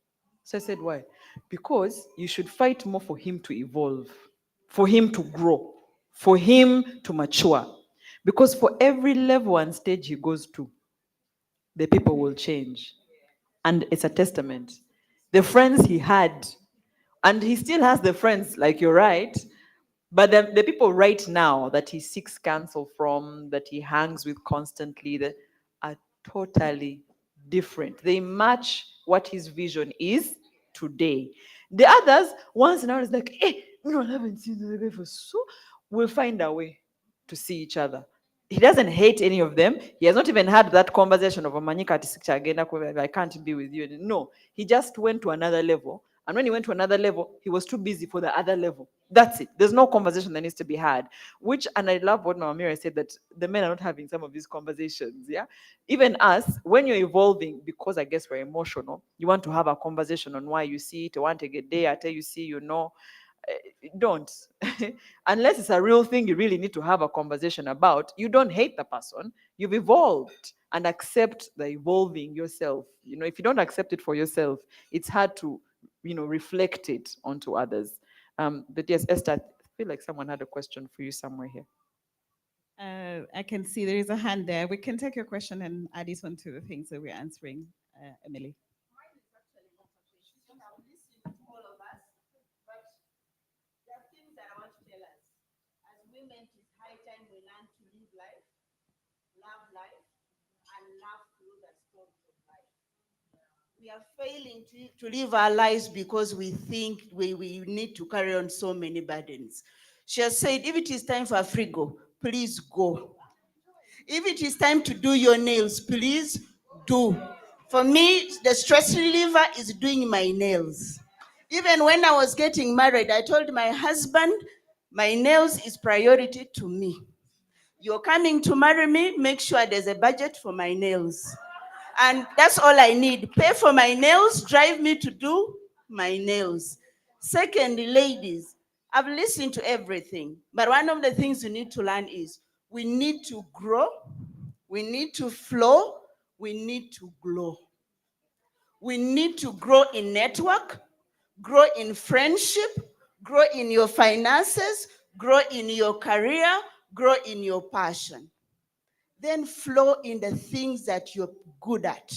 So I said, why? Because you should fight more for him to evolve, for him to grow, for him to mature. Because for every level and stage he goes to, the people will change. And it's a testament. The friends he had, and he still has the friends, like you're right, but the people right now that he seeks counsel from, that he hangs with constantly, that are totally different. They match what his vision is today. The others, once in a while, is like, hey, I haven't seen the guy for so. We'll find a way to see each other. He doesn't hate any of them. He has not even had that conversation of I can't be with you. No, he just went to another level. And when he went to another level, he was too busy for the other level. That's it. There's no conversation that needs to be had. And I love what Mama Mira said, that the men are not having some of these conversations. Yeah. Even us, when you're evolving, because I guess we're emotional, you want to have a conversation on why you see it. Want to get there, I tell you see, don't. Unless it's a real thing you really need to have a conversation about. You don't hate the person. You've evolved, and accept the evolving yourself. If you don't accept it for yourself, it's hard to reflect it onto others. But yes, Esther, I feel like someone had a question for you somewhere here. I can see there is a hand there. We can take your question and add it onto the things that we're answering, Emily. We are failing to live our lives because we think we need to carry on so many burdens. She has said, if it is time for a frigo, please go. If it is time to do your nails, please do. For me, the stress reliever is doing my nails. Even when I was getting married, I told my husband, my nails is priority to me. You're coming to marry me, make sure there's a budget for my nails. And that's all I need. Pay for my nails, drive me to do my nails. Secondly, ladies, I've listened to everything, but one of the things you need to learn is we need to grow, we need to flow, we need to glow. We need to grow in network, grow in friendship, grow in your finances, grow in your career, grow in your passion. Then flow in the things that you're good at.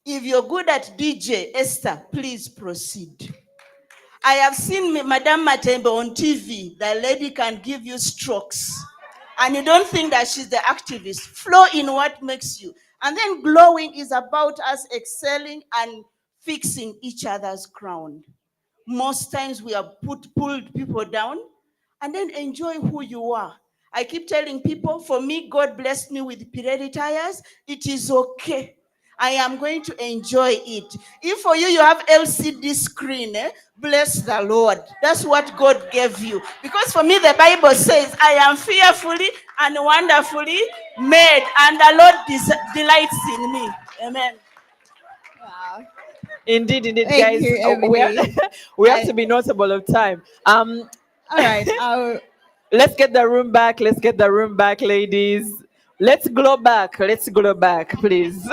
If you're good at DJ, Esther, please proceed. I have seen Madame Matembe on TV. The lady can give you strokes. And you don't think that she's the activist. Flow in what makes you. And then glowing is about us excelling and fixing each other's crown. Most times we have pulled people down, and then enjoy who you are. I keep telling people, for me, God blessed me with Pirelli tires. It is okay. I am going to enjoy it. If for you, you have LCD screen, bless the Lord. That's what God gave you. Because for me, the Bible says, I am fearfully and wonderfully made, and the Lord delights in me. Amen. Indeed, Thank guys. you, Emily. We have to be notable of time. All right. Let's get the room back. Let's get the room back, ladies. Let's glow back. Let's glow back, please.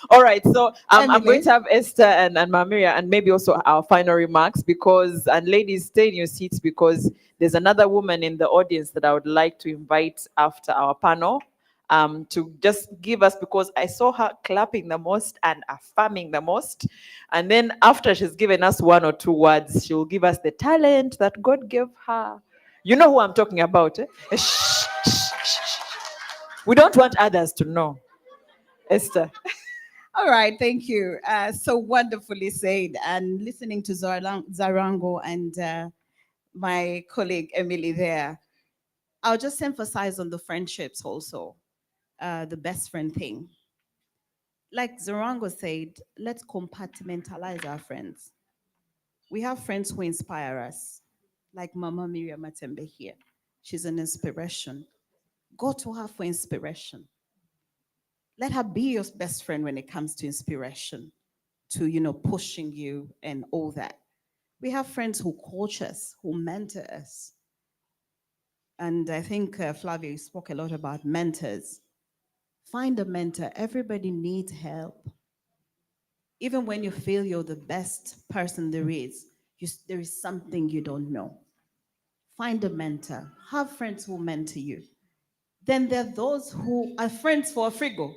All right, so I'm going to have Esther and Mamiria, and maybe also our final remarks, because, and ladies, stay in your seats, because there's another woman in the audience that I would like to invite after our panel to just give us, because I saw her clapping the most and affirming the most. And then after she's given us one or two words, she'll give us the talent that God gave her. You know who I'm talking about, eh? Shh, shh, shh, shh. We don't want others to know. Esther. All right, thank you. So wonderfully said. And listening to Zarango and my colleague Emily there, I'll just emphasize on the friendships also, the best friend thing. Like Zarango said, let's compartmentalize our friends. We have friends who inspire us, like Mama Miriam Matembe here. She's an inspiration. Go to her for inspiration. Let her be your best friend when it comes to inspiration, to pushing you and all that. We have friends who coach us, who mentor us. And I think Flavia, you spoke a lot about mentors. Find a mentor. Everybody needs help. Even when you feel you're the best person there is, there is something you don't know. Find a mentor. Have friends who mentor you. Then there are those who are friends for a frigo.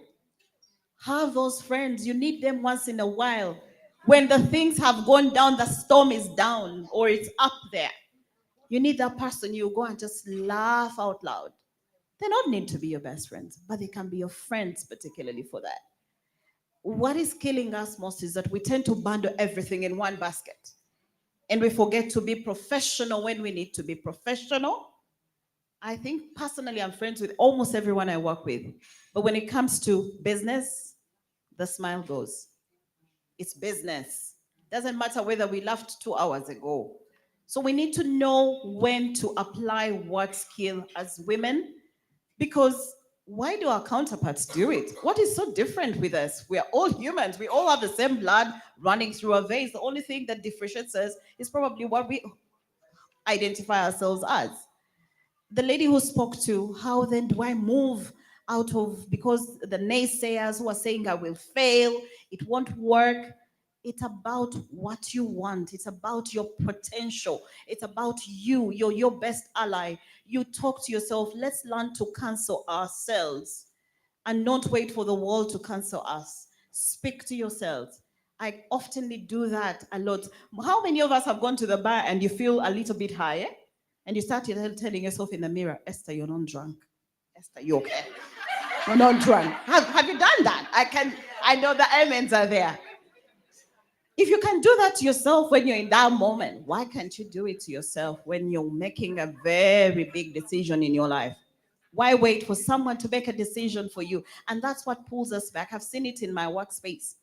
Have those friends. You need them once in a while. When the things have gone down, the storm is down or it's up there. You need that person. You go and just laugh out loud. They don't need to be your best friends, but they can be your friends, particularly for that. What is killing us most is that we tend to bundle everything in one basket. And we forget to be professional when we need to be professional. I think personally, I'm friends with almost everyone I work with. But when it comes to business, the smile goes. It's business. Doesn't matter whether we laughed 2 hours ago. So we need to know when to apply what skill as women, because why do our counterparts do it? What is so different with us? We are all humans. We all have the same blood running through our veins. The only thing that differentiates us is probably what we identify ourselves as. The lady who spoke to, how then do I move out of, because the naysayers who are saying I will fail, it won't work. It's about what you want. It's about your potential. It's about you. You're your best ally. You talk to yourself. Let's learn to cancel ourselves and not wait for the world to cancel us. Speak to yourselves. I oftenly do that a lot. How many of us have gone to the bar and you feel a little bit high, eh? And you start telling yourself in the mirror, Esther, you're not drunk. Esther, you okay? You're not drunk. Have you done that? I know the amens are there. If you can do that to yourself when you're in that moment, why can't you do it to yourself when you're making a very big decision in your life? Why wait for someone to make a decision for you? And that's what pulls us back. I've seen it in my workspace.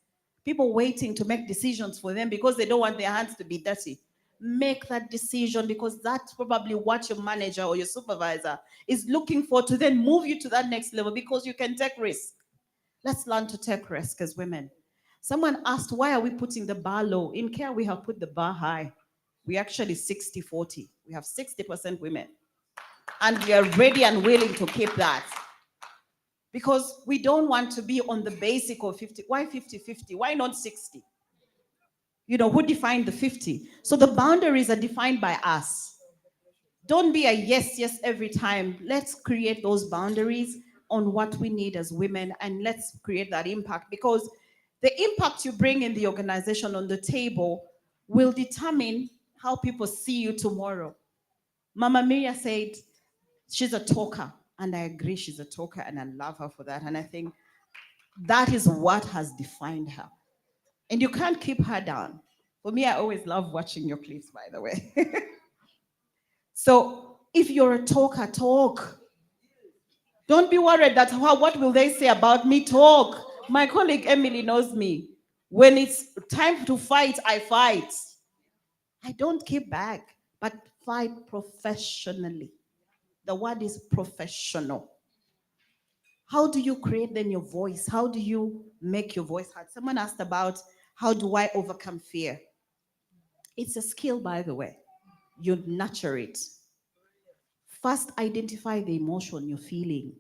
People waiting to make decisions for them because they don't want their hands to be dirty. Make that decision, because that's probably what your manager or your supervisor is looking for to then move you to that next level, because you can take risk. Let's learn to take risk as women. Someone asked, why are we putting the bar low? In care, we have put the bar high. We actually 60-40. We have 60% women. And we are ready and willing to keep that. Because we don't want to be on the basic of 50. Why 50-50? Why not 60? Who defined the 50? So the boundaries are defined by us. Don't be a yes, yes every time. Let's create those boundaries on what we need as women, and let's create that impact, because the impact you bring in the organization on the table will determine how people see you tomorrow. Mama Mia said she's a talker, and I agree she's a talker, and I love her for that. And I think that is what has defined her. And you can't keep her down. For me, I always love watching your clips, by the way. So if you're a talker, talk. Don't be worried that what will they say about me? Talk. My colleague Emily knows me. When it's time to fight, I fight. I don't keep back, but fight professionally. The word is professional. How do you create then your voice? How do you make your voice heard? Someone asked about how do I overcome fear? It's a skill, by the way. You nurture it. First, identify the emotion you're feeling.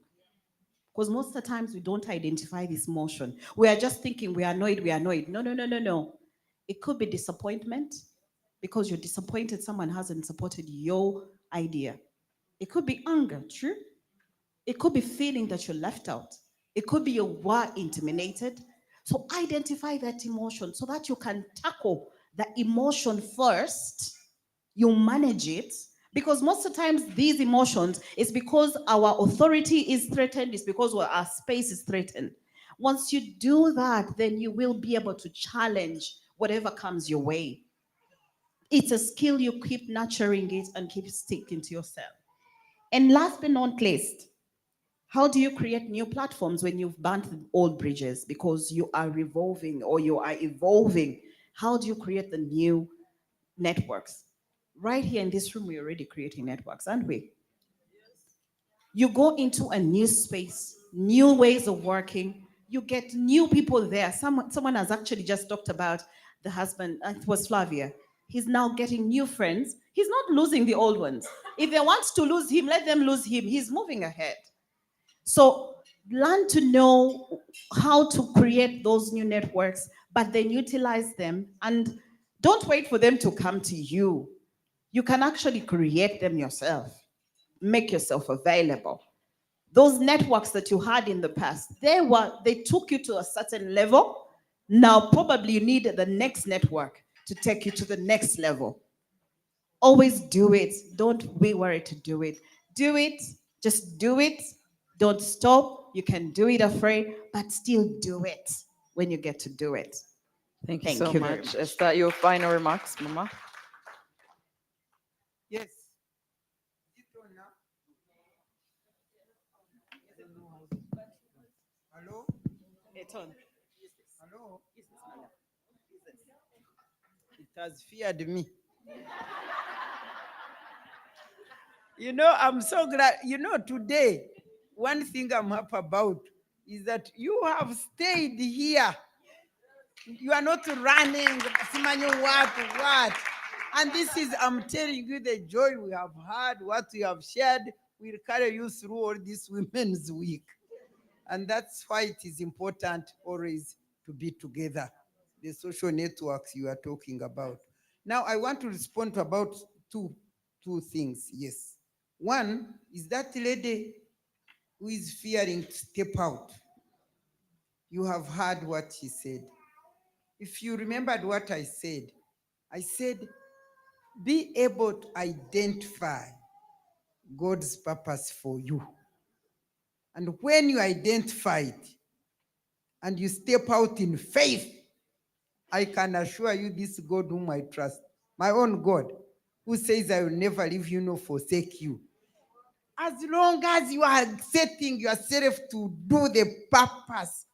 Because most of the times we don't identify this emotion. We are just thinking we are annoyed, we are annoyed. No, no, no, no, no. It could be disappointment because you're disappointed someone hasn't supported your idea. It could be anger, true? It could be feeling that you're left out. It could be you were intimidated. So identify that emotion so that you can tackle the emotion first. You manage it. Because most of the times these emotions is because our authority is threatened, it's because our space is threatened. Once you do that, then you will be able to challenge whatever comes your way. It's a skill, you keep nurturing it and keep sticking to yourself. And last but not least, how do you create new platforms when you've burnt the old bridges because you are revolving or you are evolving? How do you create the new networks? Right here in this room, we're already creating networks, aren't we? You go into a new space, new ways of working, you get new people there. Someone has actually just talked about the husband, it was Flavia. He's now getting new friends. He's not losing the old ones. If they want to lose him, let them lose him. He's moving ahead. So learn to know how to create those new networks, but then utilize them and don't wait for them to come to you. You can actually create them yourself. Make yourself available. Those networks that you had in the past, they took you to a certain level. Now probably you need the next network to take you to the next level. Always do it. Don't be worried to do it. Do it. Just do it. Don't stop. You can do it afraid, but still do it when you get to do it. Thank you Thank so you very much. Esther, your final remarks, Mama. Yes. Hello? Hello? It has feared me. You know, I'm so glad. You know, today, one thing I'm happy about is that you have stayed here. You are not running, what. And this is, I'm telling you, the joy we have had, what we have shared, will carry you through all this Women's Week. And that's why it is important always to be together. The social networks you are talking about. Now, I want to respond to about two things, yes. One is that lady who is fearing to step out. You have heard what she said. If you remembered what I said, be able to identify God's purpose for you. And when you identify it and you step out in faith, I can assure you this God whom I trust, my own God, who says I will never leave you nor forsake you. As long as you are setting yourself to do the purpose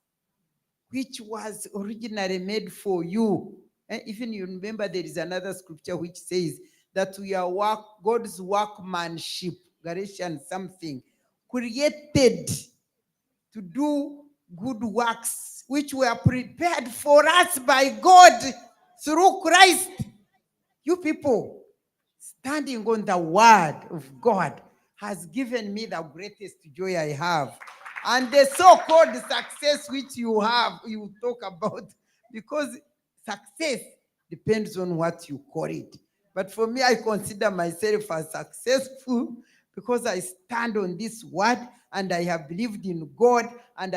which was originally made for you. And even you remember there is another scripture which says that we are God's workmanship, Galatians something, created to do good works which were prepared for us by God through Christ. You people standing on the word of God has given me the greatest joy I have. And the so-called success which you talk about, because success depends on what you call it. But for me, I consider myself as successful because I stand on this word and I have believed in God and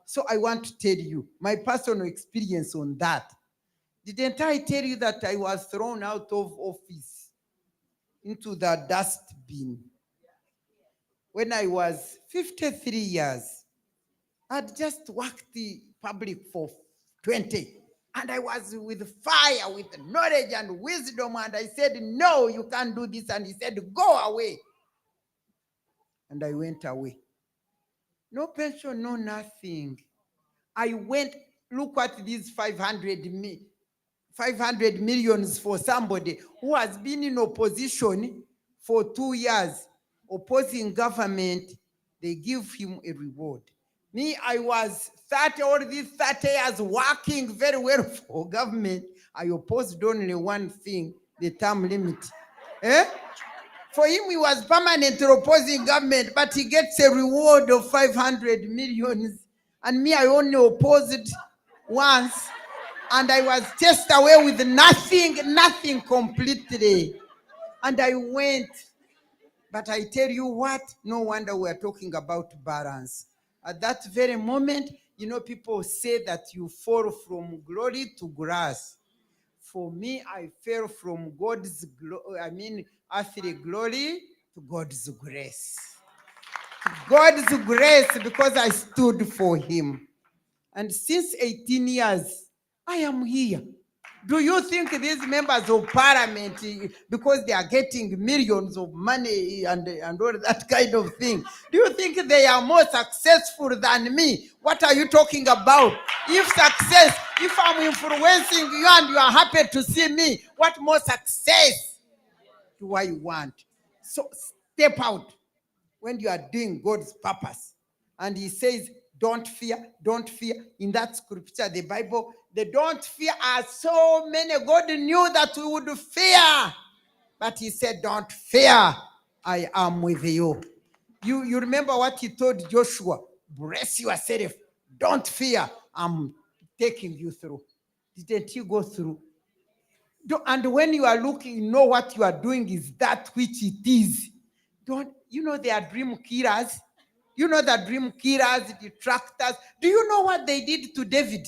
so I want to tell you my personal experience on that. Didn't I tell you that I was thrown out of office into the dustbin when I was 53 years? I'd just worked the public for 20. And I was with fire, with knowledge and wisdom. And I said, no, you can't do this. And he said, go away. And I went away. No pension, no nothing. I went, look at these 500 millions for somebody who has been in opposition for 2 years, opposing government. They give him a reward. Me, I was 30, all these 30 years working very well for government. I opposed only one thing, the term limit. For him, he was permanently opposing government, but he gets a reward of 500 millions. And me, I only opposed once. And I was chased away with nothing completely. And I went. But I tell you what, no wonder we're talking about balance. At that very moment, people say that you fall from glory to grass. For me, I fell from earthly glory to God's grace. God's grace, because I stood for him. And since 18 years, I am here. Do you think these members of parliament, because they are getting millions of money and all that kind of thing, do you think they are more successful than me? What are you talking about? If I'm influencing you and you are happy to see me, what more success do I want? So step out when you are doing God's purpose. And he says, don't fear, don't fear. In that scripture, the Bible, the don't fear are so many. God knew that we would fear. But he said, don't fear, I am with you. You remember what he told Joshua? Brace yourself, don't fear, I'm taking you through. Didn't you go through? And when you are looking, you know what you are doing is that which it is. They are dream killers. The dream killers, detractors. Do you know what they did to David?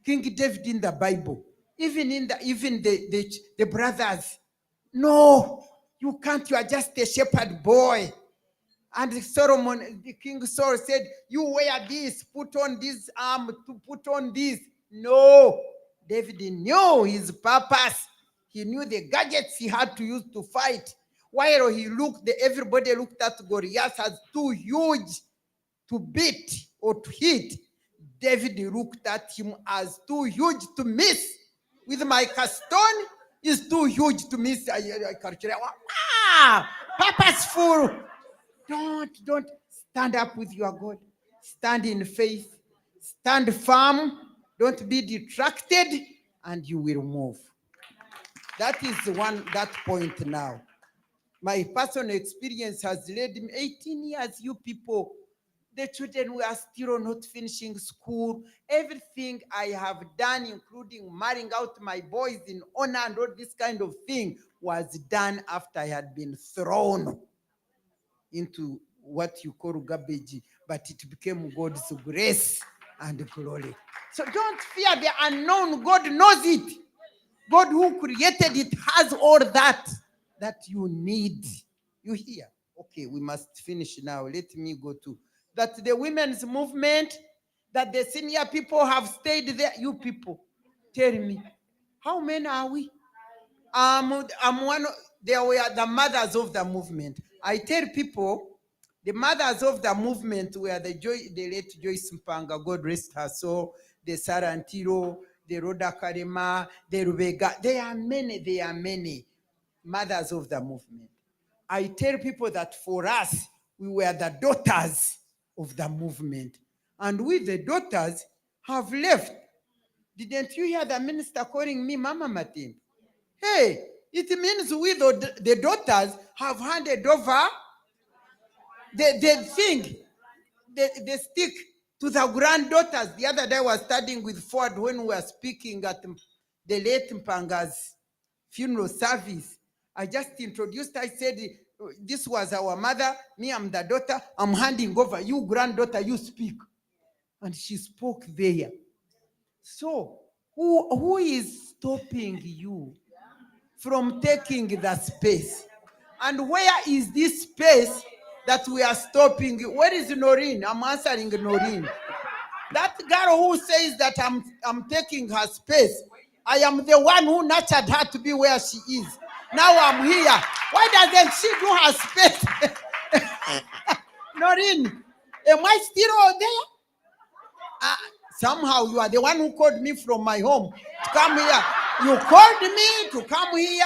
King David in the Bible. Even the brothers. No, you can't. You are just a shepherd boy. And Solomon, the King Saul said, you wear this, put on this arm, to put on this. No, David knew his purpose. He knew the gadgets he had to use to fight. While he looked, everybody looked at Goliath as too huge to beat or to hit. David looked at him as too huge to miss. With my stone is too huge to miss. Purposeful. Don't stand up with your God. Stand in faith. Stand firm. Don't be detracted, and you will move. That is that point now. My personal experience has led me 18 years. You people, the children were still not finishing school. Everything I have done, including marrying out my boys in honor and all this kind of thing, was done after I had been thrown into what you call garbage, but it became God's grace and glory. So don't fear the unknown. God knows it. God who created it has all that you need. You hear? Okay, we must finish now. Let me go to that. The women's movement, that the senior people have stayed there. You people, tell me, how many are we? I'm one. They were the mothers of the movement. I tell people, the mothers of the movement were the late Joyce Mpanga, God rest her soul, the Sarah Ntiro, the Rhoda Karema, the Rubega. There are many mothers of the movement. I tell people that for us, we were the daughters of the movement. And we, the daughters, have left. Didn't you hear the minister calling me Mama Martin? Hey, it means we, the daughters, have handed over the stick to the granddaughters. The other day I was studying with Ford when we were speaking at the late Mpanga's funeral service. I just introduced, I said, this was our mother, me, I'm the daughter, I'm handing over, you granddaughter, you speak. And she spoke there. So Who is stopping you from taking the space? And where is this space that we are stopping? Where is Noreen? I'm answering Noreen. That girl who says that I'm taking her space, I am the one who nurtured her to be where she is. Now I'm here. Why doesn't she do her space? Noreen, am I still out there? Somehow you are the one who called me from my home to come here. You called me to come here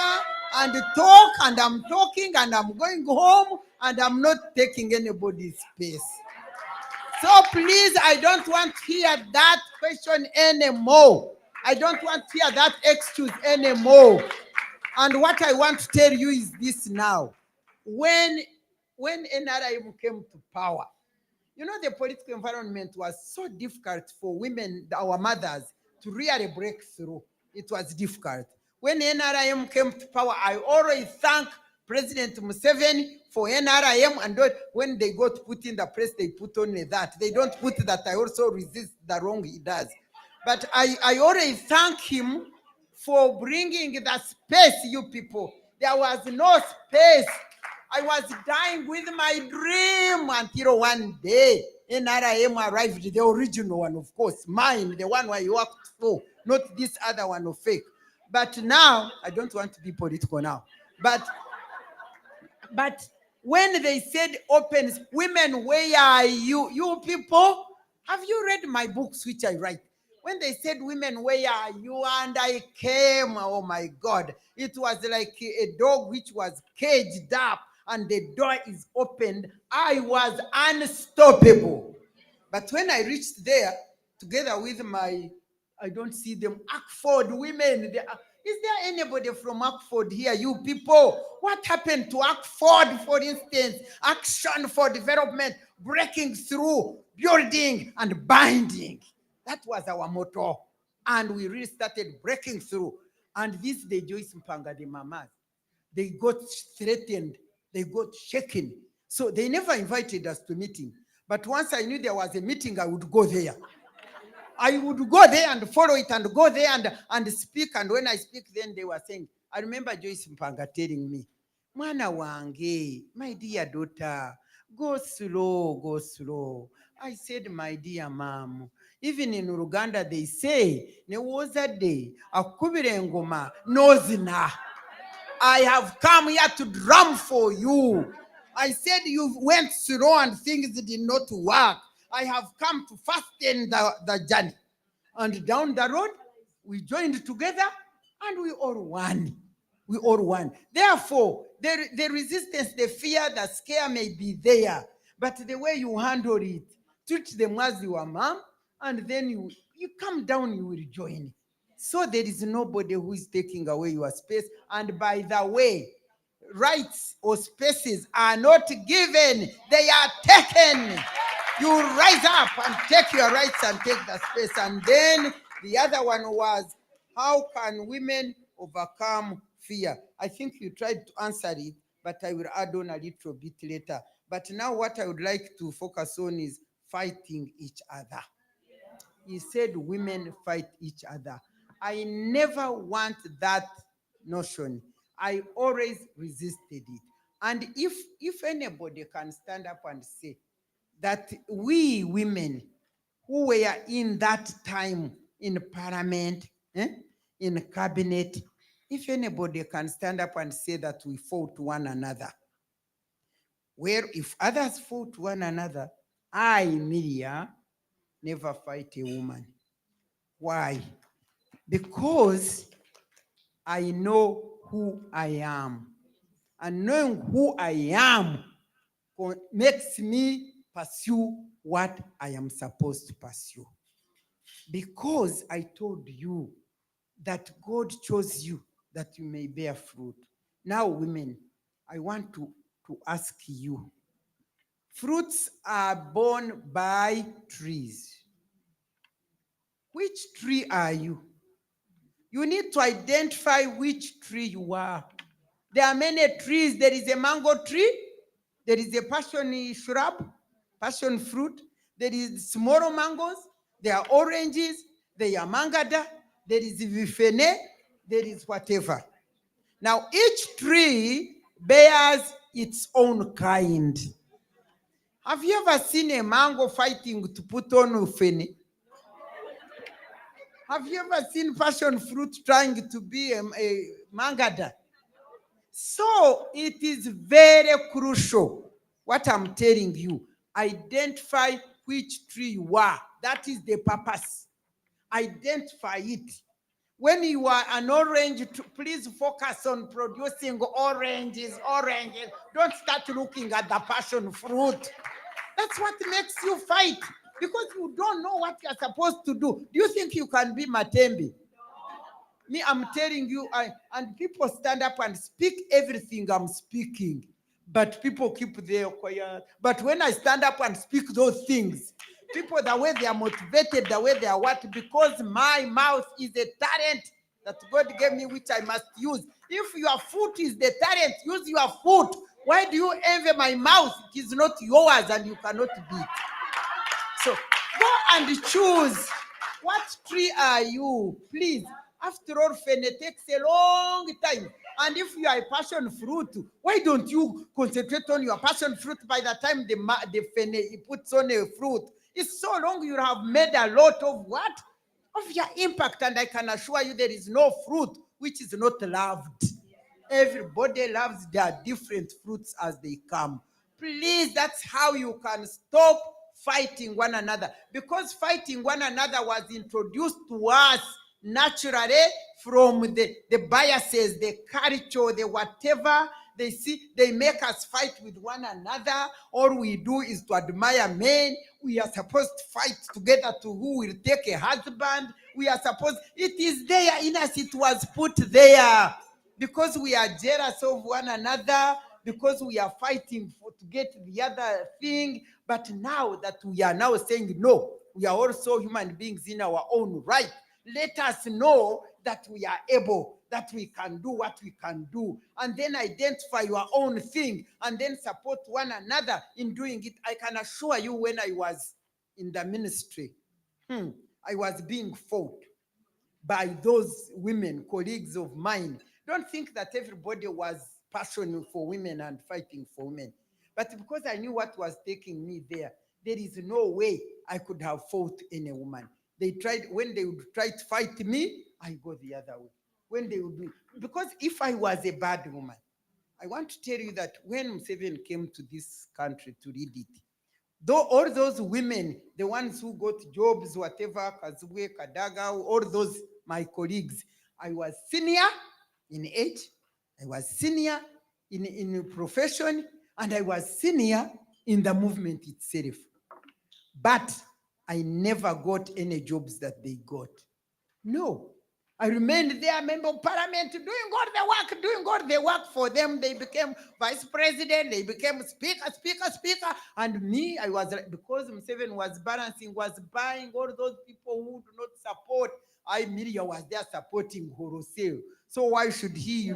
and talk, and I'm talking, and I'm going home, and I'm not taking anybody's space. So please, I don't want to hear that question anymore. I don't want to hear that excuse anymore. And what I want to tell you is this now. When NRM came to power, you know, the political environment was so difficult for women, our mothers, to really break through. It was difficult. When NRM came to power, I always thank President Museveni for NRM, and when they got put in the press, they put only that. They don't put that. I also resist the wrong he does. But I always thank him for bringing the space, you people. There was no space. I was dying with my dream until one day NRM arrived, the original one, of course, mine, the one I worked for, not this other one of fake. But now, I don't want to be political now, but when they said open, women, where are you? You people, have you read my books which I write? When they said women, where are you? And I came, oh my God, it was like a dog which was caged up and the door is opened. I was unstoppable. But when I reached there, together with my, I don't see them, Ackford women. Is there anybody from Ackford here, you people? What happened to Ackford, for instance? Action for development, breaking through, building and binding. That was our motto. And we really started breaking through. And this, the Joyce Mpanga, the mamas, they got threatened, they got shaken. So they never invited us to meeting. But once I knew there was a meeting, I would go there. I would go there and follow it and go there and speak. And when I speak, then they were saying, I remember Joyce Mpanga telling me, Mwana wange, my dear daughter, go slow, go slow. I said, my dear mom, even in Uganda, they say, ne was a day, akubire ngoma, nozina. I have come here to drum for you. I said you went slow and things did not work. I have come to fasten the journey. And down the road, we joined together and we all won. We all won. Therefore, the resistance, the fear, the scare may be there. But the way you handle it, treat them as your mom, and then you come down, you will join. So there is nobody who is taking away your space. And by the way, rights or spaces are not given, they are taken. You rise up and take your rights and take the space. And then the other one was, how can women overcome fear? I think you tried to answer it, but I will add on a little bit later. But now what I would like to focus on is fighting each other. He said women fight each other. I never want that notion. I always resisted it. And if anybody can stand up and say that we women who were in that time in parliament, in cabinet, if anybody can stand up and say that we fought one another, where if others fought one another, I, Miria, never fight a woman. Why? Because I know who I am. And knowing who I am makes me pursue what I am supposed to pursue. Because I told you that God chose you that you may bear fruit. Now, women, I want to ask you. Fruits are born by trees. Which tree are you? You need to identify which tree you are. There are many trees. There is a mango tree. There is a passion shrub, passion fruit. There is small mangoes. There are oranges. There are mangada. there is vifene, there is whatever. Now, each tree bears its own kind. Have you ever seen a mango fighting to put on fene? Have you ever seen passion fruit trying to be a mangada? So it is very crucial what I'm telling you. Identify which tree you are. That is the purpose. Identify it. When you are an orange, please focus on producing oranges. Don't start looking at the passion fruit. That's what makes you fight, because you don't know what you're supposed to do. Do you think you can be Matembi? Me, I'm telling you, and people stand up and speak everything I'm speaking, but people keep their quiet. But when I stand up and speak those things, people, the way they are motivated, the way they are what, because my mouth is a talent that God gave me, which I must use. If your foot is the talent, use your foot. Why do you envy my mouth? It is not yours and you cannot beat. So go and choose. What tree are you? Please. After all, fene takes a long time. And if you are a passion fruit, why don't you concentrate on your passion fruit? By the time the fene puts on a fruit, it's so long, you have made a lot of what? Of your impact. And I can assure you there is no fruit which is not loved. Everybody loves their different fruits as they come. Please, that's how you can stop fighting one another. Because fighting one another was introduced to us naturally from the biases, the culture, the whatever. They see, they make us fight with one another. All we do is to admire men. We are supposed to fight together to who will take a husband. We are supposed, it is there in us, it was put there. Because we are jealous of one another, because we are fighting to get the other thing. But now that we are now saying, no, we are also human beings in our own right. Let us know that we are able, that we can do what we can do. And then identify your own thing and then support one another in doing it. I can assure you, when I was in the ministry, I was being fought by those women, colleagues of mine. Don't think that everybody was passionate for women and fighting for women. But because I knew what was taking me there, there is no way I could have fought any woman. They tried, when they would try to fight me, I go the other way. When they would do, because if I was a bad woman, I want to tell you that when Museveni came to this country to lead it, though all those women, the ones who got jobs, whatever, Kazwe, Kadaga, all those, my colleagues, I was senior in age, I was senior in profession, and I was senior in the movement itself. But I never got any jobs that they got. No. I remained there, member of parliament, doing all the work for them. They became vice president, they became speaker. And me, I was, because Museveni was balancing, was buying all those people who do not support. Miriam was there supporting Horoseo. So why should he,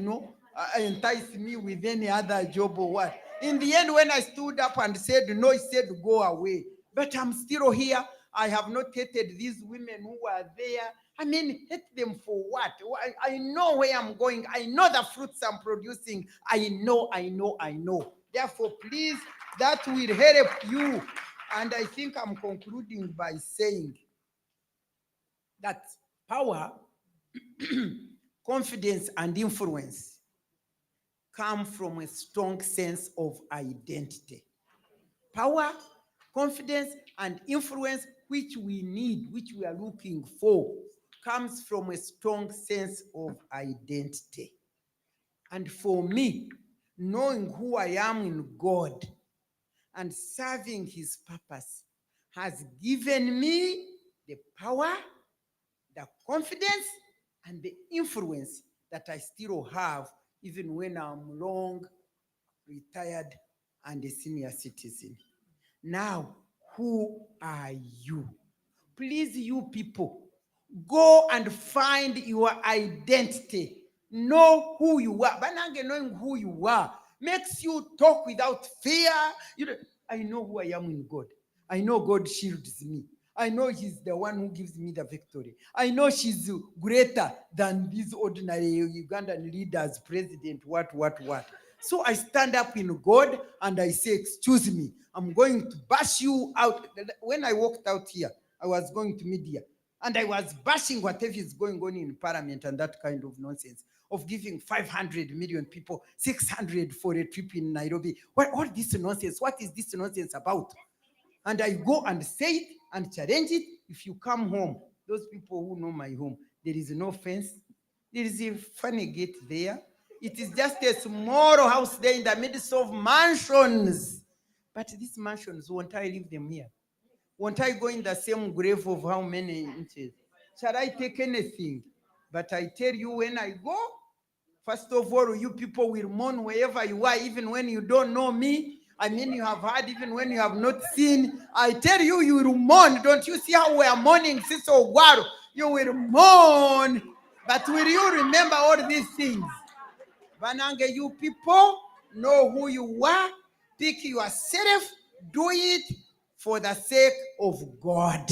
entice me with any other job or what? In the end, when I stood up and said no, he said go away. But I'm still here. I have not hated these women who are there. I mean, hate them for what? I know where I'm going. I know the fruits I'm producing. I know. Therefore, please, that will help you. And I think I'm concluding by saying that power, confidence, and influence come from a strong sense of identity. Power, confidence, and influence, which we need, which we are looking for, comes from a strong sense of identity. And for me, knowing who I am in God and serving his purpose has given me the power, the confidence, and the influence that I still have even when I'm long retired and a senior citizen. Now, who are you? Please, you people, go and find your identity. Know who you are. Banange, knowing who you are makes you talk without fear. I know who I am in God. I know God shields me. I know he's the one who gives me the victory. I know she's greater than these ordinary Ugandan leaders, president, what. So I stand up in God and I say, excuse me, I'm going to bash you out. When I walked out here, I was going to media and I was bashing whatever is going on in parliament and that kind of nonsense of giving 500 million people, 600 for a trip in Nairobi. What all this nonsense? What is this nonsense about? And I go and say it and challenge it. If you come home, those people who know my home, there is no fence. There is a funny gate there. It is just a small house there in the midst of mansions. But these mansions, won't I leave them here? Won't I go in the same grave of how many inches? Shall I take anything? But I tell you, when I go, first of all, you people will mourn wherever you are, even when you don't know me. I mean, you have heard, even when you have not seen. I tell you, you will mourn. Don't you see how we are mourning, Sister Ogwaro? You will mourn. But will you remember all these things? Banange, you people know who you are. Pick yourself. Do it for the sake of God.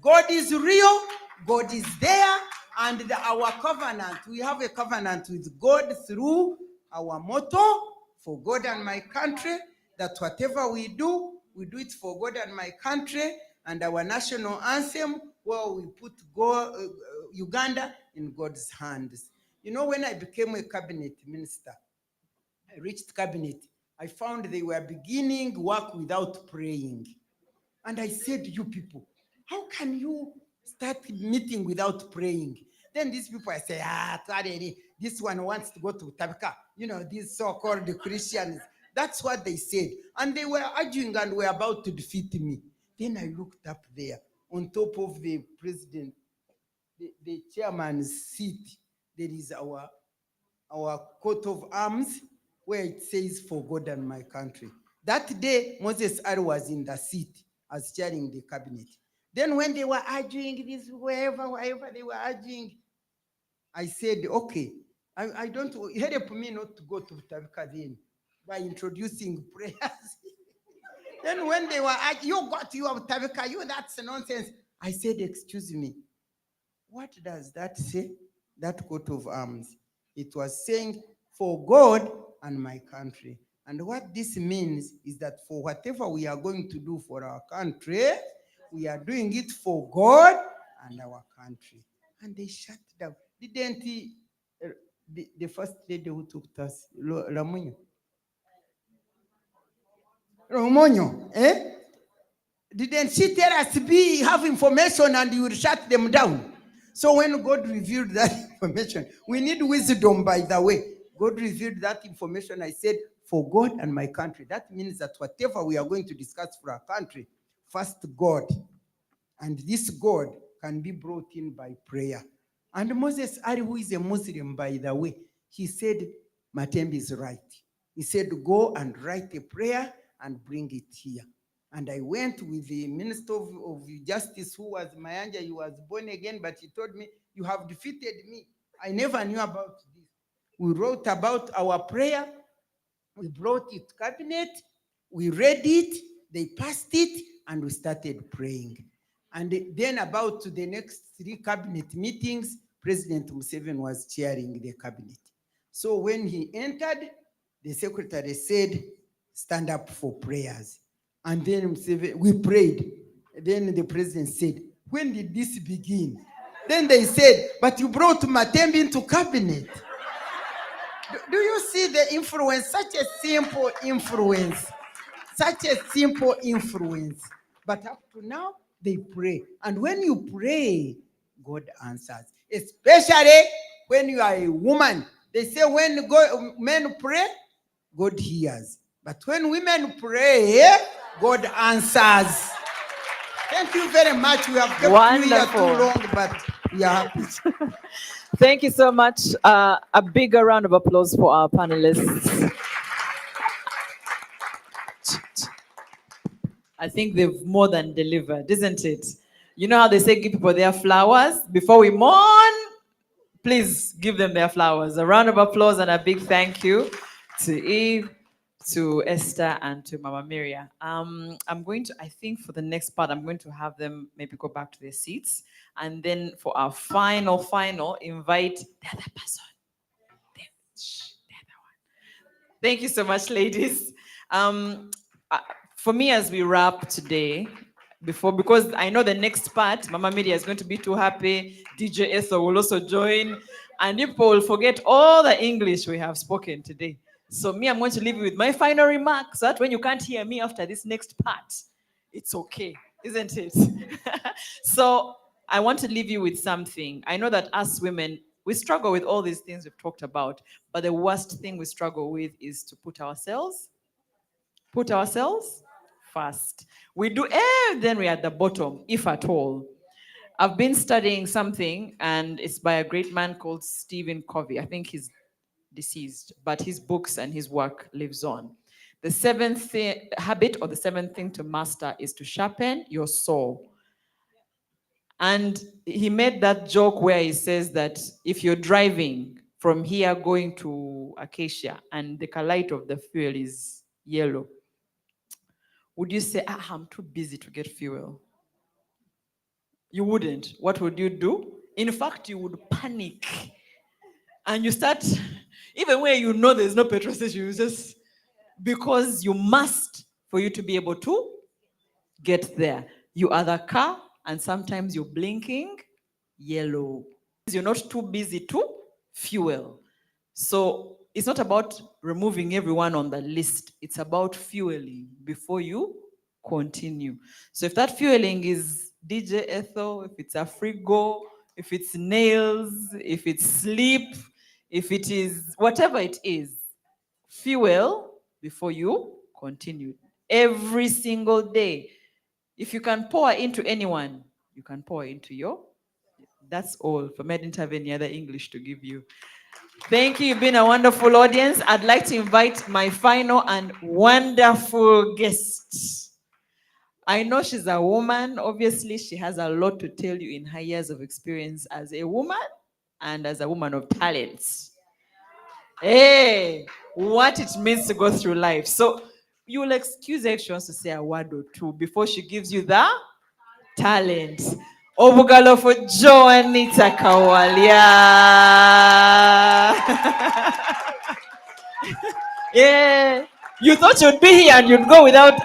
God is real. God is there. And our covenant, we have a covenant with God through our motto, for God and my country, that whatever we do it for God and my country, and our national anthem, well, we put Uganda in God's hands. You know, when I became a cabinet minister, I reached cabinet, I found they were beginning work without praying. And I said, you people, how can you start meeting without praying? Then these people, I say, this one wants to go to Tabika. You know, these so-called Christians. That's what they said. And they were arguing and were about to defeat me. Then I looked up there, on top of the president, the chairman's seat, there is our coat of arms, where it says, for God and my country. That day, Moses Ari was in the seat as chairing the cabinet. Then when they were arguing this, wherever they were arguing, I said, okay, I don't, help me not to go to Tabika then by introducing prayers. Then when they were arguing, you got to your Tabika, that's nonsense. I said, excuse me, what does that say? That coat of arms. It was saying, for God and my country. And what this means is that for whatever we are going to do for our country, we are doing it for God and our country. And they shut down. Didn't the first lady who took us, Ramonyo? Didn't she tell us have information and you will shut them down? So when God revealed that information, we need wisdom, by the way. God revealed that information. I said, for God and my country. That means that whatever we are going to discuss for our country, first God. And this God can be brought in by prayer. And Moses Ari, who is a Muslim, by the way, he said, Matembi is right. He said, go and write a prayer and bring it here. And I went with the Minister of Justice, who was Mayanja. He was born again, but he told me, you have defeated me. I never knew about this. We wrote about our prayer. We brought it to cabinet. We read it. They passed it, and we started praying. And then about the next 3 cabinet meetings, President Museveni was chairing the cabinet. So when he entered, the secretary said, stand up for prayers. And then we prayed. Then the president said, when did this begin? Then they said, but you brought Matembi into cabinet. Do you see the influence? Such a simple influence. Such a simple influence. But up to now, they pray. And when you pray, God answers. Especially when you are a woman. They say when men pray, God hears. But when women pray, God answers. Thank you very much. We have kept you here too long, but we are happy. Thank you so much. A bigger round of applause for our panelists. I think they've more than delivered, isn't it? You know how they say give people their flowers before we mourn? Please give them their flowers. A round of applause and a big thank you to Eve, to Esther and to Mama Miria. I'm going to, I think for the next part, I'm going to have them maybe go back to their seats. And then for our final, invite the other person. The other one. Thank you so much, ladies. For me, as we wrap today, because I know the next part, Mama Media is going to be too happy. DJ Ethel will also join, and people will forget all the English we have spoken today. So me, I'm going to leave you with my final remarks, so that when you can't hear me after this next part, it's okay, isn't it? So I want to leave you with something. I know that us women, we struggle with all these things we've talked about, but the worst thing we struggle with is to put ourselves first. We do, then we're at the bottom, if at all. I've been studying something, and it's by a great man called Stephen Covey. I think he's deceased, but his books and his work lives on. The seventh habit, or the seventh thing to master, is to sharpen your saw. And he made that joke where he says that if you're driving from here going to Acacia and the light of the fuel is yellow, would you say, I'm too busy to get fuel? You wouldn't. What would you do? In fact, you would panic. And you start, even where you know there's no petrol station, you just, because you must, for you to be able to get there. You are the car, and sometimes you're blinking yellow. You're not too busy to fuel. So it's not about removing everyone on the list. It's about fueling before you continue. So if that fueling is DJ Ethel, if it's a frigo, if it's nails, if it's sleep, if it is whatever it is, fuel before you continue. Every single day. If you can pour into anyone, you can pour into your. That's all. For me, I didn't have any other English to give you. Thank you. You've been a wonderful audience. I'd like to invite my final and wonderful guest. I know she's a woman. Obviously, she has a lot to tell you in her years of experience as a woman and as a woman of talents. Hey, what it means to go through life. So you will excuse her if she wants to say a word or two before she gives you the talent. Obugalo for Joanita Kawalia. Yeah. You thought you'd be here and you'd go without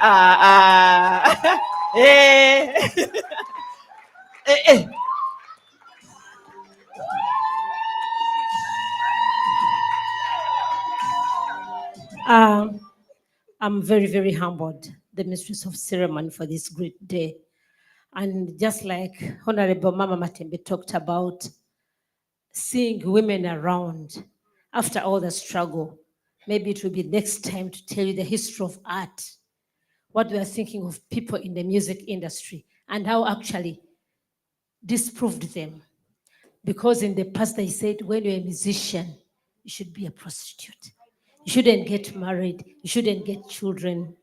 eh. Eh. I'm very, very humbled, the mistress of ceremony, for this great day. And just like Honorable Mama Matembe talked about, seeing women around after all the struggle, maybe it will be next time to tell you the history of art, what we are thinking of people in the music industry, and how actually disproved them. Because in the past they said, when you're a musician, you should be a prostitute. You shouldn't get married. You shouldn't get children.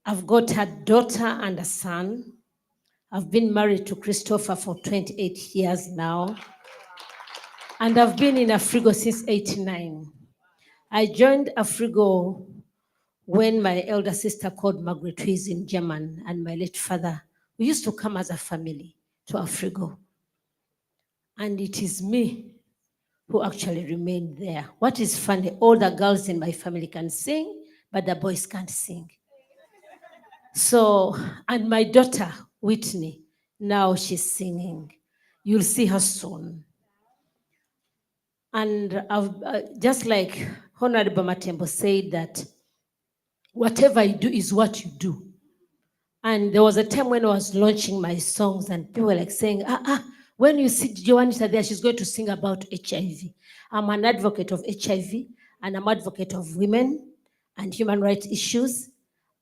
I've got a daughter and a son. I've been married to Christopher for 28 years now. And I've been in Afrigo since '89. I joined Afrigo when my elder sister called Margaret, who is in German, and my late father, we used to come as a family to Afrigo. And it is me who actually remained there. What is funny, all the girls in my family can sing, but the boys can't sing. So, and my daughter, Whitney, now she's singing. You'll see her soon. And just like Honorable Matembo said, that whatever you do is what you do. And there was a time when I was launching my songs and people were like saying, when you see Joanita there, she's going to sing about HIV. I'm an advocate of HIV, and I'm an advocate of women and human rights issues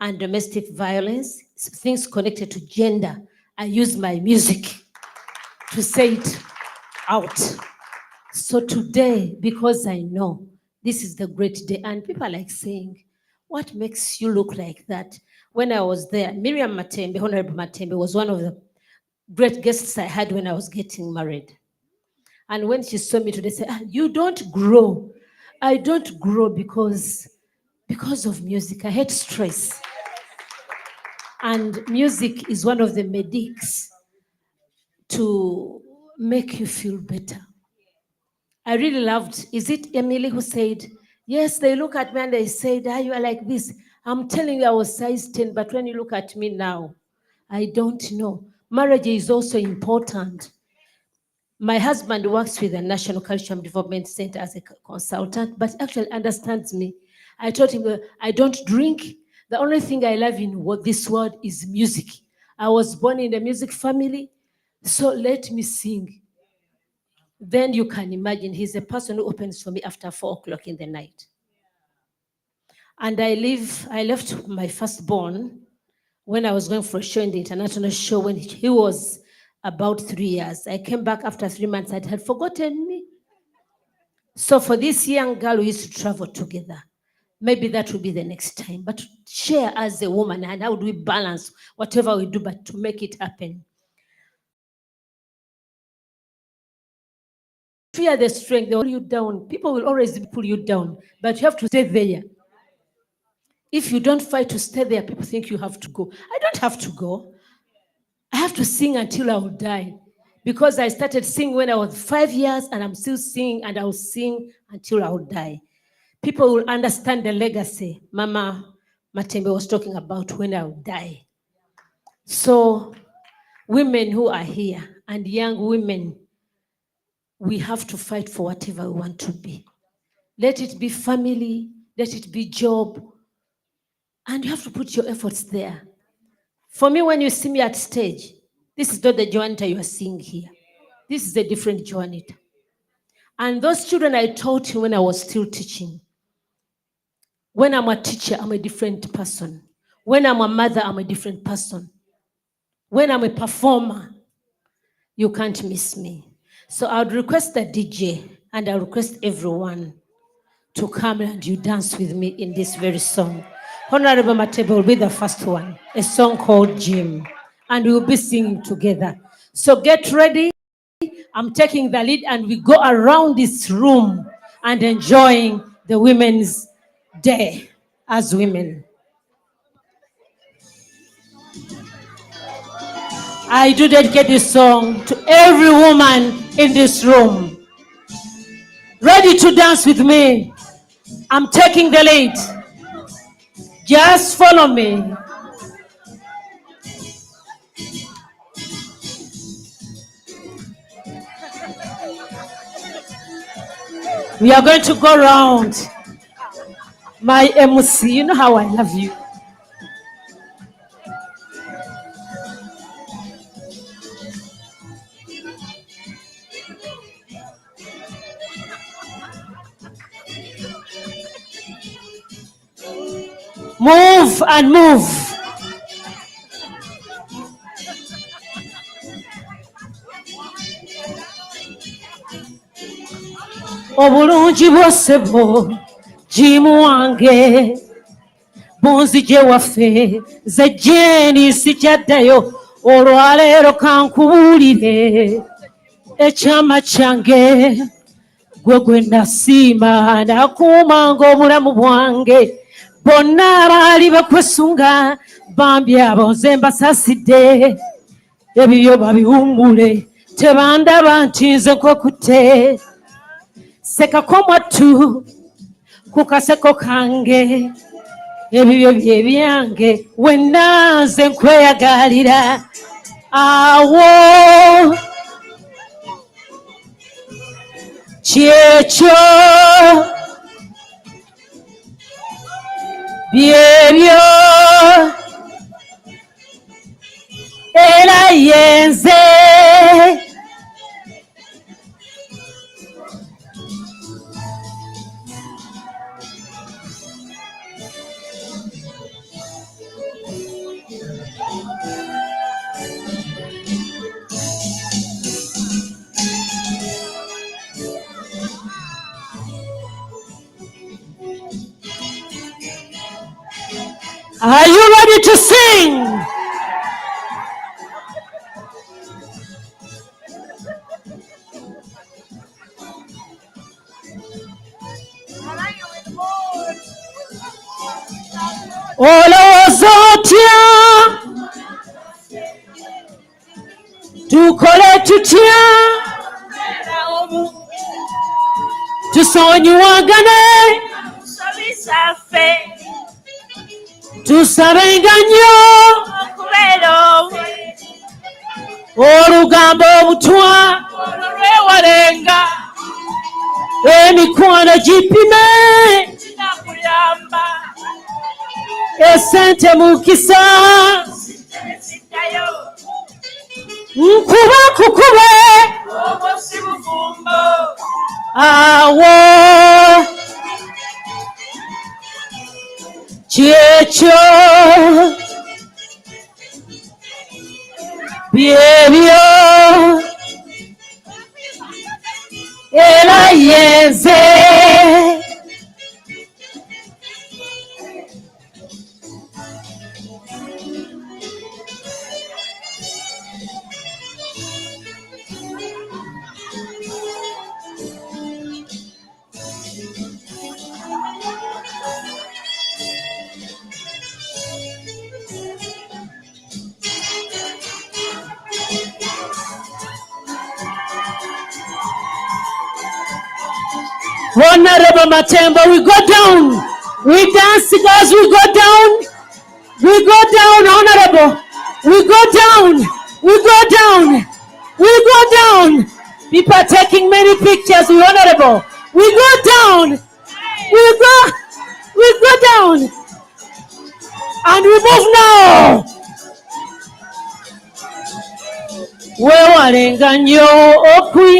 and domestic violence, things connected to gender. I use my music to say it out. So today, because I know this is the great day, and people are like saying, what makes you look like that? When I was there, Miriam Matembe, Honorable Matembe, was one of the great guests I had when I was getting married. And when she saw me today, she said, you don't grow. I don't grow because because of music. I hate stress. And music is one of the medics to make you feel better. I really loved, is it Emily who said, yes, they look at me and they said, ah, you are like this. I'm telling you, I was size 10, but when you look at me now, I don't know. Marriage is also important. My husband works with the National Calcium Development Center as a consultant, but actually understands me. I told him, I don't drink. The only thing I love in this world is music. I was born in a music family, so let me sing. Then you can imagine he's a person who opens for me after 4 o'clock in the night. And I left my firstborn when I was going for a show in the international show when he was about 3 years. I came back after 3 months. I had forgotten me. So for this young girl, we used to travel together. Maybe that will be the next time. But share as a woman and how do we balance whatever we do, but to make it happen. Fear the strength, they will pull you down. People will always pull you down, but you have to stay there. If you don't fight to stay there, people think you have to go. I don't have to go. I have to sing until I will die. Because I started singing when I was 5 years and I'm still singing and I will sing until I will die. People will understand the legacy Mama Matembe was talking about when I will die. So women who are here and young women, we have to fight for whatever we want to be. Let it be family, let it be job, and you have to put your efforts there. For me, when you see me at stage, this is not the Joanita you are seeing here. This is a different Joanita. And those children I taught when I was still teaching. When I'm a teacher, I'm a different person. When I'm a mother, I'm a different person. When I'm a performer, you can't miss me. So I would request the DJ and I request everyone to come and you dance with me in this very song. Honorable Matebe will be the first one, a song called Jim, and we'll be singing together. So get ready. I'm taking the lead and we go around this room and enjoying the Women's Day as women. I do dedicate this song to every woman in this room. Ready to dance with me? I'm taking the lead. Just follow me. We are going to go around. My MC, you know how I love you. Move and move. Obulungi bwose bwo Jimu wange bunzije waffe ze Jeni sikyaddayo olwaleero kankubuulire ekyama kyange gwe gwe nasiima nakuumanga obulamu bwange bonna abaali bakwesunga bambi abo nze mbasaasidde ebibyo babiwummule tebandaba nti nze nkwekutte sekako mwattu ku kaseko kange ebibyo bye byange wenna nze nkweyagalira awo kyekyo byebyo era yenze Are you ready to sing? olowooza otya tukole tutya tusonyiwagane tusabenga nnyo olugambo obutwa olwewalenga emikwano gipime esente mukisa nkuba kukube awo kyekyo byebyo era yenze Honorable Matemba, we go down. We dance, guys, we go down. We go down, Honorable. We go down. We go down. We go down. People are taking many pictures with Honorable. We go down. We go down. And we move now. Wewalenga nnyo okuya